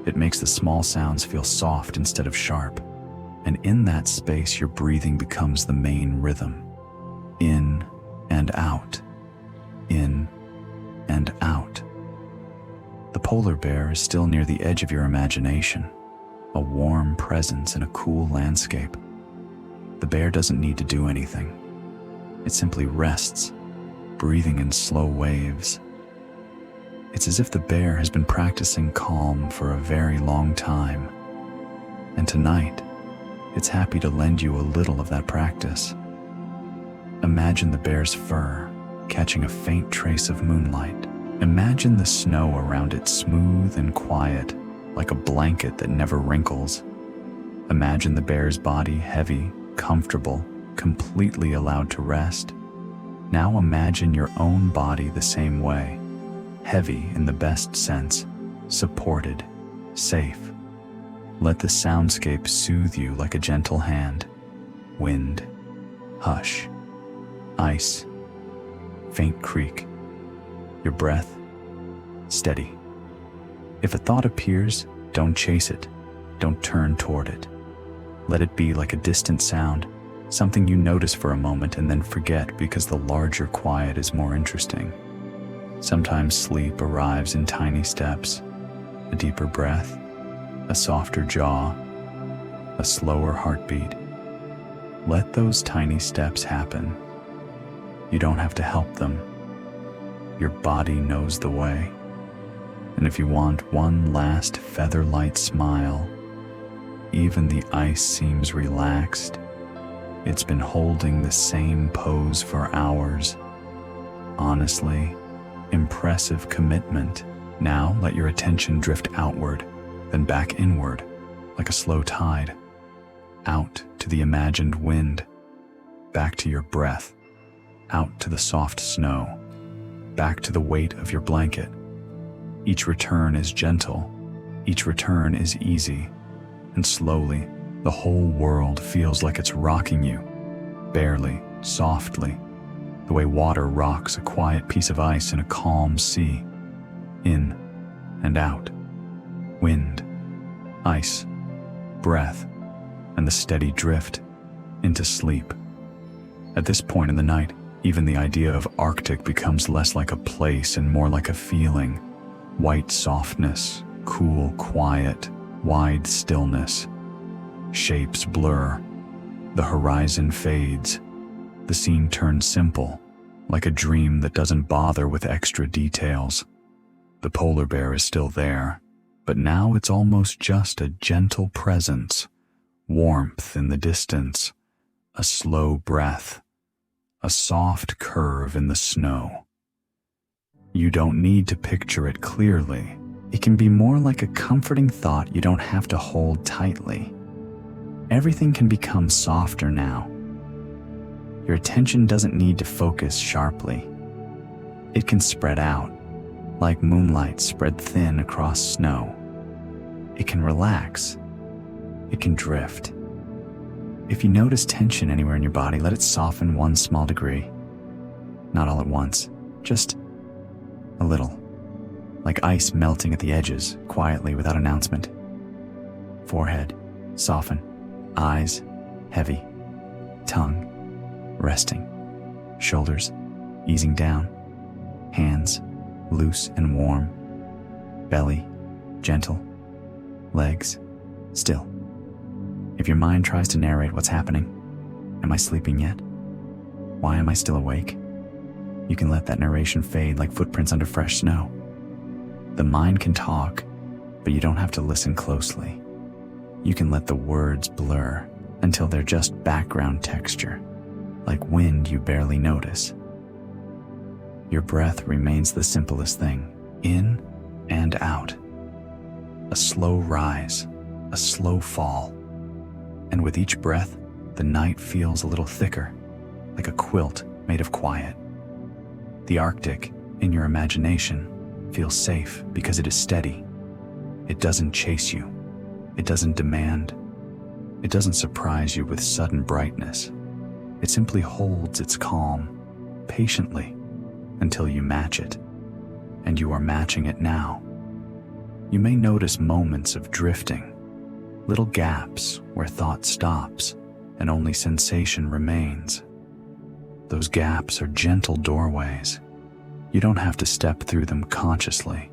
It makes the small sounds feel soft instead of sharp. And in that space, your breathing becomes the main rhythm. In and out. In and out. The polar bear is still near the edge of your imagination, a warm presence in a cool landscape. The bear doesn't need to do anything. It simply rests, breathing in slow waves. It's as if the bear has been practicing calm for a very long time. And tonight, it's happy to lend you a little of that practice. Imagine the bear's fur catching a faint trace of moonlight. Imagine the snow around it smooth and quiet, like a blanket that never wrinkles. Imagine the bear's body heavy, comfortable, completely allowed to rest. Now imagine your own body the same way, heavy in the best sense, supported, safe. Let the soundscape soothe you like a gentle hand. Wind, hush, ice, faint creak. Your breath, steady. If a thought appears, don't chase it. Don't turn toward it. Let it be like a distant sound, something you notice for a moment and then forget because the larger quiet is more interesting. Sometimes sleep arrives in tiny steps, a deeper breath, a softer jaw, a slower heartbeat. Let those tiny steps happen. You don't have to help them. Your body knows the way. And if you want one last feather-light smile, even the ice seems relaxed. It's been holding the same pose for hours. Honestly, impressive commitment. Now let your attention drift outward, then back inward, like a slow tide. Out to the imagined wind, back to your breath, out to the soft snow, back to the weight of your blanket. Each return is gentle, each return is easy, and slowly, the whole world feels like it's rocking you, barely, softly, the way water rocks a quiet piece of ice in a calm sea. In and out, wind, ice, breath, and the steady drift into sleep. At this point in the night, even the idea of Arctic becomes less like a place and more like a feeling. White softness, cool quiet, wide stillness. Shapes blur. The horizon fades. The scene turns simple, like a dream that doesn't bother with extra details. The polar bear is still there, but now it's almost just a gentle presence, warmth in the distance, a slow breath, a soft curve in the snow. You don't need to picture it clearly. It can be more like a comforting thought you don't have to hold tightly. Everything can become softer now. Your attention doesn't need to focus sharply. It can spread out, like moonlight spread thin across snow. It can relax. It can drift. If you notice tension anywhere in your body, let it soften one small degree. Not all at once, just a little, like ice melting at the edges, quietly without announcement. Forehead, soften. Eyes, heavy. Tongue, resting. Shoulders, easing down. Hands, loose and warm. Belly, gentle. Legs, still. If your mind tries to narrate what's happening, am I sleeping yet? Why am I still awake? You can let that narration fade like footprints under fresh snow. The mind can talk, but you don't have to listen closely. You can let the words blur until they're just background texture, like wind you barely notice. Your breath remains the simplest thing, in and out. A slow rise, a slow fall. And with each breath, the night feels a little thicker, like a quilt made of quiet. The Arctic, in your imagination, feels safe because it is steady. It doesn't chase you. It doesn't demand. It doesn't surprise you with sudden brightness. It simply holds its calm, patiently, until you match it. And you are matching it now. You may notice moments of drifting, little gaps where thought stops and only sensation remains. Those gaps are gentle doorways. You don't have to step through them consciously.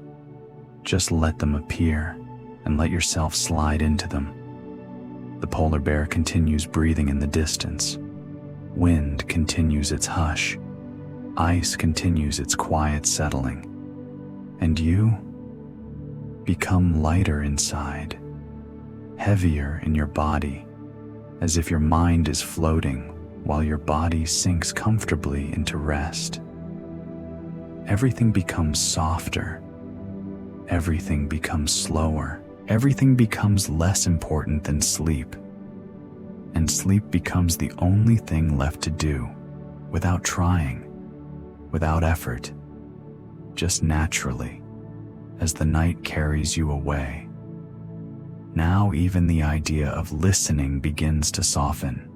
Just let them appear and let yourself slide into them. The polar bear continues breathing in the distance. Wind continues its hush. Ice continues its quiet settling. And you become lighter inside, heavier in your body, as if your mind is floating while your body sinks comfortably into rest. Everything becomes softer. Everything becomes slower. Everything becomes less important than sleep. And sleep becomes the only thing left to do, without trying, without effort, just naturally, as the night carries you away. Now even the idea of listening begins to soften.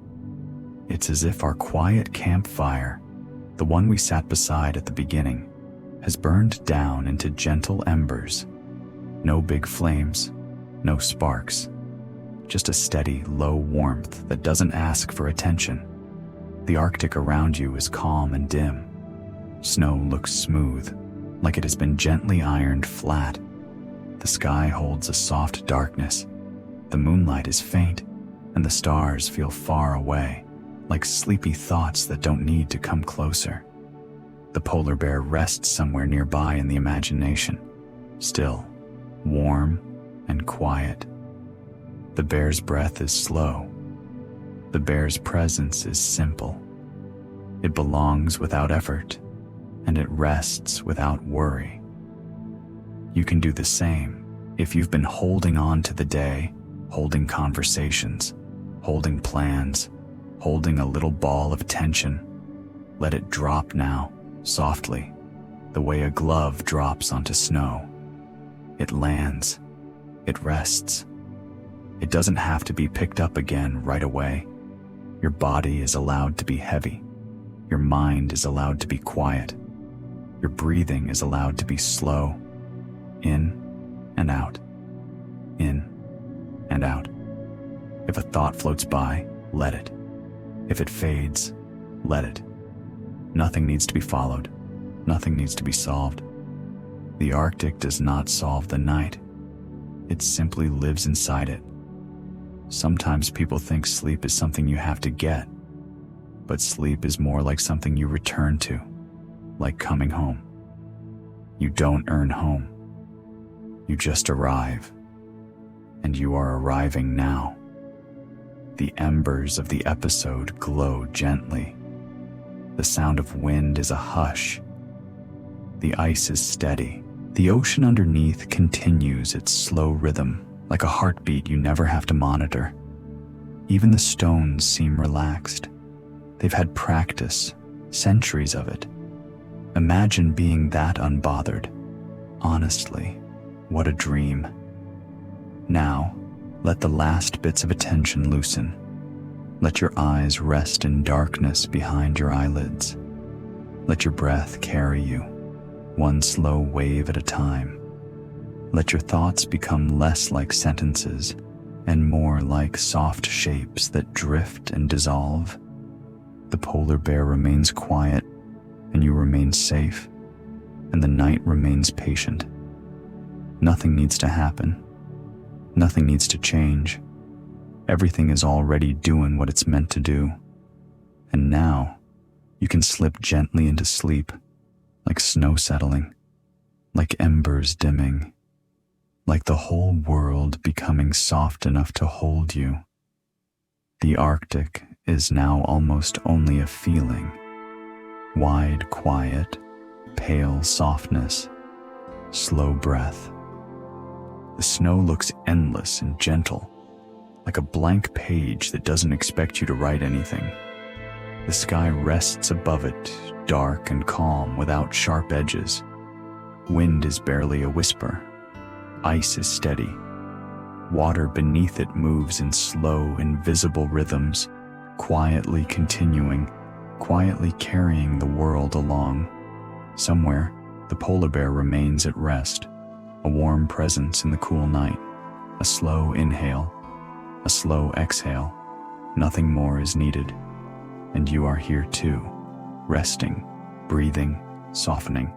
It's as if our quiet campfire, the one we sat beside at the beginning, has burned down into gentle embers. No big flames, no sparks, just a steady, low warmth that doesn't ask for attention. The Arctic around you is calm and dim. Snow looks smooth, like it has been gently ironed flat. The sky holds a soft darkness. The moonlight is faint, and the stars feel far away, like sleepy thoughts that don't need to come closer. The polar bear rests somewhere nearby in the imagination, still, warm, and quiet. The bear's breath is slow. The bear's presence is simple. It belongs without effort, and it rests without worry. You can do the same if you've been holding on to the day, holding conversations, holding plans, holding a little ball of tension. Let it drop now, softly, the way a glove drops onto snow. It lands. It rests. It doesn't have to be picked up again right away. Your body is allowed to be heavy. Your mind is allowed to be quiet. Your breathing is allowed to be slow. In and out. In and out. If a thought floats by, let it. If it fades, let it. Nothing needs to be followed. Nothing needs to be solved. The Arctic does not solve the night. It simply lives inside it. Sometimes people think sleep is something you have to get, but sleep is more like something you return to, like coming home. You don't earn home. You just arrive, and you are arriving now. The embers of the episode glow gently. The sound of wind is a hush. The ice is steady. The ocean underneath continues its slow rhythm, like a heartbeat you never have to monitor. Even the stones seem relaxed. They've had practice, centuries of it. Imagine being that unbothered. Honestly, what a dream. Now, let the last bits of attention loosen. Let your eyes rest in darkness behind your eyelids. Let your breath carry you, one slow wave at a time. Let your thoughts become less like sentences and more like soft shapes that drift and dissolve. The polar bear remains quiet, and you remain safe, and the night remains patient. Nothing needs to happen. Nothing needs to change. Everything is already doing what it's meant to do. And now, you can slip gently into sleep, like snow settling, like embers dimming, like the whole world becoming soft enough to hold you. The Arctic is now almost only a feeling. Wide quiet, pale softness, slow breath. The snow looks endless and gentle, like a blank page that doesn't expect you to write anything. The sky rests above it, dark and calm without sharp edges. Wind is barely a whisper. Ice is steady. Water beneath it moves in slow, invisible rhythms, quietly continuing, quietly carrying the world along. Somewhere, the polar bear remains at rest, a warm presence in the cool night, a slow inhale, a slow exhale. Nothing more is needed. And you are here too, resting, breathing, softening.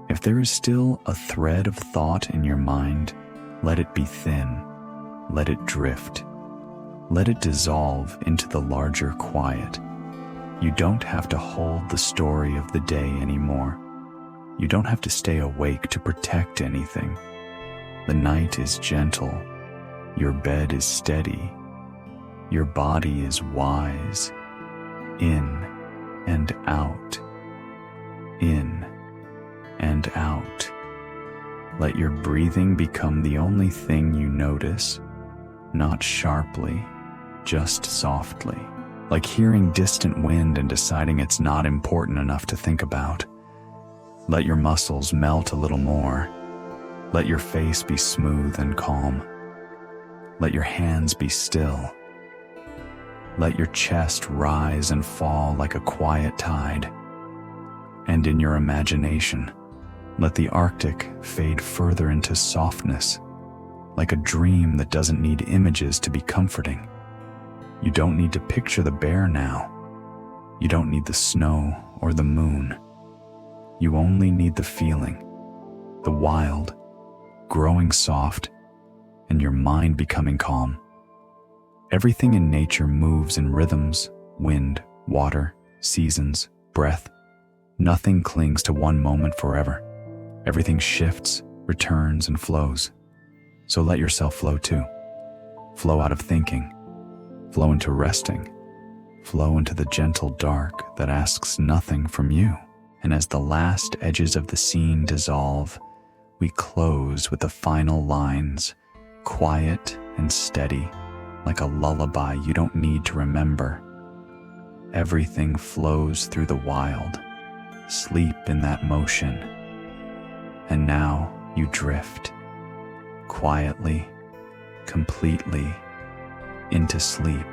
If there is still a thread of thought in your mind, let it be thin. Let it drift. Let it dissolve into the larger quiet. You don't have to hold the story of the day anymore. You don't have to stay awake to protect anything. The night is gentle. Your bed is steady. Your body is wise. In and out. In and out. Let your breathing become the only thing you notice, not sharply, just softly, like hearing distant wind and deciding it's not important enough to think about. Let your muscles melt a little more. Let your face be smooth and calm. Let your hands be still. Let your chest rise and fall like a quiet tide. And in your imagination, let the Arctic fade further into softness, like a dream that doesn't need images to be comforting. You don't need to picture the bear now. You don't need the snow or the moon. You only need the feeling, the wild, growing soft, and your mind becoming calm. Everything in nature moves in rhythms: wind, water, seasons, breath. Nothing clings to one moment forever. Everything shifts, returns, and flows. So let yourself flow too. Flow out of thinking. Flow into resting. Flow into the gentle dark that asks nothing from you. And as the last edges of the scene dissolve, we close with the final lines, quiet and steady, like a lullaby you don't need to remember. Everything flows through the wild. Sleep in that motion. And now you drift, quietly, completely, into sleep.